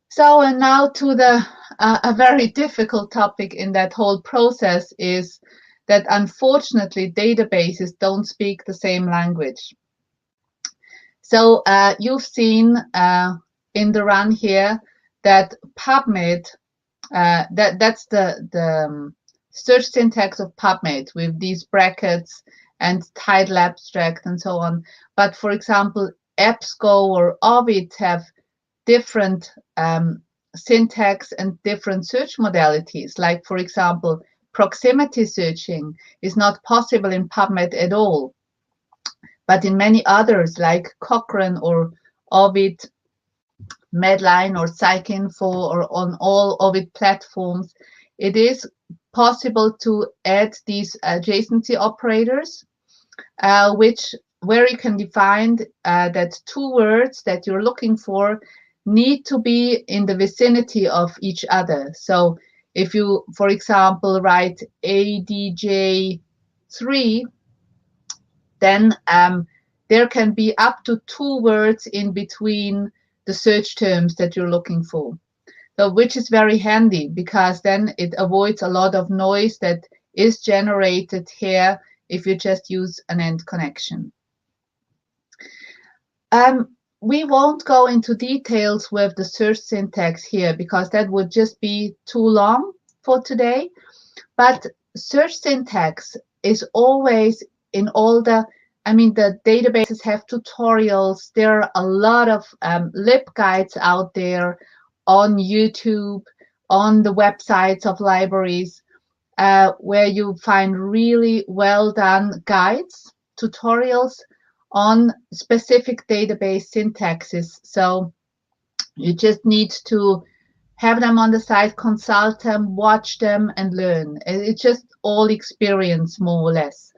So, and now to the a very difficult topic in that whole process is that unfortunately databases don't speak the same language. So you've seen in the run here that PubMed, that's the search syntax of PubMed with these brackets and title, abstract, and so on. But for example, EBSCO or Ovid have different syntax and different search modalities. Like, for example, proximity searching is not possible in PubMed at all. But in many others, like Cochrane or Ovid, Medline or PsycInfo, or on all Ovid platforms, it is possible to add these adjacency operators, where you can define that 2 words that you're looking for need to be in the vicinity of each other. So if you, for example, write ADJ 3, then there can be up to 2 words in between the search terms that you're looking for. So, which is very handy because then it avoids a lot of noise that is generated here if you just use an end connection. We won't go into details with the search syntax here because that would just be too long for today. But search syntax is always in all the databases have tutorials. There are a lot of LibGuides out there on YouTube, on the websites of libraries, where you find really well done guides, tutorials on specific database syntaxes. So you just need to have them on the site, consult them, watch them, and learn. It's just all experience, more or less.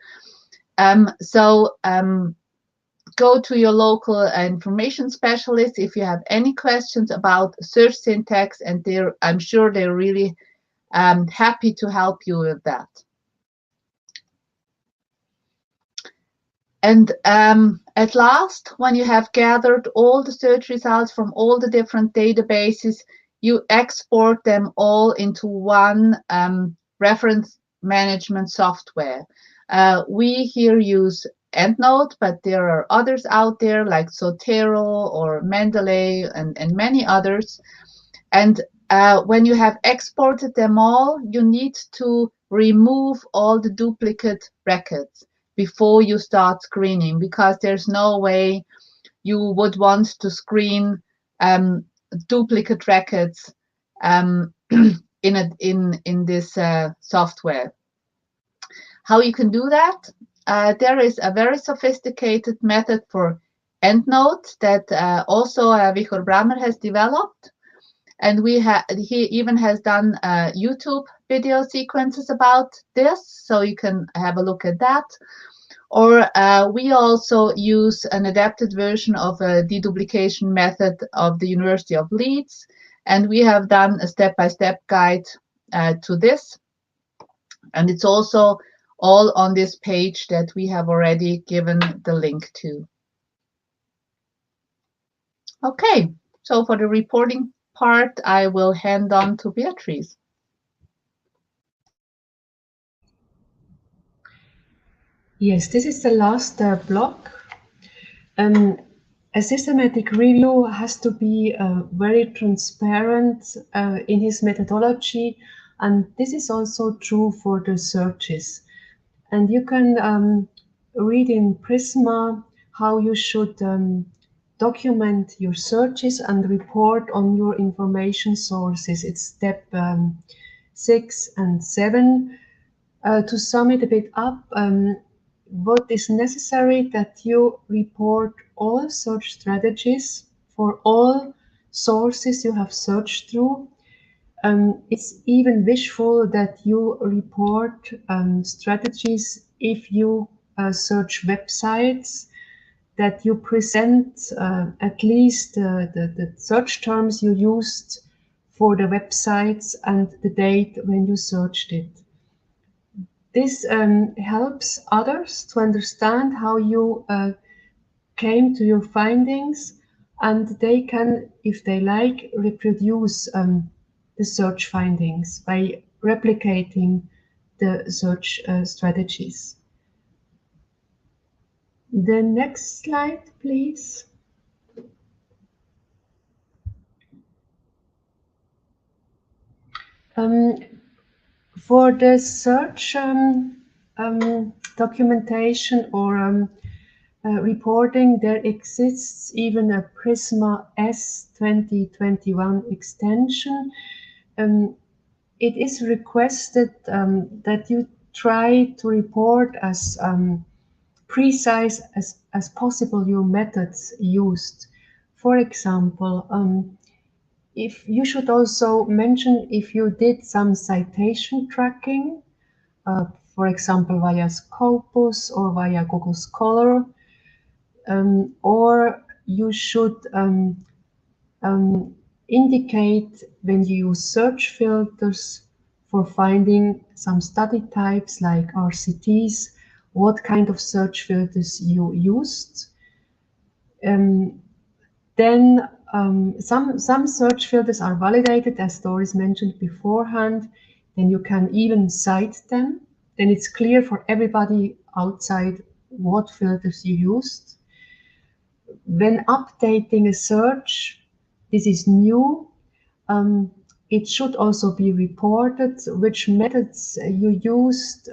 Go to your local information specialist if you have any questions about search syntax, and I'm sure they're really happy to help you with that. And at last, when you have gathered all the search results from all the different databases, you export them all into one reference management software. We here use EndNote, but there are others out there like Zotero or Mendeley and many others. And when you have exported them all, you need to remove all the duplicate records before you start screening, because there's no way you would want to screen duplicate records in this software. How you can do that? There is a very sophisticated method for EndNote that also Vichor Brammer has developed. And he even has done YouTube video sequences about this, so you can have a look at that. Or we also use an adapted version of a deduplication method of the University of Leeds, and we have done a step-by-step guide to this. And it's also all on this page that we have already given the link to. Okay, so for the reporting part, I will hand on to Beatrice. Yes, this is the last block. A systematic review has to be very transparent in his methodology, and this is also true for the searches. And you can read in Prisma how you should document your searches and report on your information sources. It's step 6 and 7. To sum it a bit up, what is necessary that you report all search strategies for all sources you have searched through. It's even wishful that you report strategies if you search websites, that you present at least the search terms you used for the websites and the date when you searched it. This helps others to understand how you came to your findings, and they can, if they like, reproduce the search findings by replicating the search strategies. The next slide, please. For the search documentation or reporting, there exists even a Prisma S 2021 extension. It is requested that you try to report as precise as possible your methods used. For example, if you should also mention if you did some citation tracking, for example, via Scopus or via Google Scholar, or you should indicate when you use search filters for finding some study types like RCTs, what kind of search filters you used. Then some search filters are validated, as Doris mentioned beforehand. Then you can even cite them. Then it's clear for everybody outside what filters you used. When updating a search, this is new. It should also be reported which methods you used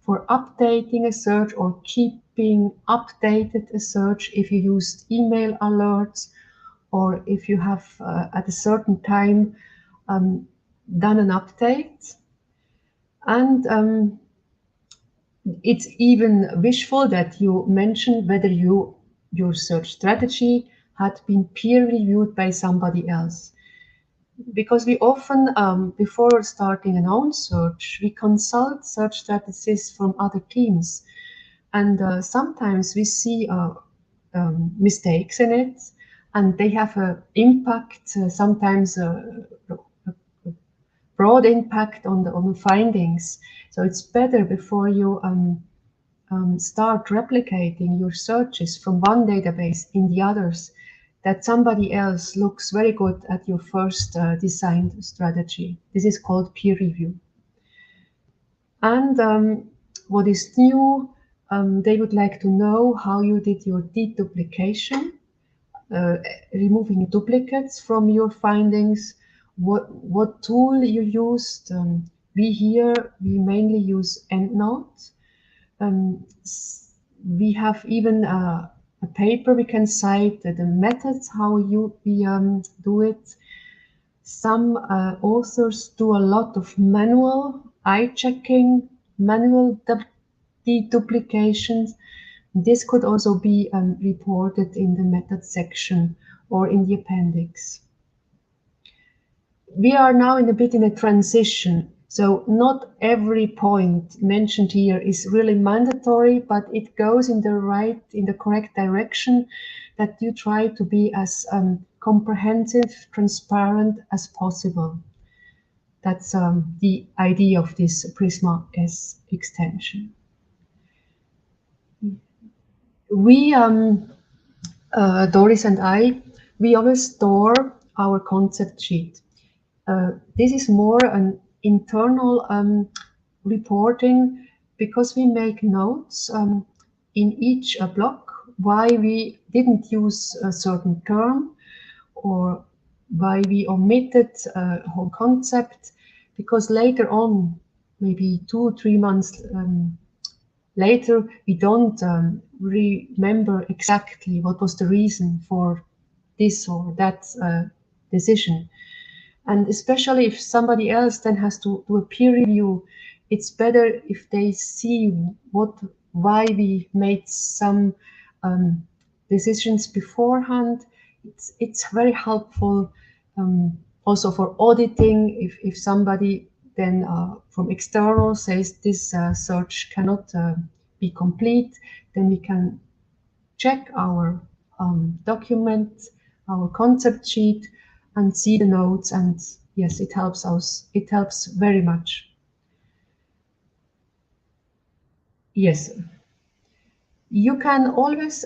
for updating a search or keeping updated a search, if you used email alerts or if you have at a certain time done an update. And it's even wishful that you mention whether your search strategy had been peer reviewed by somebody else. Because we often, before starting an own search, we consult search strategies from other teams. And sometimes we see mistakes in it, and they have an impact, sometimes a broad impact on the findings. So it's better before you start replicating your searches from one database in the others, that somebody else looks very good at your first designed strategy. This is called peer review. And what is new, they would like to know how you did your deduplication, removing duplicates from your findings, what tool you used. We mainly use EndNote. We have even a paper we can cite the methods how we do it. Some authors do a lot of manual eye-checking, manual deduplications. This could also be reported in the method section or in the appendix. We are now in a transition. So not every point mentioned here is really mandatory, but it goes in the correct direction, that you try to be as comprehensive, transparent as possible. That's the idea of this Prisma S extension. We, Doris and I, we always store our concept sheet. This is more an internal reporting, because we make notes in each block why we didn't use a certain term or why we omitted a whole concept, because later on, maybe 2 or 3 months later, we don't remember exactly what was the reason for this or that decision. And especially if somebody else then has to do a peer review, it's better if they see why we made some decisions beforehand. It's very helpful also for auditing. If somebody then from external says this search cannot be complete, then we can check our document, our concept sheet, and see the notes, and yes, it helps us. It helps very much. Yes, you can always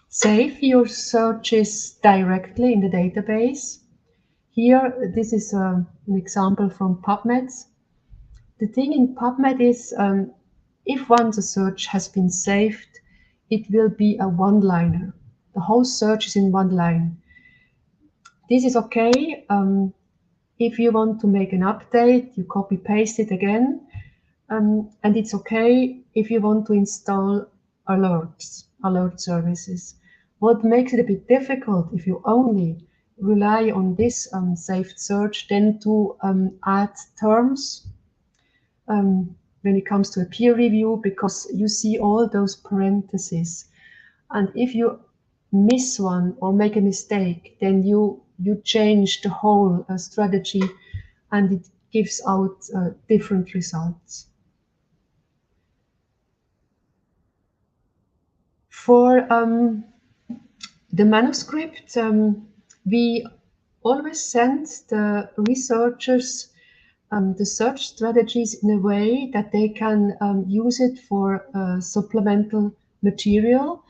save your searches directly in the database. Here, this is an example from PubMed. The thing in PubMed is, if once a search has been saved, it will be a one-liner. The whole search is in one line. This is okay. If you want to make an update, you copy paste it again. And it's okay if you want to install alert services. What makes it a bit difficult if you only rely on this saved search, then to add terms when it comes to a peer review, because you see all those parentheses. And if you miss one or make a mistake, then you change the whole strategy, and it gives out different results. For the manuscript, we always send the researchers the search strategies in a way that they can use it for supplemental material.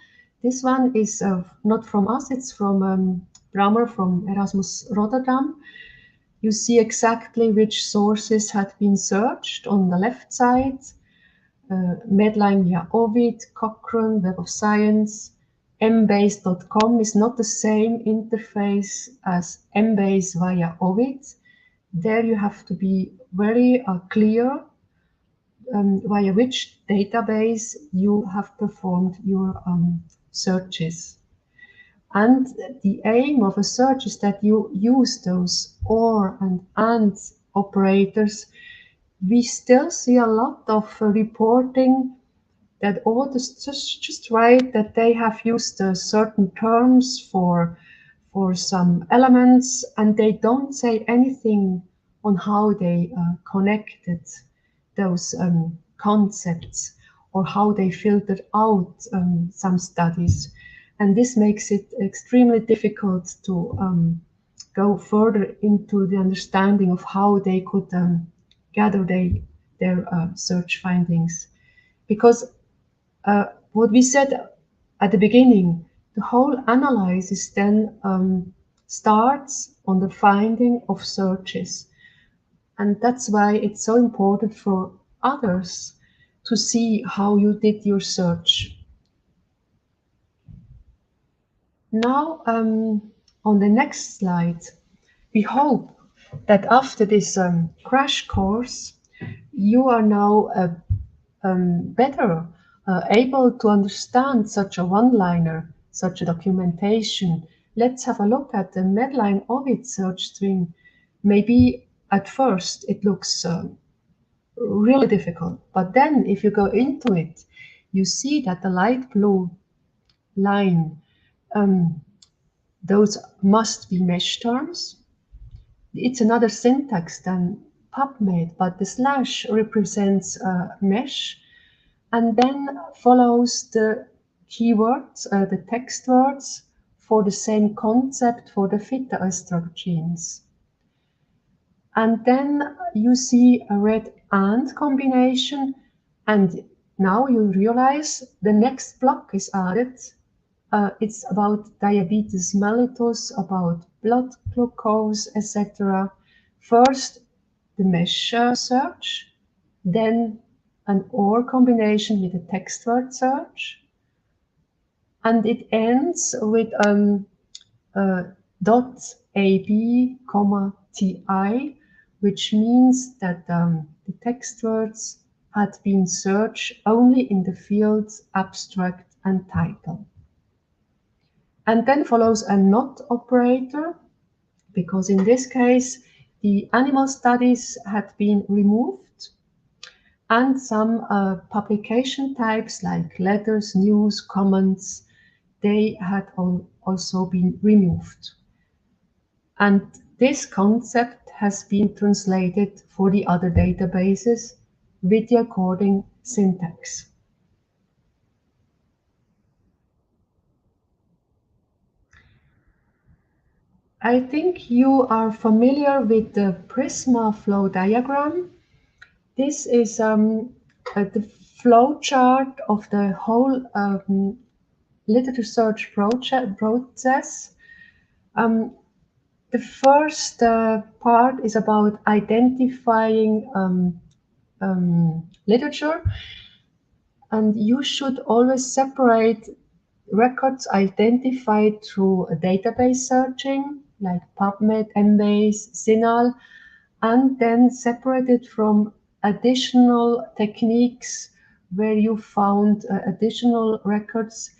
This one is not from us, it's from Brammer from Erasmus Rotterdam. You see exactly which sources had been searched on the left side. Medline via Ovid, Cochrane, Web of Science. Embase.com is not the same interface as Embase via Ovid. There you have to be very clear via which database you have performed your searches. And the aim of a search is that you use those or and operators. We still see a lot of reporting that authors just write that they have used certain terms for some elements, and they don't say anything on how they connected those concepts or how they filtered out some studies. And this makes it extremely difficult to go further into the understanding of how they could gather their search findings. Because what we said at the beginning, the whole analysis then starts on the finding of searches. And that's why it's so important for others to see how you did your search. Now, on the next slide, we hope that after this crash course, you are now better able to understand such a one-liner, such a documentation. Let's have a look at the Medline Ovid search string. Maybe at first it looks really difficult, but then if you go into it, you see that the light blue line, those must be mesh terms. It's another syntax than PubMed, but the slash represents mesh, and then follows the keywords, the text words for the same concept for the phytoestrogens. And then you see a red and combination, and now you realize the next block is added. It's about diabetes mellitus, about blood glucose, etc. First, the mesh search, then an OR combination with a text word search, and it ends with .ab, ti, which means that the text words had been searched only in the fields abstract and title. And then follows a not operator, because in this case, the animal studies had been removed, and some publication types like letters, news, comments, they had also been removed. And this concept has been translated for the other databases with the according syntax. I think you are familiar with the Prisma flow diagram. This is the flow chart of the whole literature search process. The first part is about identifying literature, and you should always separate records identified through a database searching, like PubMed, Embase, CINAHL, and then separate it from additional techniques where you found additional records.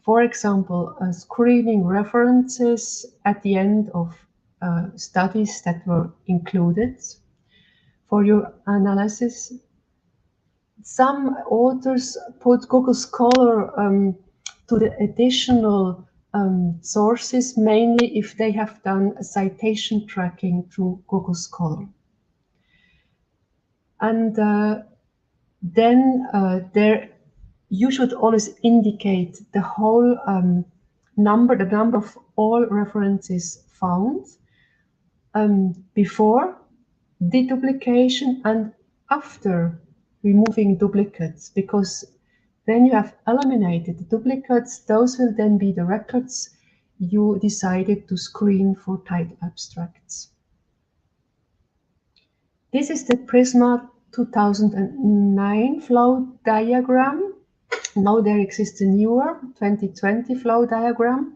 For example, screening references at the end of studies that were included for your analysis. Some authors put Google Scholar to the additional sources, mainly if they have done a citation tracking through Google Scholar. And then you should always indicate the whole number of all references found before deduplication and after removing duplicates, because when you have eliminated the duplicates, those will then be the records you decided to screen for title abstracts. This is the Prisma 2009 flow diagram. Now there exists a newer 2020 flow diagram.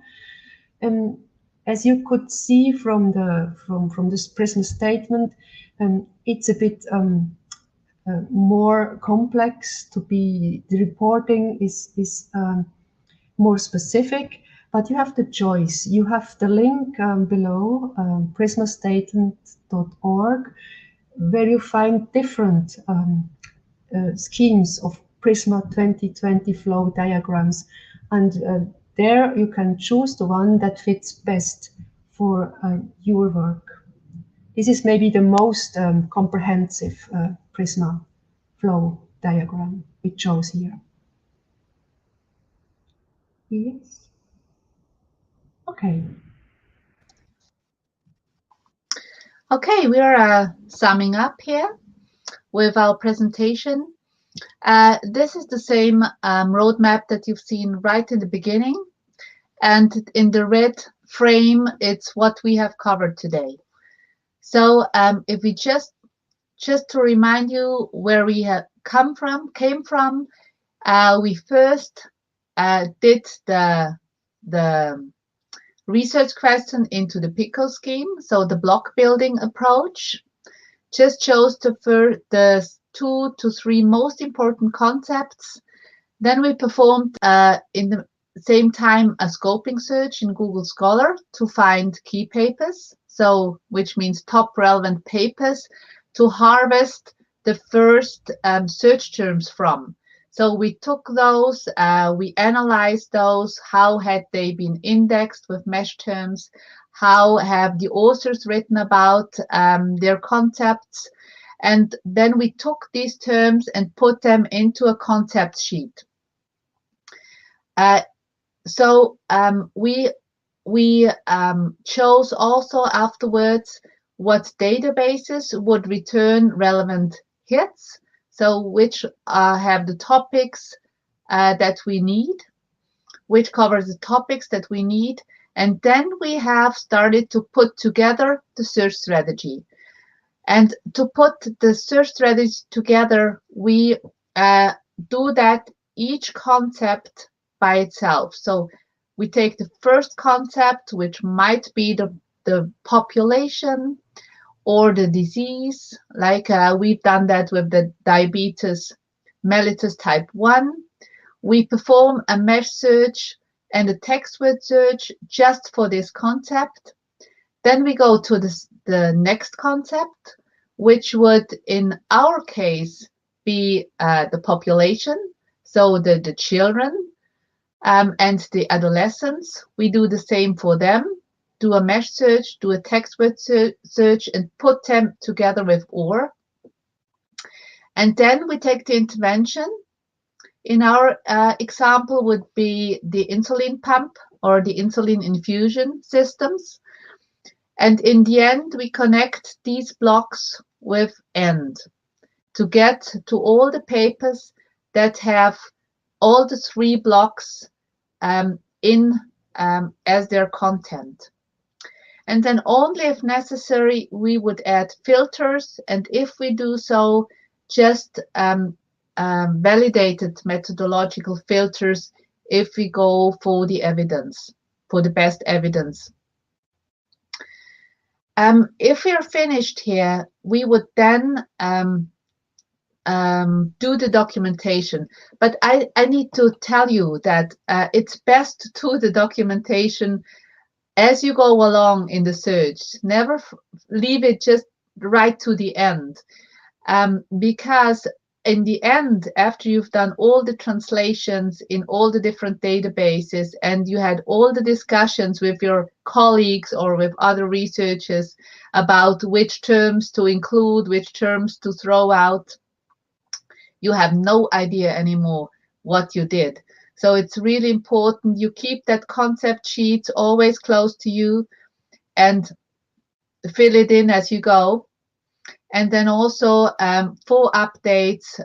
As you could see from this Prisma statement, it's a bit more complex to be. The reporting is more specific, but you have the choice. You have the link below, prismastatement.org, where you find different schemes of Prisma 2020 flow diagrams, and there you can choose the one that fits best for your work. This is maybe the most comprehensive Prisma flow diagram we chose here. Yes. Okay. Okay, we are summing up here with our presentation. This is the same roadmap that you've seen right in the beginning. And in the red frame, it's what we have covered today. So if we just to remind you where we have came from, we first did the research question into the PICO scheme, so the block building approach. Just chose the 2 to 3 most important concepts. Then we performed in the same time a scoping search in Google Scholar to find key papers, so which means top relevant papers to harvest the first search terms from. So we took those, we analyzed those, how had they been indexed with mesh terms, how have the authors written about their concepts, and then we took these terms and put them into a concept sheet. So we chose also afterwards what databases would return relevant hits, so which have the topics that we need, which covers the topics that we need, and then we have started to put together the search strategy. And to put the search strategy together, we do that each concept by itself. So we take the first concept, which might be the population or the disease, like we've done that with the diabetes mellitus type 1. We perform a mesh search and a text word search just for this concept. Then we go to the next concept, which would in our case be the population, so the children and the adolescents. We do the same for them, do a mesh search, do a text word search, and put them together with OR. And then we take the intervention. In our example would be the insulin pump or the insulin infusion systems. And in the end, we connect these blocks with END to get to all the papers that have all the 3 blocks as their content. And then only if necessary, we would add filters. And if we do so, just validated methodological filters if we go for the evidence, for the best evidence. If we are finished here, we would then do the documentation. But I need to tell you that it's best to do the documentation as you go along in the search. Never leave it just right to the end. Because in the end, after you've done all the translations in all the different databases and you had all the discussions with your colleagues or with other researchers about which terms to include, which terms to throw out, you have no idea anymore what you did. So it's really important you keep that concept sheet always close to you and fill it in as you go. And then also for updates,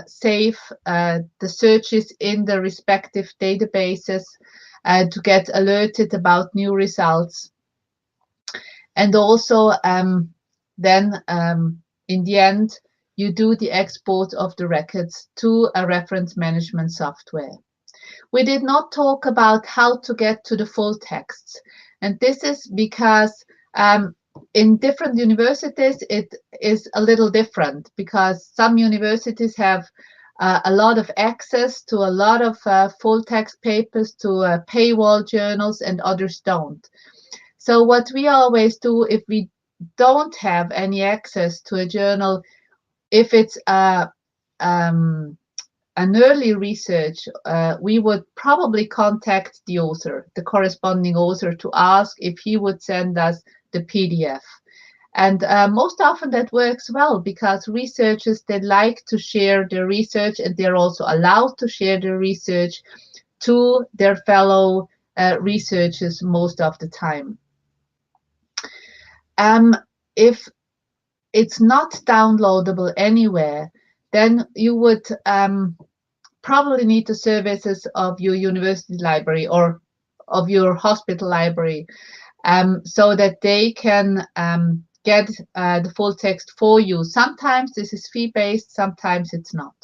save the searches in the respective databases to get alerted about new results. And also then in the end, you do the export of the records to a reference management software. We did not talk about how to get to the full texts. And this is because in different universities, it is a little different, because some universities have a lot of access to a lot of full text papers, to paywall journals, and others don't. So what we always do, if we don't have any access to a journal, if it's an early research, we would probably contact the author, the corresponding author, to ask if he would send us the PDF. And most often that works well, because researchers, they like to share their research, and they're also allowed to share their research to their fellow researchers most of the time. If it's not downloadable anywhere, then you would probably need the services of your university library or of your hospital library, so that they can get the full text for you. Sometimes this is fee-based, sometimes it's not.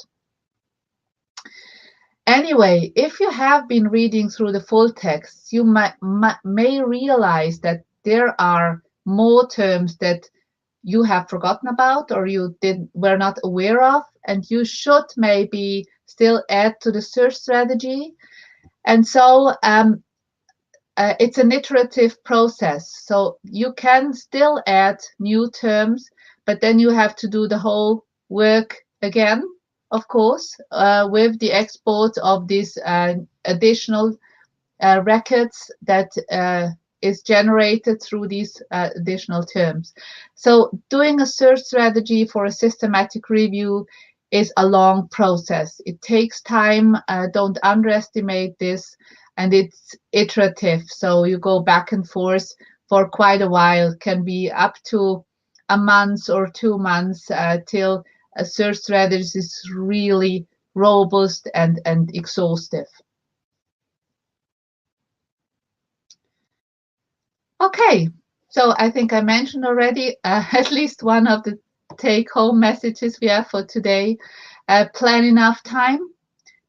Anyway, if you have been reading through the full text, you may realize that there are more terms that you have forgotten about or you were not aware of, and you should maybe still add to the search strategy. And so it's an iterative process. So you can still add new terms, but then you have to do the whole work again, of course, with the export of these additional records that is generated through these additional terms. So doing a search strategy for a systematic review is a long process. It takes time. Don't underestimate this. And it's iterative. So you go back and forth for quite a while. It can be up to a month or 2 months till a search strategy is really robust and exhaustive. Okay, so I think I mentioned already at least one of the take-home messages we have for today. Plan enough time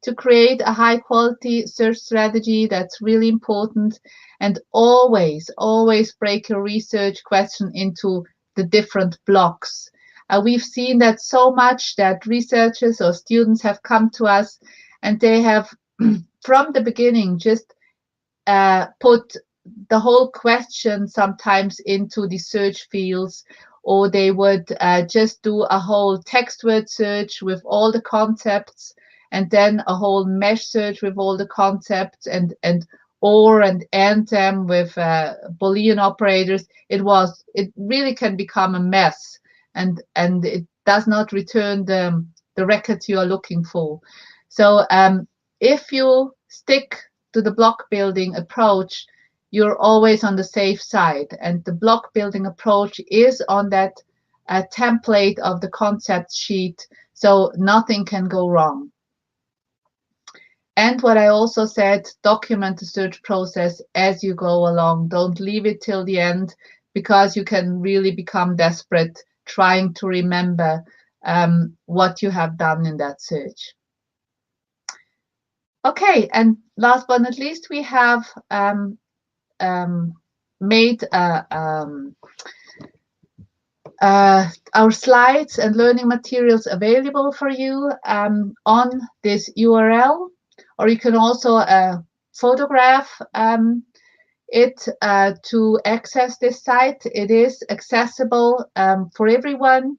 to create a high-quality search strategy. That's really important. And always break your research question into the different blocks. We've seen that so much that researchers or students have come to us and they have, from the beginning, just put the whole question sometimes into the search fields, or they would just do a whole text word search with all the concepts, and then a whole mesh search with all the concepts, and end them with Boolean operators. It really can become a mess, and it does not return the records you are looking for. So if you stick to the block building approach, you're always on the safe side. And the block building approach is on that template of the concept sheet, so nothing can go wrong. And what I also said, document the search process as you go along. Don't leave it till the end, because you can really become desperate trying to remember what you have done in that search. Okay, and last but not least, we have made our slides and learning materials available for you on this URL, or you can also photograph it to access this site. It is accessible for everyone,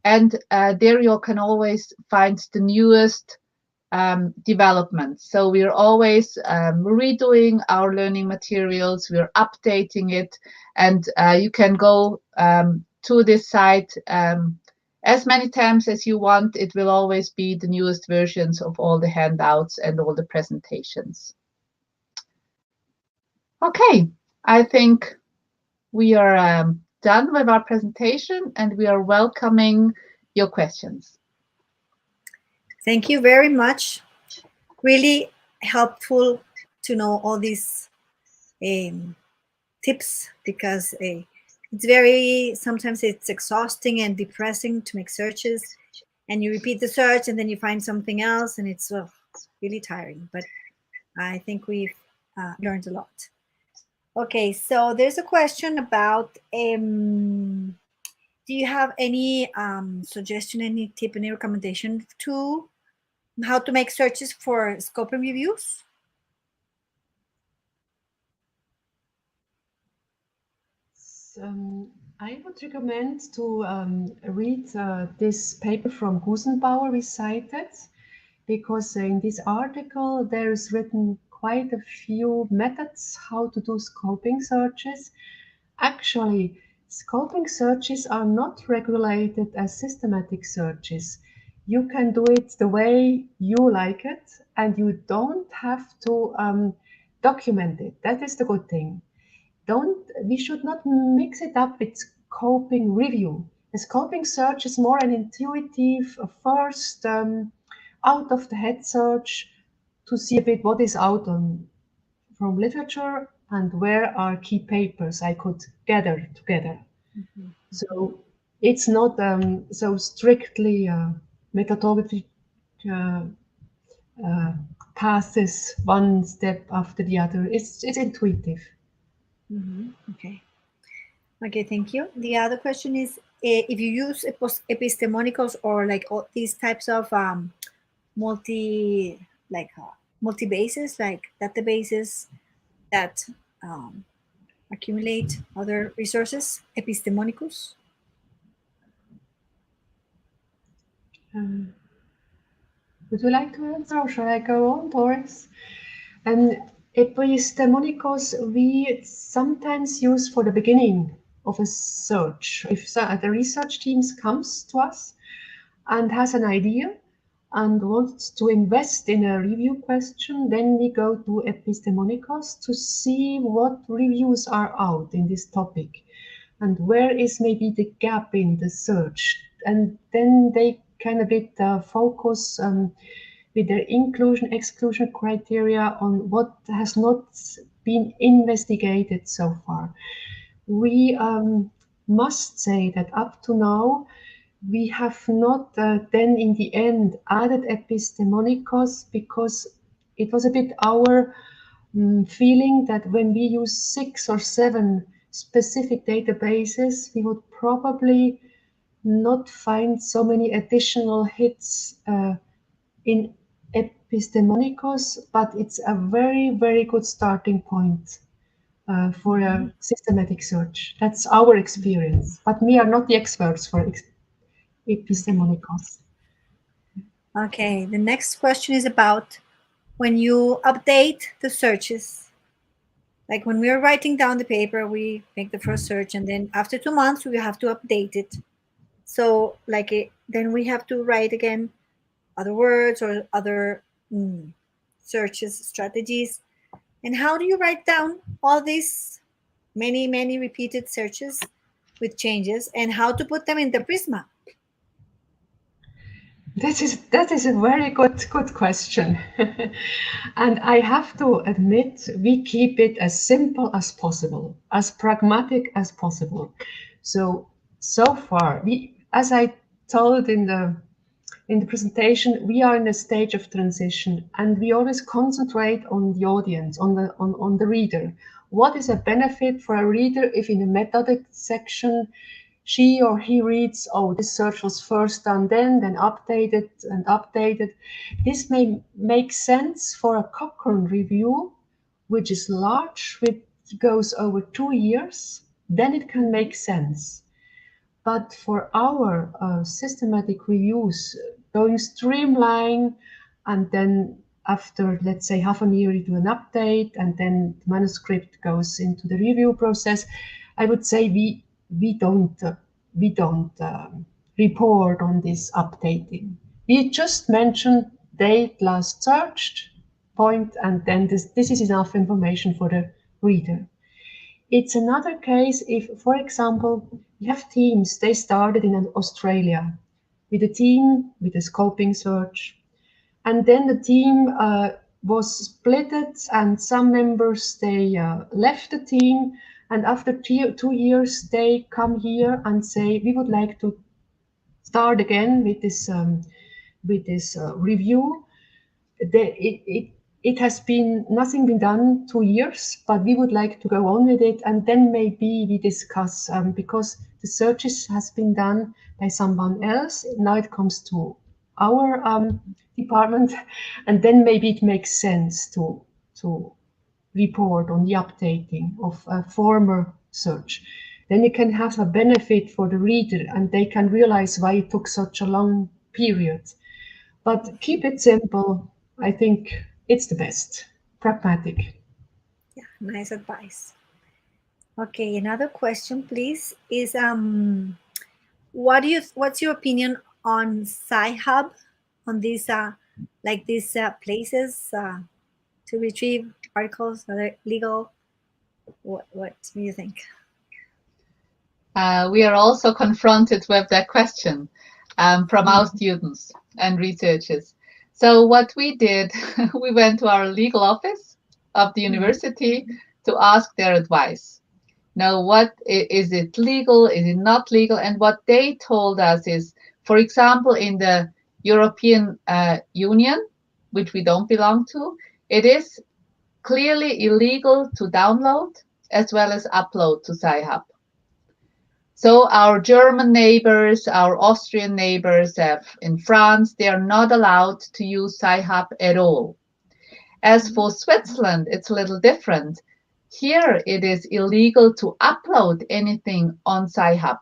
and there you can always find the newest developments. So we're always redoing our learning materials, we're updating it, and you can go to this site as many times as you want. It will always be the newest versions of all the handouts and all the presentations. Okay, I think we are done with our presentation, and we are welcoming your questions. Thank you very much. Really helpful to know all these tips, because sometimes it's exhausting and depressing to make searches, and you repeat the search and then you find something else, and it's really tiring. But I think we've learned a lot. Okay, so there's a question about, do you have any suggestion, any tip, any recommendation to how to make searches for scoping reviews? I would recommend to read this paper from Gusenbauer we cited, because in this article there is written quite a few methods how to do scoping searches. Actually, scoping searches are not regulated as systematic searches. You can do it the way you like it, and you don't have to document it. That is the good thing. We should not mix it up with scoping review. A scoping search is more an intuitive, first out of the head search to see a bit what is out from literature and where are key papers I could gather together. Mm-hmm. So it's not so strictly methodology passes one step after the other. It's intuitive. Mm-hmm. Okay, thank you. The other question is, if you use epistemonicals or like all these types of multi-bases, like databases that accumulate other resources, epistemonicals? Would you like to answer, or shall I go on, Doris? Epistemonicals we sometimes use for the beginning of a search. If the research teams comes to us and has an idea and wants to invest in a review question, then we go to epistemonicals to see what reviews are out in this topic and where is maybe the gap in the search. And then they can a bit focus with their inclusion-exclusion criteria on what has not been investigated so far. We must say that up to now, we have not then in the end added epistemonicals because it was a bit our feeling that when we use 6 or 7 specific databases, we would probably not find so many additional hits in epistemonicals, but it's a very, very good starting point for a systematic search. That's our experience, but we are not the experts for epistemonicals. Okay, the next question is about when you update the searches. Like when we're writing down the paper, we make the first search, and then after 2 months, we have to update it. So then we have to write again other words or other searches, strategies. And how do you write down all these many, many repeated searches with changes, and how to put them in the Prisma? That is a very good question. And I have to admit, we keep it as simple as possible, as pragmatic as possible. So far, as I told in the presentation, we are in a stage of transition, and we always concentrate on the audience, on the reader. What is a benefit for a reader if in the methodic section she or he reads, oh, this search was first done then updated and updated. This may make sense for a Cochrane review, which is large, which goes over 2 years, then it can make sense. But for our systematic reviews, going streamline, and then after, let's say, half a year, you do an update, and then the manuscript goes into the review process, I would say we don't report on this updating. We just mention date last searched, point, and then this is enough information for the reader. it's another case if, for example, you have teams, they started in Australia with a team, with a scoping search. And then the team was splitted and some members, they left the team. And after 2 years, they come here and say, we would like to start again with this review. It has been nothing been done 2 years, but we would like to go on with it, and then maybe we discuss because the searches has been done by someone else. Now it comes to our department, and then maybe it makes sense to report on the updating of a former search. Then it can have a benefit for the reader, and they can realize why it took such a long period. But keep it simple. I think it's the best. Pragmatic. Yeah, nice advice. Okay, another question, please, is what's your opinion on Sci-Hub, on these places to retrieve articles that are legal? What do you think? We are also confronted with that question from our students and researchers. So what we did, we went to our legal office of the university to ask their advice. Now, what is it legal? Is it not legal? And what they told us is, for example, in the European Union, which we don't belong to, it is clearly illegal to download as well as upload to Sci-Hub. So our German neighbors, our Austrian neighbors in France, they are not allowed to use Sci-Hub at all. As for Switzerland, it's a little different. Here it is illegal to upload anything on Sci-Hub,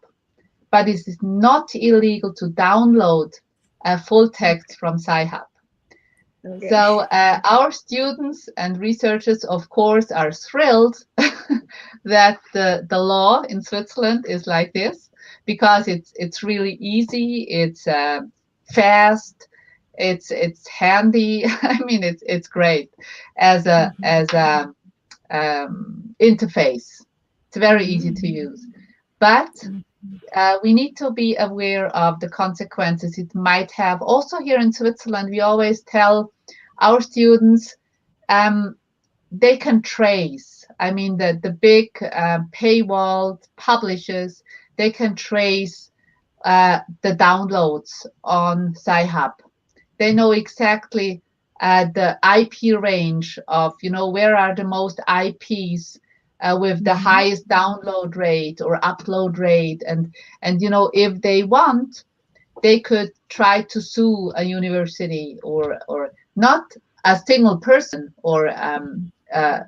but it is not illegal to download a full text from Sci-Hub. Okay. So our students and researchers, of course, are thrilled that the law in Switzerland is like this, because it's really easy, it's fast, it's handy. I mean, it's great as a interface. It's very easy to use, but we need to be aware of the consequences it might have. Also here in Switzerland, we always tell our students they can trace. I mean, the big paywall publishers, they can trace the downloads on Sci-Hub. They know exactly the IP range of, where are the most IPs with the highest download rate or upload rate. And if they want, they could try to sue a university or not a single person, or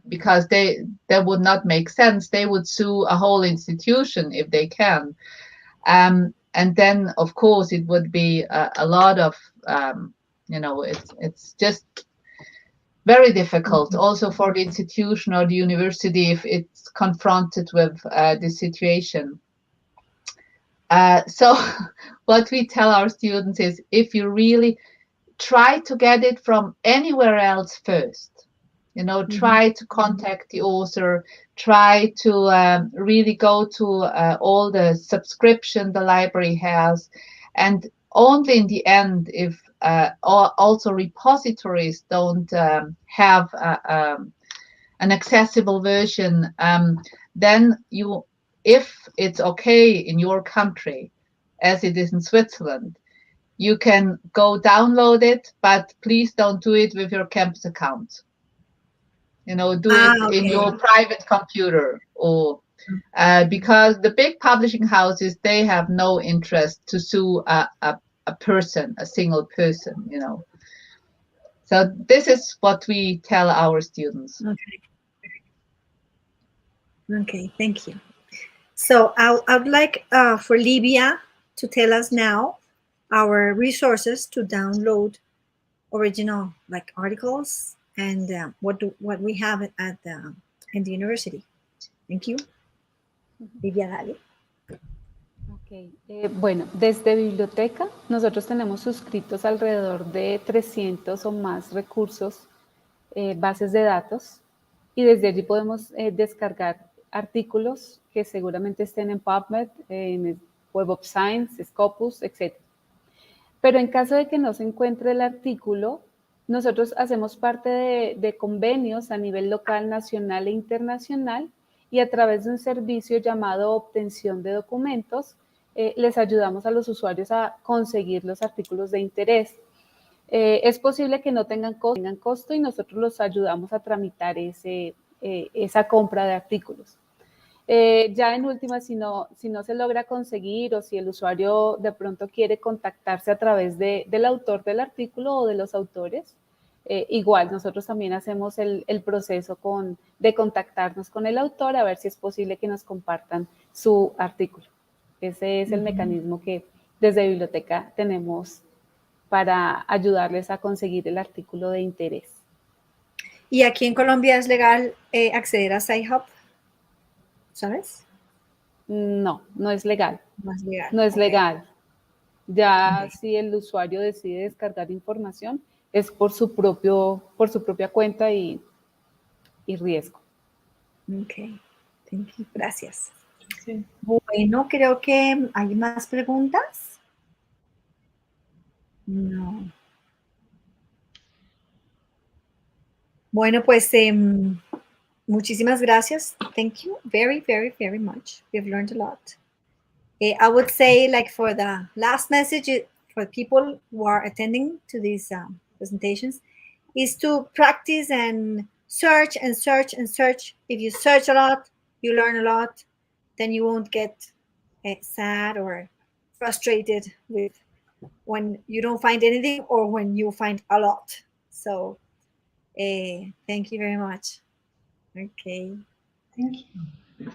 because that would not make sense. They would sue a whole institution if they can. And then, of course, it would be a lot of, it's just very difficult also for the institution or the university if it's confronted with this situation. So what we tell our students is, if you really try to get it from anywhere else first, try to contact the author, try to really go to all the subscription the library has, and only in the end, if also repositories don't have an accessible version, then if it's okay in your country, as it is in Switzerland, you can go download it, but please don't do it with your campus account. Do it in your private computer, or because the big publishing houses, they have no interest to sue a person, a single person, So this is what we tell our students. Okay, thank you. So I would like for Livia to tell us now our resources to download original articles and what we have in the university. Thank you. Livia, dale. Okay. Bueno, desde biblioteca nosotros tenemos suscritos alrededor de 300 o más recursos, bases de datos, y desde allí podemos descargar artículos que seguramente estén en PubMed, en Web of Science, Scopus, etc. Pero en caso de que no se encuentre el artículo, nosotros hacemos parte de convenios a nivel local, nacional e internacional, y a través de un servicio llamado obtención de documentos, les ayudamos a los usuarios a conseguir los artículos de interés. Es posible que no tengan costo y nosotros los ayudamos a tramitar esa compra de artículos. Ya en última, si no se logra conseguir o si el usuario de pronto quiere contactarse a través del autor del artículo o de los autores, igual nosotros también hacemos el proceso de contactarnos con el autor a ver si es posible que nos compartan su artículo. Ese es el mecanismo que desde Biblioteca tenemos para ayudarles a conseguir el artículo de interés. ¿Y aquí en Colombia es legal acceder a SciHub? ¿Sabes? No, no es legal. No es legal. No es Okay. legal. Ya si el usuario decide descargar información, es por su propia cuenta y riesgo. Ok, thank you. Gracias. Sí. Bueno, creo que hay más preguntas. No. Bueno, pues muchísimas gracias. Thank you very, very, very much. We've learned a lot. I would say, like, for the last message for people who are attending to these presentations is to practice and search and search and search. If you search a lot, you learn a lot, then you won't get sad or frustrated with when you don't find anything or when you find a lot. So thank you very much. Okay. Thank you.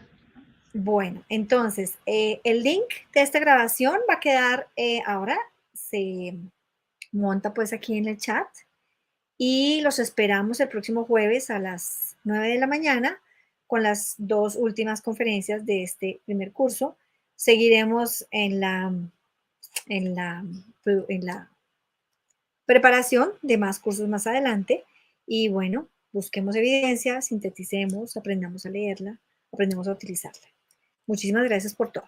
Bueno, entonces, el link de esta grabación va a quedar ahora, se monta pues aquí en el chat y los esperamos el próximo jueves a las 9 de la mañana con las 2 últimas conferencias de este primer curso. Seguiremos en la preparación de más cursos más adelante y bueno, busquemos evidencia, sinteticemos, aprendamos a leerla, aprendemos a utilizarla. Muchísimas gracias por todo.